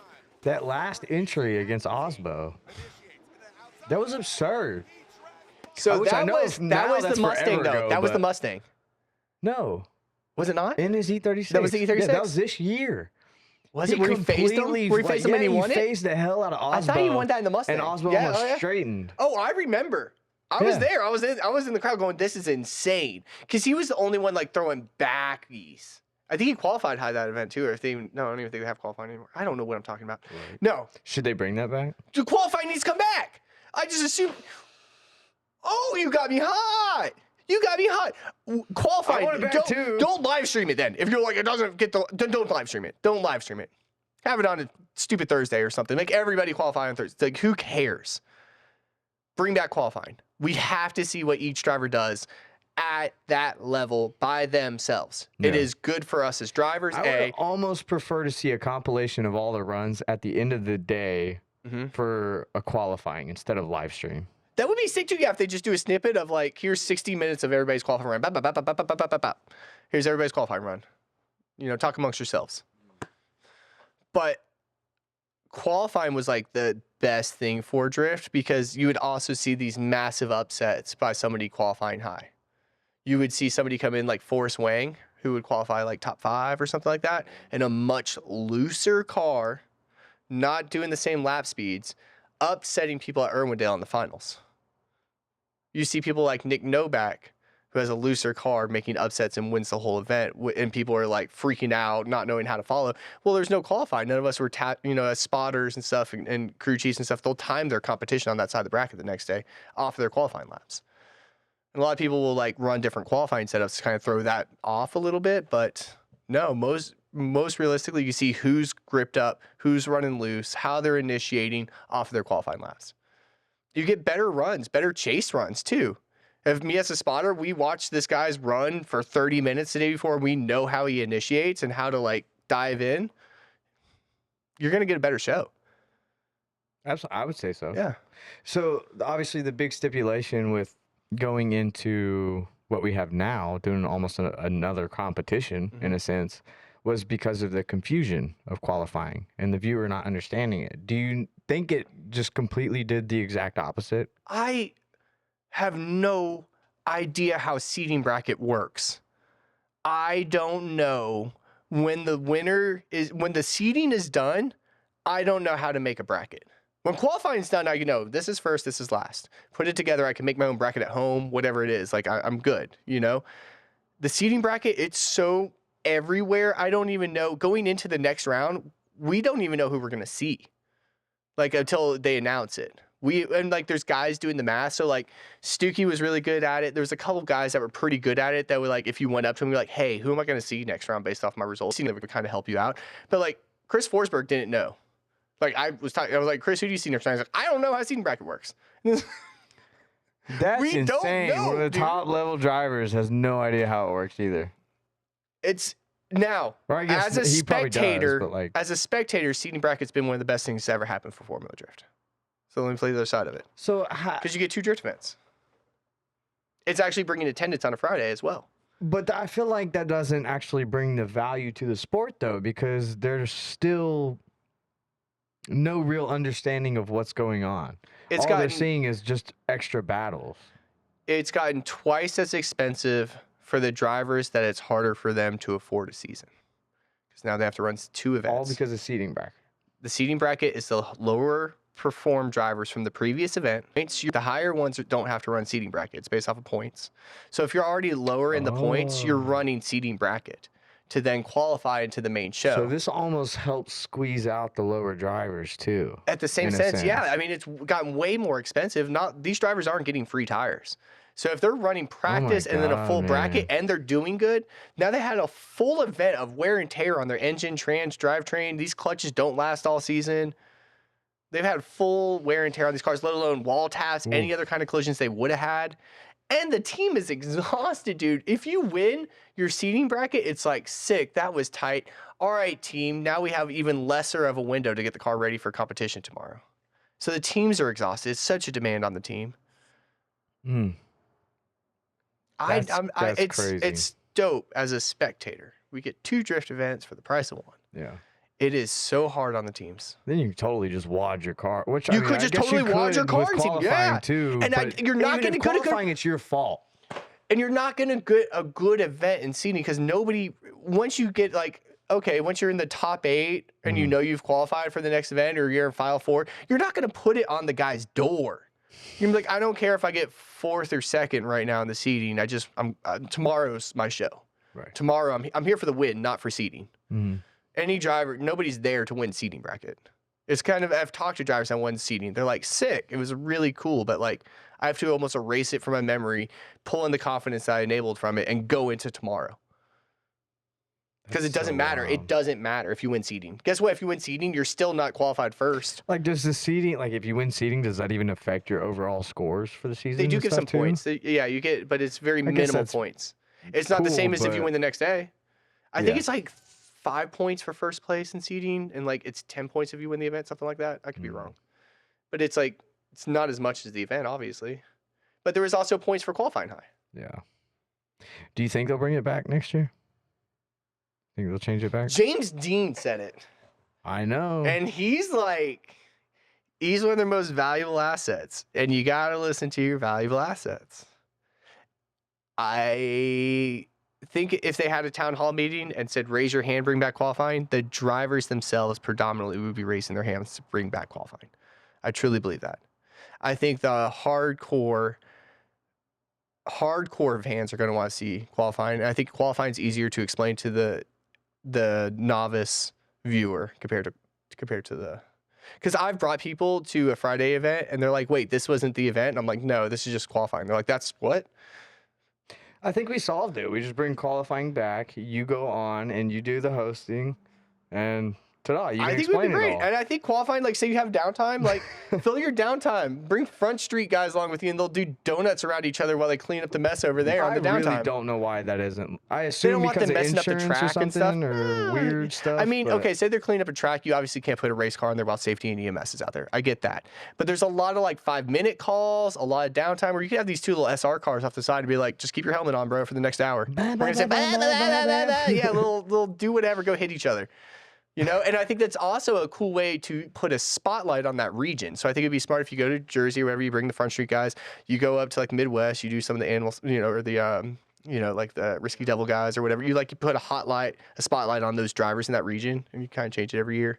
That last entry against Osbo. That was absurd. So which I that know was now the that's Mustang forever though. ago, That was the but- Mustang. No. Was it not? In his E36. That was the E36? Yeah, that was this year. Was it where he phased him? Where he phased him and he won it? phased the hell out of Osbo. I thought he won that in the Mustang. And Osbo Yeah, almost oh, yeah. straightened. Oh, I remember. I was Yeah. there. I was in the crowd going, "This is insane," because he was the only one like throwing backies. I think he qualified high that event too, or if they even, no, I don't even think they have qualifying anymore. I don't know what I'm talking about. Right. No, Should they bring that back? the qualifying needs to come back. I just assumed. Oh, you got me hot. You got me hot. Qualifying. I want it back too. Don't live stream it then. If you're like, it doesn't get the, then don't live stream it. Don't live stream it. Have it on a stupid Thursday or something. Make everybody qualify on Thursday. Like, who cares? Bring back qualifying. We have to see what each driver does at that level by themselves. Yeah. It is good for us as drivers. I would almost prefer to see a compilation of all the runs at the end of the day for a qualifying instead of live stream. That would be sick too. Yeah, if they just do a snippet of like, here's 60 minutes of everybody's qualifying run. Bop, bop, bop, bop, bop, bop, bop, bop. Here's everybody's qualifying run. You know, talk amongst yourselves. But qualifying was like the best thing for drift because you would also see these massive upsets by somebody qualifying high. You would see somebody come in like Forrest Wang, who would qualify like top 5 or something like that, in a much looser car, not doing the same lap speeds, upsetting people at Irwindale in the finals. You see people like Nick Novak, who has a looser car, making upsets and wins the whole event, and people are like freaking out, not knowing how to follow. Well, there's no qualifying. None of us were as spotters and stuff and crew chiefs and stuff. They'll time their competition on that side of the bracket the next day off of their qualifying laps. And a lot of people will like run different qualifying setups to kind of throw that off a little bit, but no, most realistically, you see who's gripped up, who's running loose, how they're initiating off of their qualifying laps. You get better runs, better chase runs too. If me as a spotter, we watch this guy's run for 30 minutes the day before, we know how he initiates and how to like dive in, you're going to get a better show. Absolutely, I would say so. Yeah. So obviously the big stipulation with going into what we have now, doing almost another competition in a sense, was because of the confusion of qualifying and the viewer not understanding it. Do you think it just completely did the exact opposite? I have no idea how seating bracket works. I don't know when the seating is done, I don't know how to make a bracket. When qualifying is done, I know this is first, this is last. Put it together, I can make my own bracket at home, whatever it is. Like I'm good, you know? The seating bracket, it's so everywhere. I don't even know. Going into the next round, we don't even know who we're gonna see. Like until they announce it. There's guys doing the math. So like Stuckey was really good at it. There's a couple guys that were pretty good at it that were like, if you went up to him, you're like, hey, who am I gonna see next round based off my results? That would kind of help you out. But like Chris Forsberg didn't know. Like I was like, Chris, who do you see next round? He's like, I don't know how seating bracket works. That's We insane. don't know, One of the dude. top level drivers has no idea how it works either. It's now Or I guess as a he probably does, spectator, but like, seating bracket's been one of the best things that's ever happened for Formula Drift. So let me play the other side of it. so Because you get 2 drift events. It's actually bringing attendance on a Friday as well. but I feel like that doesn't actually bring the value to the sport though, because there's still no real understanding of what's going on. All they're seeing is just extra battles. It's gotten twice as expensive for the drivers that it's harder for them to afford a season. Because now they have to run 2 events. All because of seating bracket. The seating bracket is the lower performed drivers from the previous event. The higher ones don't have to run seating bracket. It's based off of points. So if you're already lower in the points, you're running seating bracket to then qualify into the main show. So this almost helps squeeze out the lower drivers too. At the same sense, yeah. I mean, it's gotten way more expensive. These drivers aren't getting free tires. So if they're running practice and then a full bracket and they're doing good, now they had a full event of wear and tear on their engine, trans, drivetrain. These clutches don't last all season. They've had full wear and tear on these cars, let alone wall taps, any other kind of collisions they would have had. And the team is exhausted, dude. If you win your seating bracket, it's like, sick, that was tight. All right, team, now we have even lesser of a window to get the car ready for competition tomorrow. So the teams are exhausted. It's such a demand on the team. That's crazy. It's dope as a spectator. We get 2 drift events for the price of 1. Yeah. It is so hard on the teams. Then you totally just wad your car, which You could just totally wad your car and see, yeah. too. And you're not going to go to qualifying. It's your fault. And you're not going to get a good event in seating because once you get once you're in the top 8 and you know you've qualified for the next event or you're in file 4, you're not going to put it on the guy's door. You're gonna be like, I don't care if I get 4th or 2nd right now in the seating. Tomorrow's my show. Right. Tomorrow I'm here for the win, not for seating. Mm-hmm. Any driver, nobody's there to win seating bracket. It's kind of, I've talked to drivers on one seating. They're like, sick. It was really cool, but like I have to almost erase it from my memory, pull in the confidence that I enabled from it, and go into tomorrow. Because it doesn't matter. It doesn't matter if you win seating. Guess what? If you win seating, you're still not qualified first. Like, does the seating, like, if you win seating, does that even affect your overall scores for the season? They do and give stuff some too? points. Yeah, you get, but it's very I guess minimal that's points. It's not the cool, same as if you but- win the next day. I think Yeah. it's like 5 points for first place in seating, and like it's 10 points if you win the event, something like that. I could be wrong, but it's like it's not as much as the event, obviously. But there was also points for qualifying high. Yeah. Do you think they'll bring it back next year? Think they'll change it back? James Dean said it, I know. and he's like, he's one of their most valuable assets, and you gotta listen to your valuable assets. I think if they had a town hall meeting and said, raise your hand, bring back qualifying, the drivers themselves predominantly would be raising their hands to bring back qualifying. I truly believe that. I think the hardcore fans are going to want to see qualifying. And I think qualifying is easier to explain to the novice viewer compared to the, because I've brought people to a Friday event and they're like, wait, this wasn't the event. And I'm like, no, this is just qualifying. They're like, that's what? I think we solved it. We just bring qualifying back. You go on and you do the hosting, and ta-da, you can I think it would explain be great. it all. And I think qualifying, like say you have downtime, like fill your downtime. Bring Front Street guys along with you and they'll do donuts around each other while they clean up the mess over there on the downtime. I really don't know why that isn't. I They assume don't want because them of messing up the insurance or track and stuff. something or weird stuff. I mean, but- okay, say they're cleaning up a track. You obviously can't put a race car in there while safety and EMS is out there. I get that. But there's a lot of like 5-minute calls, a lot of downtime where you can have these two little SR cars off the side and be like, just keep your helmet on, bro, for the next hour. We're gonna say, yeah, little do whatever, go hit each other. You know, and I think that's also a cool way to put a spotlight on that region. So I think it'd be smart if you go to Jersey or wherever you bring the Front Street guys, you go up to like Midwest, you do some of the animals, you know, or the, you know, like the Risky Devil guys or whatever. You put a spotlight on those drivers in that region, and you kind of change it every year.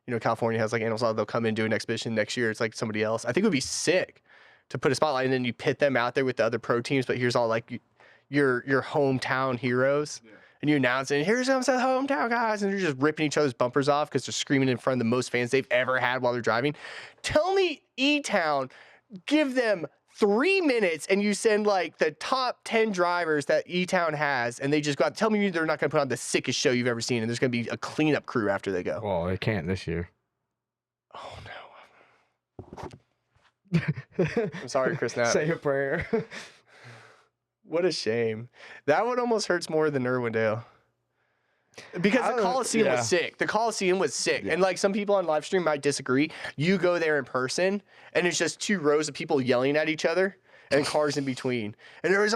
You know, California has like animals, they'll come in, do an exhibition next year. It's like somebody else. I think it would be sick to put a spotlight and then you pit them out there with the other pro teams. But here's all like your hometown heroes. Yeah. And you announce it, and here's some hometown guys, and they're just ripping each other's bumpers off because they're screaming in front of the most fans they've ever had while they're driving. Tell me E-Town, give them 3 minutes, and you send like the top 10 drivers that E-Town has, and they just go out. Tell me they're not going to put on the sickest show you've ever seen, and there's going to be a cleanup crew after they go. Well, they can't this year. Oh, no. I'm sorry, Chris. Now. Say a prayer. What a shame. That one almost hurts more than Irwindale. Because the Coliseum was sick. The Coliseum was sick. Yeah. And like some people on live stream might disagree. You go there in person and it's just 2 rows of people yelling at each other and cars in between. And there was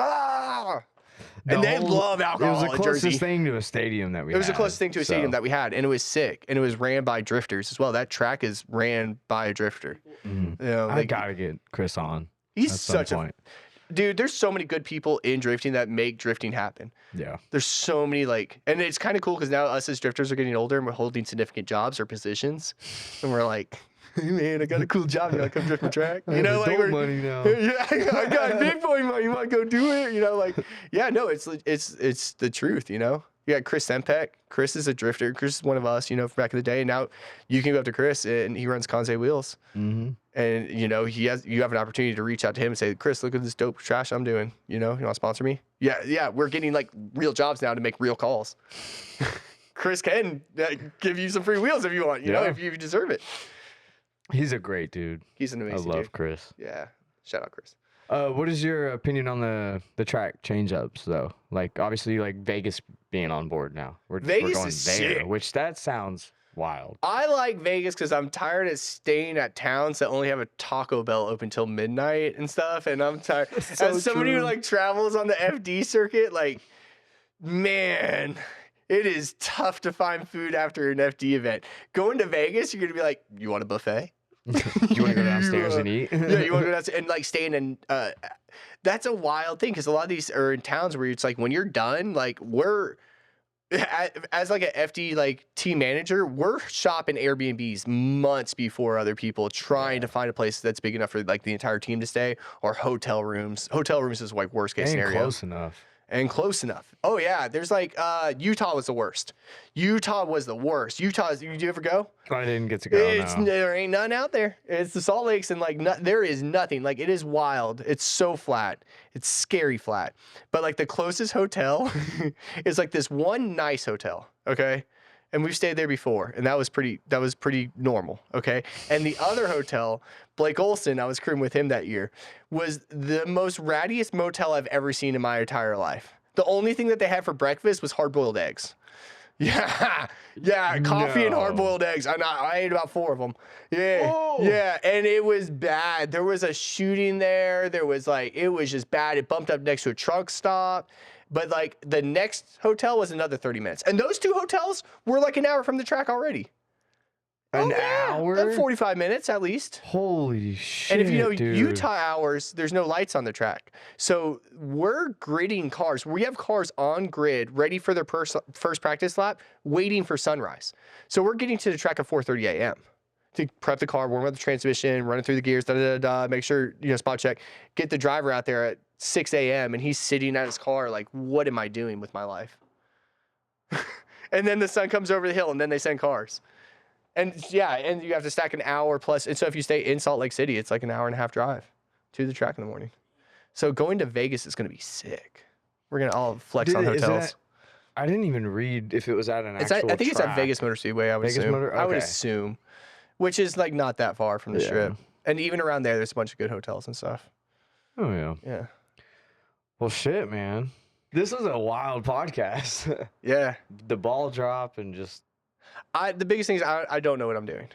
and they love alcohol It was the closest thing to a stadium that we had. It was the closest thing to a stadium that we had. And it was sick. And it was ran by drifters as well. That track is ran by a drifter. Mm-hmm. You know, I gotta get Chris on. He's such a dude, there's so many good people in drifting that make drifting happen. Yeah. There's so many and it's kind of cool because now us as drifters are getting older and we're holding significant jobs or positions. And we're like, hey man, I got a cool job. You want to come drift my track? You know, like money now. Yeah, I got big boy money. You want to go do it? You know, like, yeah, no, it's the truth, you know? You got Chris Sempek. Chris is a drifter. Chris is one of us, you know, from back in the day. And now you can go up to Chris and he runs Conze Wheels. Mm-hmm. And, you know, you have an opportunity to reach out to him and say, Chris, look at this dope trash I'm doing. You know, you want to sponsor me? Yeah, we're getting like real jobs now to make real calls. Chris can give you some free wheels if you want, you know, if you deserve it. He's a great dude. He's an amazing dude. I love Chris. Yeah. Shout out, Chris. What is your opinion on the track change-ups, though? Like, obviously, like Vegas being on board now. We're going there, sick. Which that sounds wild. I like Vegas because I'm tired of staying at towns that only have a Taco Bell open till midnight and stuff. And I'm tired. As somebody who like travels on the FD circuit, like, man, it is tough to find food after an FD event. Going to Vegas, you're gonna be like, you want a buffet? You want to go downstairs and eat? Yeah, you want to go downstairs and like staying in. That's a wild thing because a lot of these are in towns where it's like when you're done, like we're as like an FD like team manager, we're shopping Airbnbs months before other people, trying to find a place that's big enough for like the entire team to stay, or hotel rooms. Hotel rooms is like worst case scenario. Close enough. and close enough. Oh yeah, there's like Utah was the worst. Utah was the worst. Did you ever go? I didn't get to go. No. There ain't none out there. It's the Salt Lakes and like there is nothing. Like it is wild. It's so flat. It's scary flat. But like the closest hotel is like this one nice hotel. Okay. And we've stayed there before, and that was pretty normal, okay? And the other hotel, Blake Olson, I was crewing with him that year, was the most rattiest motel I've ever seen in my entire life. The only thing that they had for breakfast was hard-boiled eggs. Yeah, coffee and hard-boiled eggs. I ate about 4 of them. Yeah, Whoa. yeah, and it was bad. There was a shooting there. It was just bad. It bumped up next to a truck stop. But like the next hotel was another 30 minutes. And those 2 hotels were like an hour from the track already. An hour? 45 minutes at least. Holy shit. And if you know dude. Utah hours, there's no lights on the track. So we're gridding cars. We have cars on grid ready for their first practice lap, waiting for sunrise. So we're getting to the track at 4:30 a.m. to prep the car, warm up the transmission, run it through the gears, make sure, spot check, get the driver out there at 6 a.m. and he's sitting at his car like, what am I doing with my life? And then the sun comes over the hill and then they send cars. And and you have to stack an hour plus. And so if you stay in Salt Lake City, it's like an hour and a half drive to the track in the morning. So going to Vegas is going to be sick. We're going to all flex on hotels. I didn't even read if it was at an actual I think it's at Vegas Motor Speedway, I would assume. Okay. I would assume. Which is like not that far from the strip. And even around there's a bunch of good hotels and stuff. Oh, yeah. Yeah. Well, shit, man. This was a wild podcast. Yeah. The ball drop and just... The biggest thing is I don't know what I'm doing.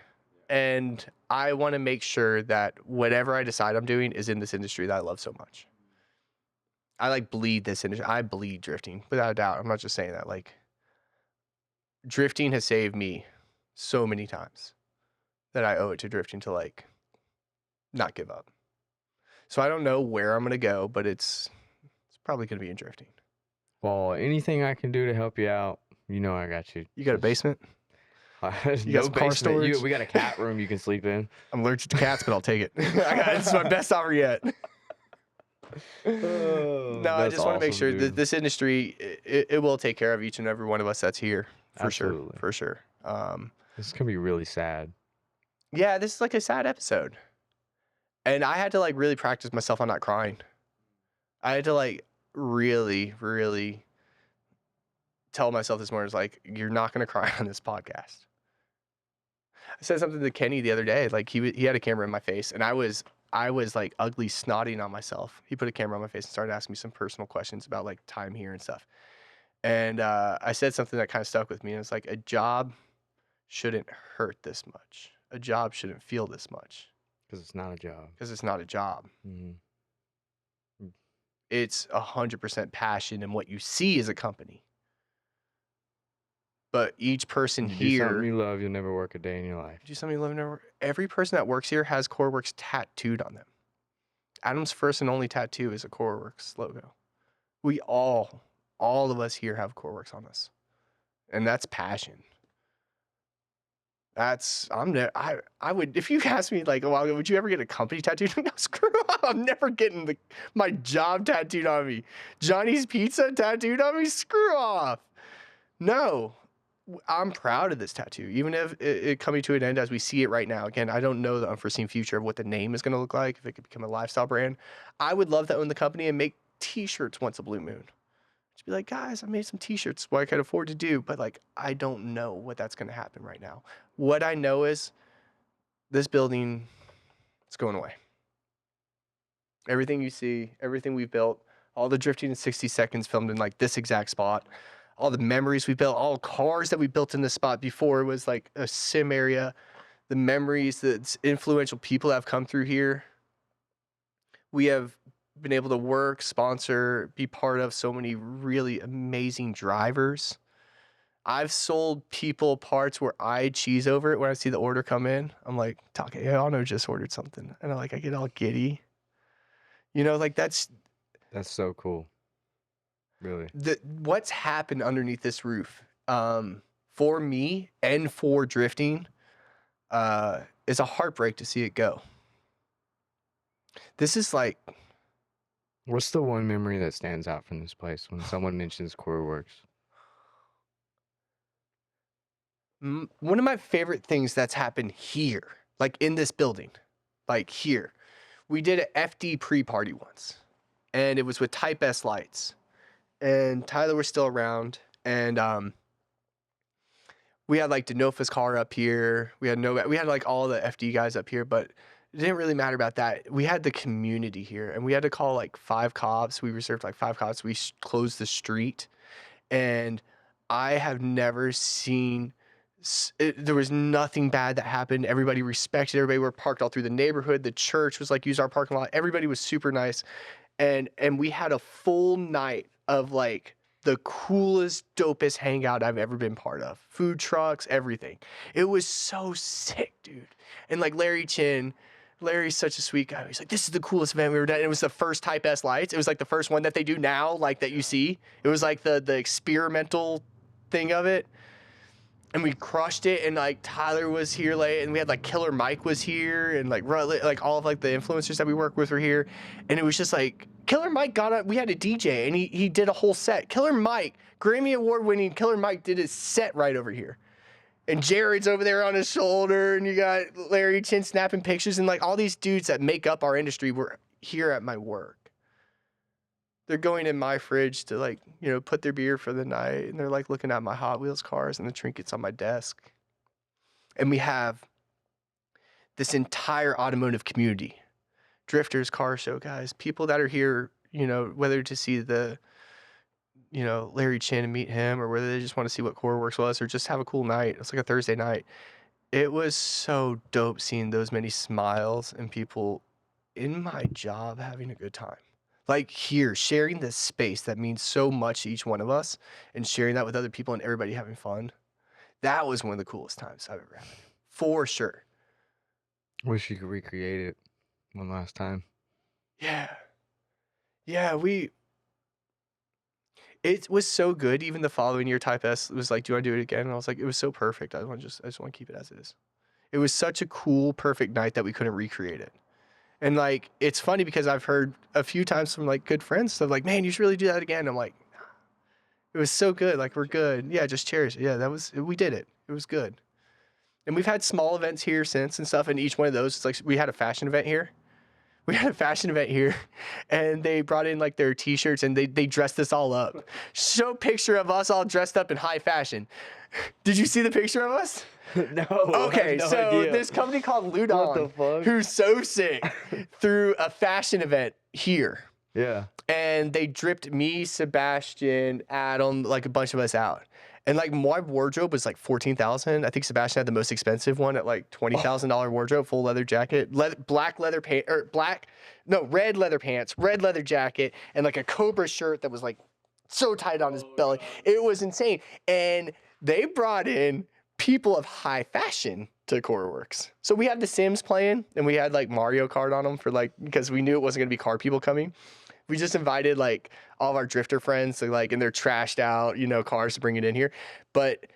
And I want to make sure that whatever I decide I'm doing is in this industry that I love so much. I bleed this industry. I bleed drifting, without a doubt. I'm not just saying that. Like, drifting has saved me so many times that I owe it to drifting to not give up. So I don't know where I'm going to go, but it's probably going to be in drifting. Well, anything I can do to help you out, I got you. You got a basement? You got some car storage? We got a cat room you can sleep in. I'm allergic to cats, but I'll take it. This is my best offer yet. No, I just want to make sure that this industry, it will take care of each and every one of us that's here. For sure. This is going to be really sad. Yeah, this is like a sad episode. And I had to really practice myself on not crying. I had to really, really tell myself this morning, you're not going to cry on this podcast. I said something to Kenny the other day. He had a camera in my face, and I was ugly snotting on myself. He put a camera on my face and started asking me some personal questions about time here and stuff. And I said something that kind of stuck with me. And it's a job shouldn't hurt this much. A job shouldn't feel this much. Because it's not a job. Mm-hmm. It's 100% passion in what you see as a company. But each person Do something you love, you'll never work a day in your life. Do something you love, never. Every person that works here has KoruWorks tattooed on them. Adam's first and only tattoo is a KoruWorks logo. We all of us here have KoruWorks on us, and that's passion. I would, if you asked me would you ever get a company tattooed? No, screw up. I'm never getting my job tattooed on me. Johnny's Pizza tattooed on me? Screw off. No. I'm proud of this tattoo, even if it coming to an end as we see it right now. Again, I don't know the unforeseen future of what the name is going to look like, if it could become a lifestyle brand. I would love to own the company and make t-shirts once a blue moon. Just be like, guys, I made some t-shirts, what I could afford to do, but I don't know what that's going to happen right now. What I know is this building is going away. Everything you see, everything we've built, all the drifting in 60 seconds filmed in this exact spot, all the memories we built, all cars that we built in this spot before it was a sim area, the memories that influential people have come through here. We have been able to work, sponsor, be part of so many really amazing drivers. I've sold people parts where I cheese over it when I see the order come in. I'm like, Taka, I know just ordered something. And I get all giddy. That's so cool. Really? What's happened underneath this roof for me and for drifting is a heartbreak to see it go. This is What's the one memory that stands out from this place when someone mentions KoruWorks? One of my favorite things that's happened here, like in this building, like here, we did an FD pre-party once, and it was with Type S lights, and Tyler was still around, and we had like Denofa's car up here. We had like all the FD guys up here, but it didn't really matter about that. We had the community here, and we had to call like 5 cops. We reserved like 5 cops. We closed the street, and I have never seen. There was nothing bad that happened. Everybody respected. Everybody were parked all through the neighborhood. The church was like, use our parking lot. Everybody was super nice, and we had a full night of like the coolest, dopest hangout I've ever been part of. Food trucks, everything. It was so sick, dude. And like Larry's such a sweet guy. He's like, this is the coolest event we ever done. And it was the first Type S lights. It was like the first one that they do now, like that you see. It was like the experimental thing of it. And we crushed it, and like Tyler was here late, and we had like Killer Mike was here, and like all of like the influencers that we work with were here, and it was just like Killer Mike got up. We had a DJ, and he did a whole set. Killer Mike, Grammy Award winning Killer Mike, did his set right over here, and Jared's over there on his shoulder, and you got Larry Chin snapping pictures, and like all these dudes that make up our industry were here at my work. They're going in my fridge to like, put their beer for the night, and they're like looking at my Hot Wheels cars and the trinkets on my desk. And we have this entire automotive community, drifters, car show guys, people that are here, whether to see the, Larry Chin and meet him, or whether they just want to see what KoruWorks was, or just have a cool night. It's like a Thursday night. It was so dope seeing those many smiles and people in my job having a good time. Like here, sharing this space that means so much to each one of us, and sharing that with other people and everybody having fun. That was one of the coolest times I've ever had. For sure. Wish you could recreate it one last time. Yeah. It was so good. Even the following year, Type S was like, do you want to do it again? And I was like, it was so perfect. I just want to keep it as it is. It was such a cool, perfect night that we couldn't recreate it. And like, it's funny because I've heard a few times from like good friends, so like, man, you should really do that again. I'm like, nah. It was so good. Like, we're good. Yeah, just cherish it. Yeah, we did it. It was good. And we've had small events here since and stuff. And each one of those, it's like, we had a fashion event here. And they brought in like their t-shirts, and they dressed us all up. Show a picture of us all dressed up in high fashion. Did you see the picture of us? No. Okay, no so idea. this company called What the Ludon, fuck? who's so sick, threw a fashion event here. Yeah. And they dripped me, Sebastian, Adam, like a bunch of us out. And like my wardrobe was like $14,000. I think Sebastian had the most expensive one at like $20,000 wardrobe, full leather jacket, red leather pants, red leather jacket, and like a Cobra shirt that was like so tight on his belly. It was insane. And they brought in people of high fashion to KoruWorks. So we had the Sims playing, and we had like Mario Kart on them for like, because we knew it wasn't gonna be car people coming. We just invited like all of our drifter friends to like, and they're trashed out, cars to bring it in here. But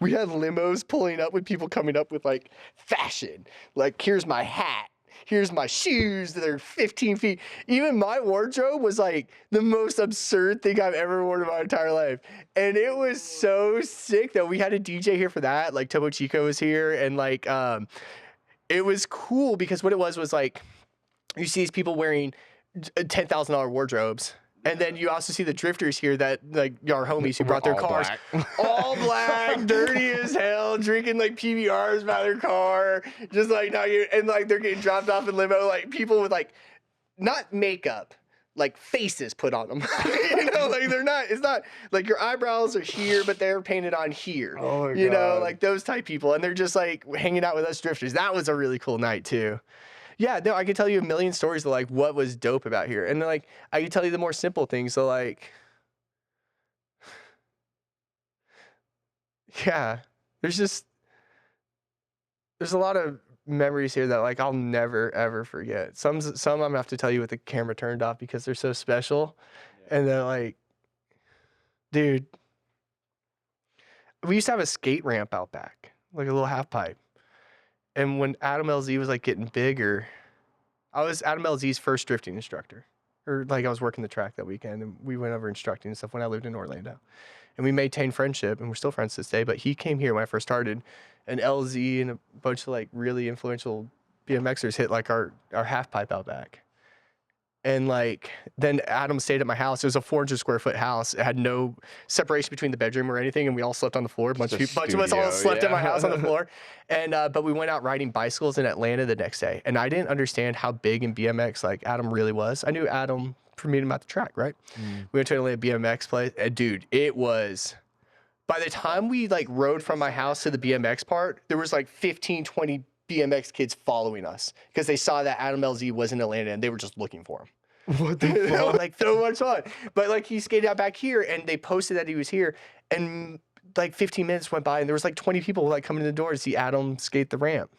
we had limos pulling up with people coming up with like fashion. Like, here's my hat. Here's my shoes that are 15 feet. Even my wardrobe was like the most absurd thing I've ever worn in my entire life. And it was so sick that we had a DJ here for that. Like Topo Chico was here, and like it was cool because what it was like, you see these people wearing $10,000 wardrobes. And then you also see the drifters here that like our homies who brought their cars all black, dirty as hell, drinking like PBRs by their car, just like and like they're getting dropped off in limo, like people with like not makeup, like faces put on them. Like it's not like your eyebrows are here, but they're painted on here. Oh my God. Like those type people, and they're just like hanging out with us drifters. That was a really cool night too. Yeah, no, I could tell you a million stories of like what was dope about here. And like I could tell you the more simple things. So like, yeah, there's a lot of memories here that like I'll never ever forget. Some I'm gonna have to tell you with the camera turned off because they're so special. Yeah. And then like, dude, we used to have a skate ramp out back, like a little half pipe. And when Adam LZ was like getting bigger, I was Adam LZ's first drifting instructor. or like I was working the track that weekend, and we went over instructing and stuff when I lived in Orlando, and we maintained friendship, and we're still friends to this day. But he came here when I first started, and LZ and a bunch of like really influential BMXers hit like our half pipe out back. And like then Adam stayed at my house. It was a 400 square foot house. It had no separation between the bedroom or anything, and we all slept on the floor. A bunch of us all slept in my house on the floor. And but we went out riding bicycles in Atlanta the next day. And I didn't understand how big in BMX like Adam really was. I knew Adam from meeting him at the track, right? We went to Atlanta BMX place, and dude, it was. By the time we like rode from my house to the BMX part, there was like 15, 20 BMX kids following us because they saw that Adam LZ was in Atlanta and they were just looking for him. What the fuck? Like so much fun. But like he skated out back here and they posted that he was here, and like 15 minutes went by and there was like 20 people like coming in the door to see Adam skate the ramp.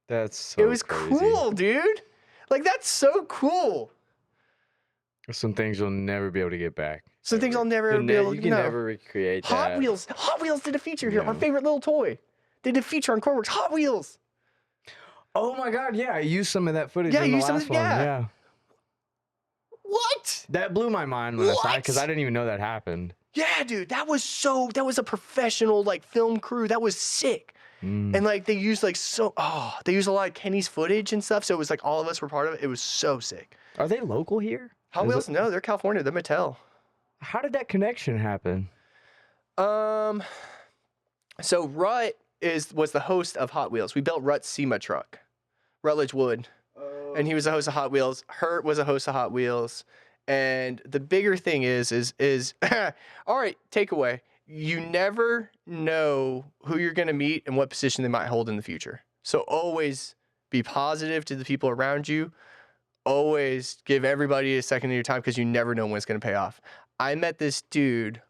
That's so It was crazy. cool, dude. Like that's so cool. Some things you'll never be able to get back. Some things I'll never be able to. You can never recreate that. Hot Wheels did a feature here. Our favorite little toy. They did a feature on KoruWorks. Hot Wheels. Oh my God! Yeah, I used some of that footage. Yeah, in the you used some last of one. yeah. What? That blew my mind when I saw it because I didn't even know that happened. Yeah, dude, that was a professional like film crew. That was sick. And like they used they used a lot of Kenny's footage and stuff. So it was like all of us were part of it. It was so sick. Are they local here? Hot Wheels? No, they're California. They're Mattel. How did that connection happen? So Rut was the host of Hot Wheels. We built Rut's SEMA truck, Rutledge Wood. And he was the host of Hot Wheels. Hurt was a host of Hot Wheels. And the bigger thing is all right, takeaway. You never know who you're going to meet and what position they might hold in the future. So always be positive to the people around you. Always give everybody a second of your time because you never know when it's going to pay off. I met this dude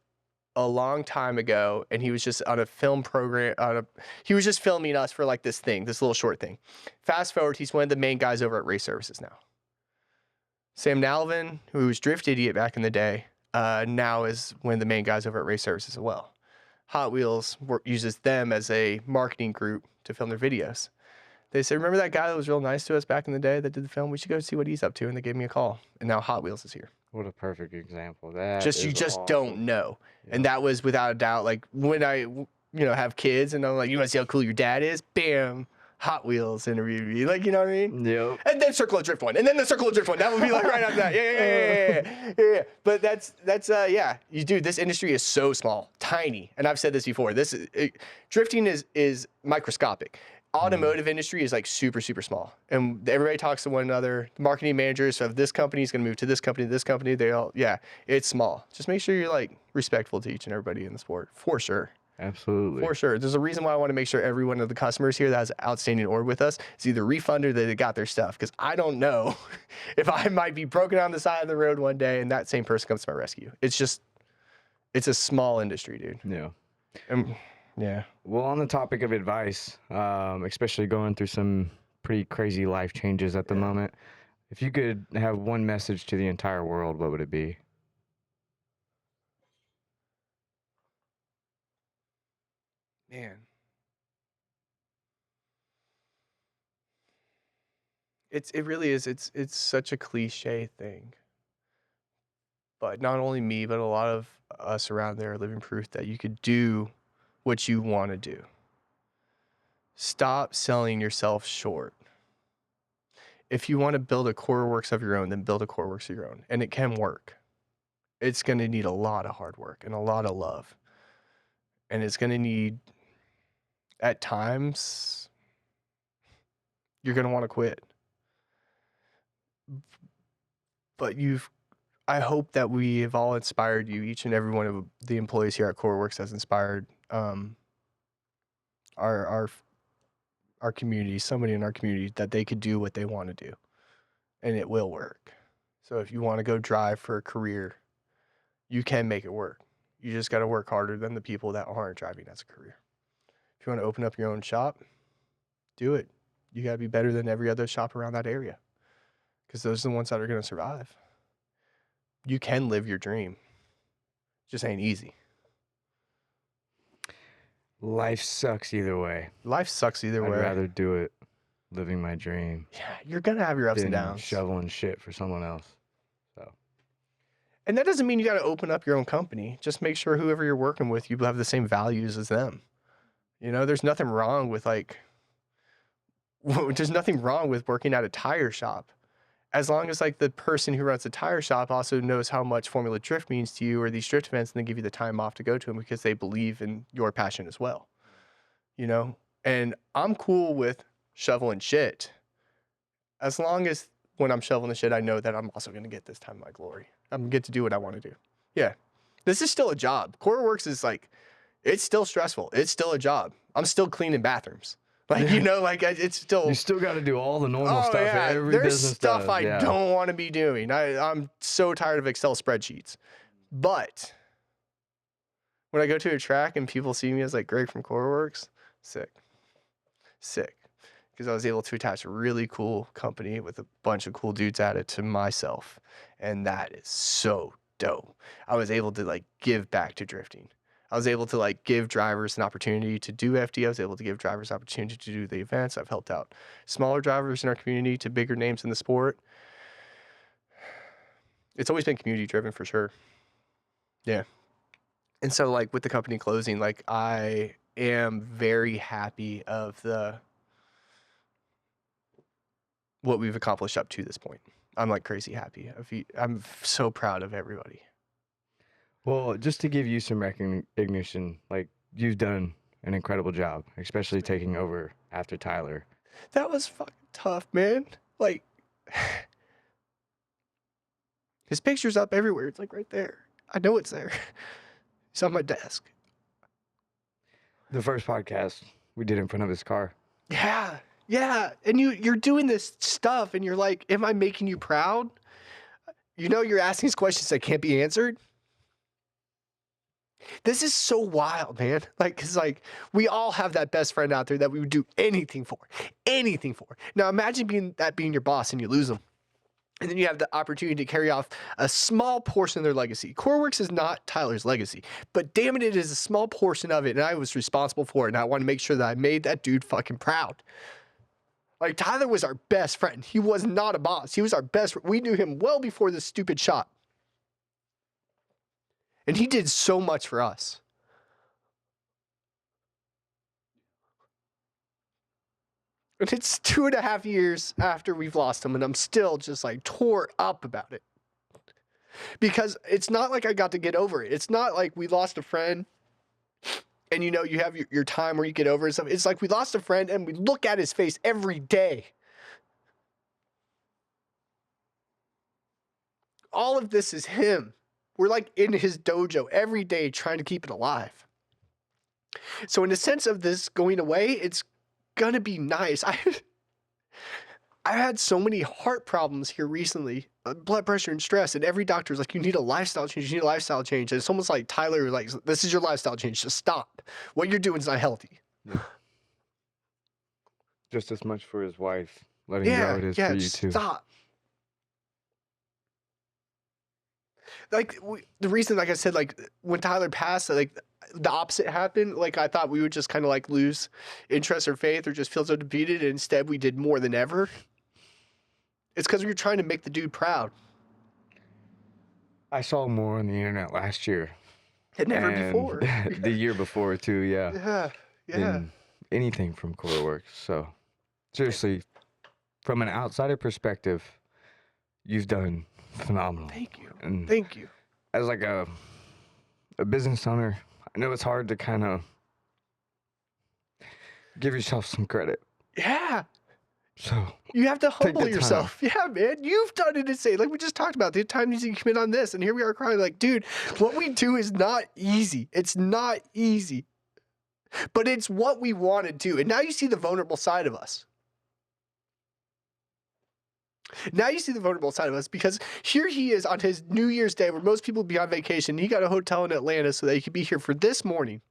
a long time ago, and he was just on a film program. He was just filming us for like this little short thing. Fast forward, he's one of the main guys over at Race Services now. Sam Nalvin, who was Drift Idiot back in the day, now is one of the main guys over at Race Services as well. Hot Wheels uses them as a marketing group to film their videos. They said, remember that guy that was real nice to us back in the day that did the film? We should go see what he's up to. And they gave me a call. And now Hot Wheels is here. What a perfect example. That you just awesome. don't know. Yeah. And that was without a doubt, like when I, have kids and I'm like, you want to see how cool your dad is? Bam. Hot Wheels interviewed me. Like, you know what I mean? Yep. And then Circle of Drift one. And then the Circle of Drift one. That would be like right after that. Yeah. But that's this industry is so small, tiny. And I've said this before. Drifting is microscopic. Automotive industry is like super, super small. And everybody talks to one another. The marketing managers of this company is going to move to this company. It's small. Just make sure you're like respectful to each and everybody in the sport. For sure. Absolutely. For sure. There's a reason why I want to make sure every one of the customers here that has an outstanding order with us is either refunded or they got their stuff. Because I don't know if I might be broken on the side of the road one day and that same person comes to my rescue. It's a small industry, dude. Yeah. Yeah. Well, on the topic of advice, especially going through some pretty crazy life changes at the moment, if you could have one message to the entire world, what would it be? Man. It really is. It's such a cliche thing. But not only me, but a lot of us around there are living proof that you could do what you want to do. Stop selling yourself short. If you want to build a KoruWorks of your own, then build a KoruWorks of your own. And it can work. It's going to need a lot of hard work and a lot of love. And it's going to need, at times, you're going to want to quit. But I hope that we have all inspired you. Each and every one of the employees here at KoruWorks has inspired our community, somebody in our community, that they could do what they want to do, and it will work. So if you want to go drive for a career, you can make it work. You just got to work harder than the people that aren't driving as a career. If you want to open up your own shop, do it. You got to be better than every other shop around that area, because those are the ones that are going to survive. You can live your dream. It just ain't easy. Life sucks either way. Life sucks either way. I'd rather do it living my dream. Yeah, you're going to have your ups and downs. Shoveling shit for someone else. So And that doesn't mean you got to open up your own company. Just make sure whoever you're working with, you have the same values as them. You know, there's nothing wrong with there's nothing wrong with working at a tire shop. As long as like the person who runs the tire shop also knows how much Formula Drift means to you or these drift events, and they give you the time off to go to them because they believe in your passion as well. You know, and I'm cool with shoveling shit. As long as when I'm shoveling the shit, I know that I'm also going to get this time of my glory. I'm going to get to do what I want to do. Yeah. This is still a job. KoruWorks is like, it's still stressful. It's still a job. I'm still cleaning bathrooms. Like, you know, like it's still. You still got to do all the normal stuff every There's business stuff does. I don't want to be doing. I'm so tired of Excel spreadsheets. But when I go to a track and people see me as like Gregg from KoruWorks, sick. Because I was able to attach a really cool company with a bunch of cool dudes at it to myself. And that is so dope. I was able to like give back to drifting. I was able to like give drivers an opportunity to do FD. I was able to give drivers opportunity to do the events. I've helped out smaller drivers in our community to bigger names in the sport. It's always been community driven for sure. Yeah. And so like with the company closing, like I am very happy of what we've accomplished up to this point. I'm like crazy happy. I'm so proud of everybody. Well, just to give you some recognition, like you've done an incredible job, especially taking over after Tyler. That was fucking tough, man. Like, his picture's up everywhere. It's like right there. I know it's there. It's on my desk. The first podcast we did in front of his car. Yeah. And you're doing this stuff and you're like, am I making you proud? You know, you're asking these questions that can't be answered. This is so wild, man. Like, cause like we all have that best friend out there that we would do anything for. Now imagine being your boss and you lose them. And then you have the opportunity to carry off a small portion of their legacy. KoruWorks is not Tyler's legacy, but damn it is a small portion of it. And I was responsible for it. And I want to make sure that I made that dude fucking proud. Like Tyler was our best friend. He was not a boss. He was our best friend. We knew him well before this stupid shop. And he did so much for us. And it's 2.5 years after we've lost him, and I'm still just like tore up about it. Because it's not like I got to get over it. It's not like we lost a friend and you know, you have your time where you get over it and stuff. It's like we lost a friend and we look at his face every day. All of this is him. We're like in his dojo every day trying to keep it alive. So in the sense of this going away, it's gonna be nice. I had so many heart problems here recently, blood pressure and stress, and every doctor's like, you need a lifestyle change, And it's almost like Tyler, like, this is your lifestyle change, just stop. What you're doing is not healthy. Yeah. Just as much for his wife, letting go it is for you too. Stop. Like, the reason, like I said, like, when Tyler passed, like, the opposite happened. Like, I thought we would just kind of, like, lose interest or faith or just feel so defeated, and instead we did more than ever. It's because we were trying to make the dude proud. I saw more on the internet last year. Than ever before. The year before, too, Yeah. Than anything from KoruWorks. So, seriously, from an outsider perspective, you've done phenomenal. Thank you. And Thank you. as like a business owner, I know it's hard to kind of give yourself some credit. Yeah. So you have to humble the yourself. Yeah, man. You've done it insane. Like we just talked about, the time you commit on this, and here we are crying like, dude, what we do is not easy. It's not easy. But it's what we want to do. And now you see the vulnerable side of us. Now you see the vulnerable side of us, because here he is on his New Year's Day where most people would be on vacation. He got a hotel in Atlanta so that he could be here for this morning.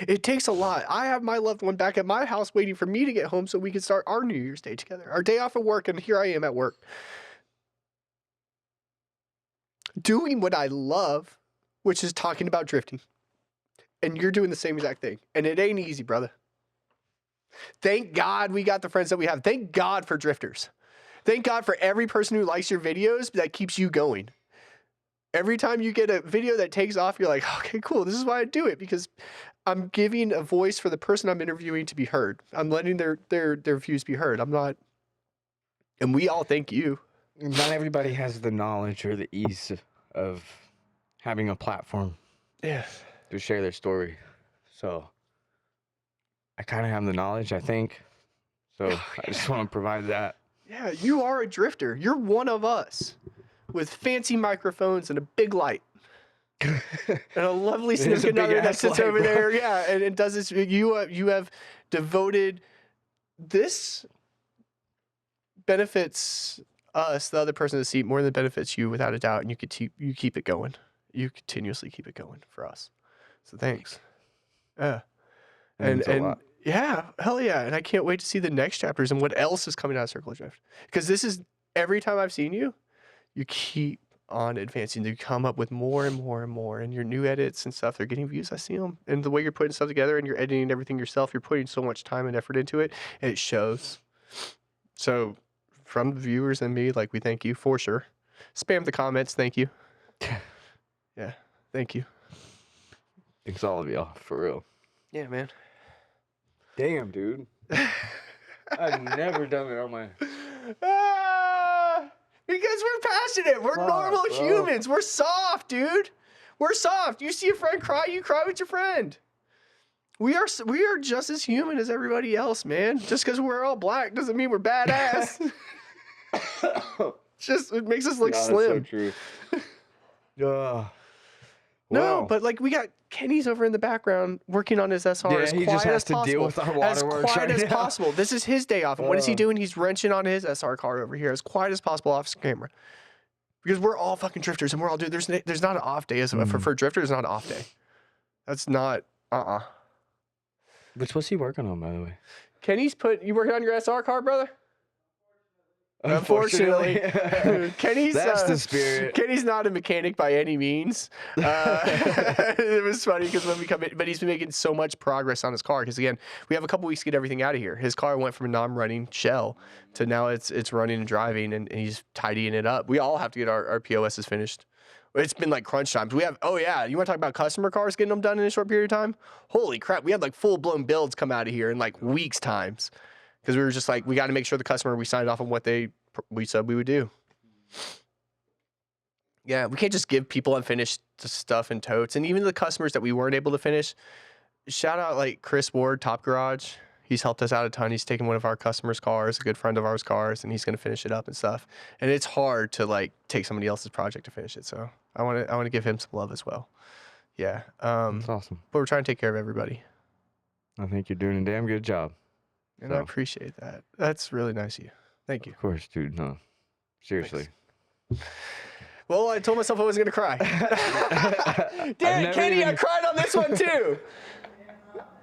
It takes a lot. I have my loved one back at my house waiting for me to get home so we can start our New Year's Day together. Our day off of work, and here I am at work. Doing what I love, which is talking about drifting. And you're doing the same exact thing. And it ain't easy, brother. Thank God we got the friends that we have. Thank God for drifters. Thank God for every person who likes your videos. That keeps you going. Every time you get a video that takes off, you're like, okay, cool. This is why I do it, because I'm giving a voice for the person I'm interviewing to be heard. I'm letting their views be heard. I'm not, and we all thank you. Not everybody has the knowledge or the ease of having a platform Yeah. to share their story. So I kind of have the knowledge, I think. So I just want to provide that. Yeah, you are a drifter. You're one of us with fancy microphones and a big light. And a lovely It is a significant other that big-ass sits light, over bro. there. Yeah, and it does this. You have devoted this benefits us, the other person in the seat, more than it benefits you, without a doubt. And you keep it going. You continuously keep it going for us. So thanks. Yeah. That means a lot. Yeah, hell yeah. And I can't wait to see the next chapters and what else is coming out of Circle of Drift. Because this is, every time I've seen you, you keep on advancing. You come up with more and more and more. And your new edits and stuff, they're getting views. I see them. And the way you're putting stuff together and you're editing everything yourself, you're putting so much time and effort into it. And it shows. So from the viewers and me, like, we thank you for sure. Spam the comments. Thank you. Yeah. Thank you. Thanks all of y'all, for real. Yeah, man. Damn, dude. I've never done it on my... Because we're passionate. We're normal humans. We're soft, dude. We're soft. You see a friend cry, you cry with your friend. We are just as human as everybody else, man. Just because we're all black doesn't mean we're badass. It makes us look slim. That's so true. No, but like, we got Kenny's over in the background working on his SR as he quiet just has as to possible. deal with our As waterworks quiet right as now. possible. This is his day off. And what is he doing? He's wrenching on his SR car over here as quiet as possible off camera. Because we're all fucking drifters and we're all, dude, there's not an off day. For drifters, not an off day. That's not, What's he working on, by the way? Kenny's you working on your SR car, brother? Unfortunately. Kenny's That's the spirit. Kenny's not a mechanic by any means. It was funny because when we come in, but he's been making so much progress on his car. Because again, we have a couple weeks to get everything out of here. His car went from a non-running shell to now it's running and driving, and he's tidying it up. We all have to get our POSs finished. It's been like crunch times. We have, you want to talk about customer cars getting them done in a short period of time? Holy crap. We had like full-blown builds come out of here in like weeks times. Because we were just like, we got to make sure the customer, we signed off on what we said we would do. Yeah, we can't just give people unfinished stuff in totes. And even the customers that we weren't able to finish, shout out like Chris Ward, Top Garage. He's helped us out a ton. He's taken one of our customers' cars, a good friend of ours' cars, and he's going to finish it up and stuff. And it's hard to like take somebody else's project to finish it. So I want to give him some love as well. Yeah. That's awesome. But we're trying to take care of everybody. I think you're doing a damn good job. And I appreciate that. That's really nice of you. Thank you. Of course, dude. No. Seriously. Thanks. Well, I told myself I wasn't going to cry. Damn it, Kenny, I cried on this one too.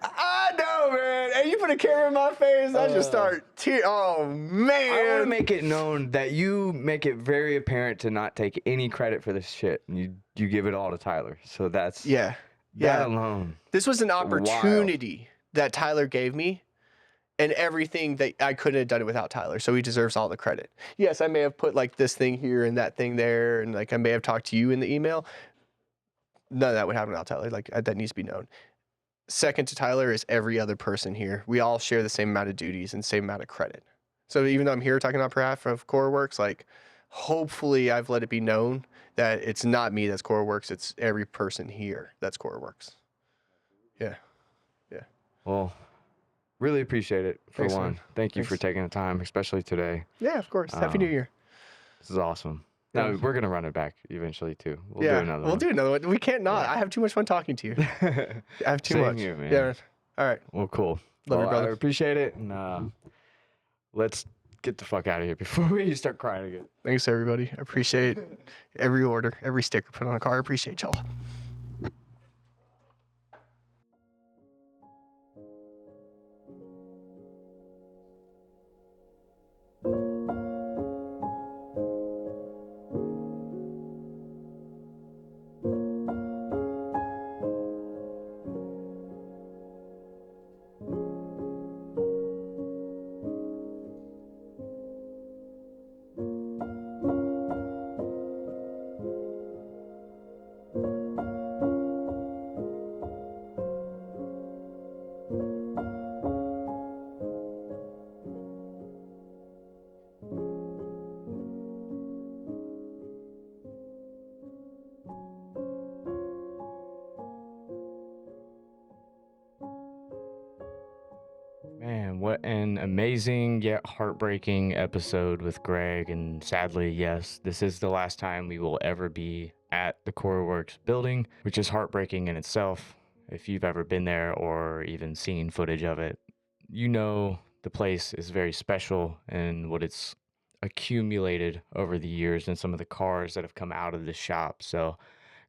I know, man. And you put a camera in my face, I just start oh, man. I want to make it known that you make it very apparent to not take any credit for this shit. And you give it all to Tyler. So that's... That alone. This was an opportunity that Tyler gave me. And everything that I couldn't have done it without Tyler. So he deserves all the credit. Yes, I may have put like this thing here and that thing there. And like I may have talked to you in the email. None of that would happen without Tyler. Like that needs to be known. Second to Tyler is every other person here. We all share the same amount of duties and same amount of credit. So even though I'm here talking on behalf of KoruWorks, like hopefully I've let it be known that it's not me that's KoruWorks. It's every person here that's KoruWorks. Yeah. Yeah. Well, really appreciate it, for Thanks, one. man. Thank you for taking the time, especially today. Yeah, of course. Happy New Year. This is awesome. Yeah. No, we're going to run it back eventually, too. We'll do another one. We'll do another one. We can't not. I have too much fun talking to you. I have too much. Here, man. Yeah. All right. Well, cool. Love you, brother. I appreciate it. And let's get the fuck out of here before we start crying again. Thanks, everybody. I appreciate every order, every sticker put on a car. I appreciate y'all. Man, what an amazing yet heartbreaking episode with Greg. And sadly, yes, this is the last time we will ever be at the KoruWorks building, which is heartbreaking in itself. If you've ever been there or even seen footage of it, you know the place is very special and what it's accumulated over the years and some of the cars that have come out of the shop. So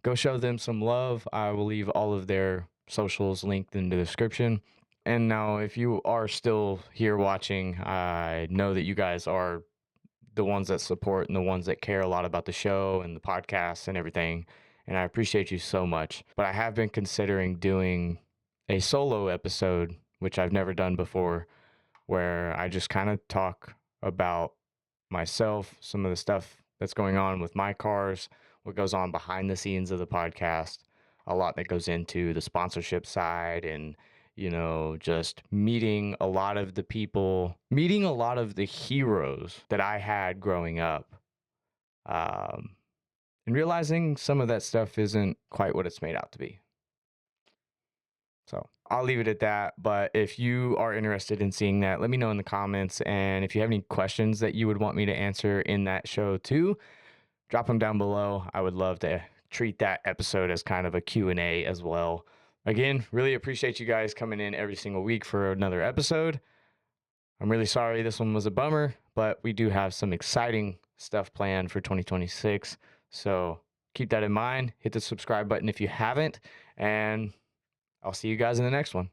go show them some love. I will leave all of their socials linked in the description. And now, if you are still here watching, I know that you guys are the ones that support and the ones that care a lot about the show and the podcast and everything. And I appreciate you so much. But I have been considering doing a solo episode, which I've never done before, where I just kind of talk about myself, some of the stuff that's going on with my cars, what goes on behind the scenes of the podcast, a lot that goes into the sponsorship side and just meeting a lot of the people, meeting a lot of the heroes that I had growing up, um, and realizing some of that stuff isn't quite what it's made out to be. So I'll leave it at that. But if you are interested in seeing that, let me know in the comments. And if you have any questions that you would want me to answer in that show too, drop them down below. I would love to treat that episode as kind of a Q&A as well. Again, really appreciate you guys coming in every single week for another episode. I'm really sorry this one was a bummer, but we do have some exciting stuff planned for 2026. So keep that in mind. Hit the subscribe button if you haven't, and I'll see you guys in the next one.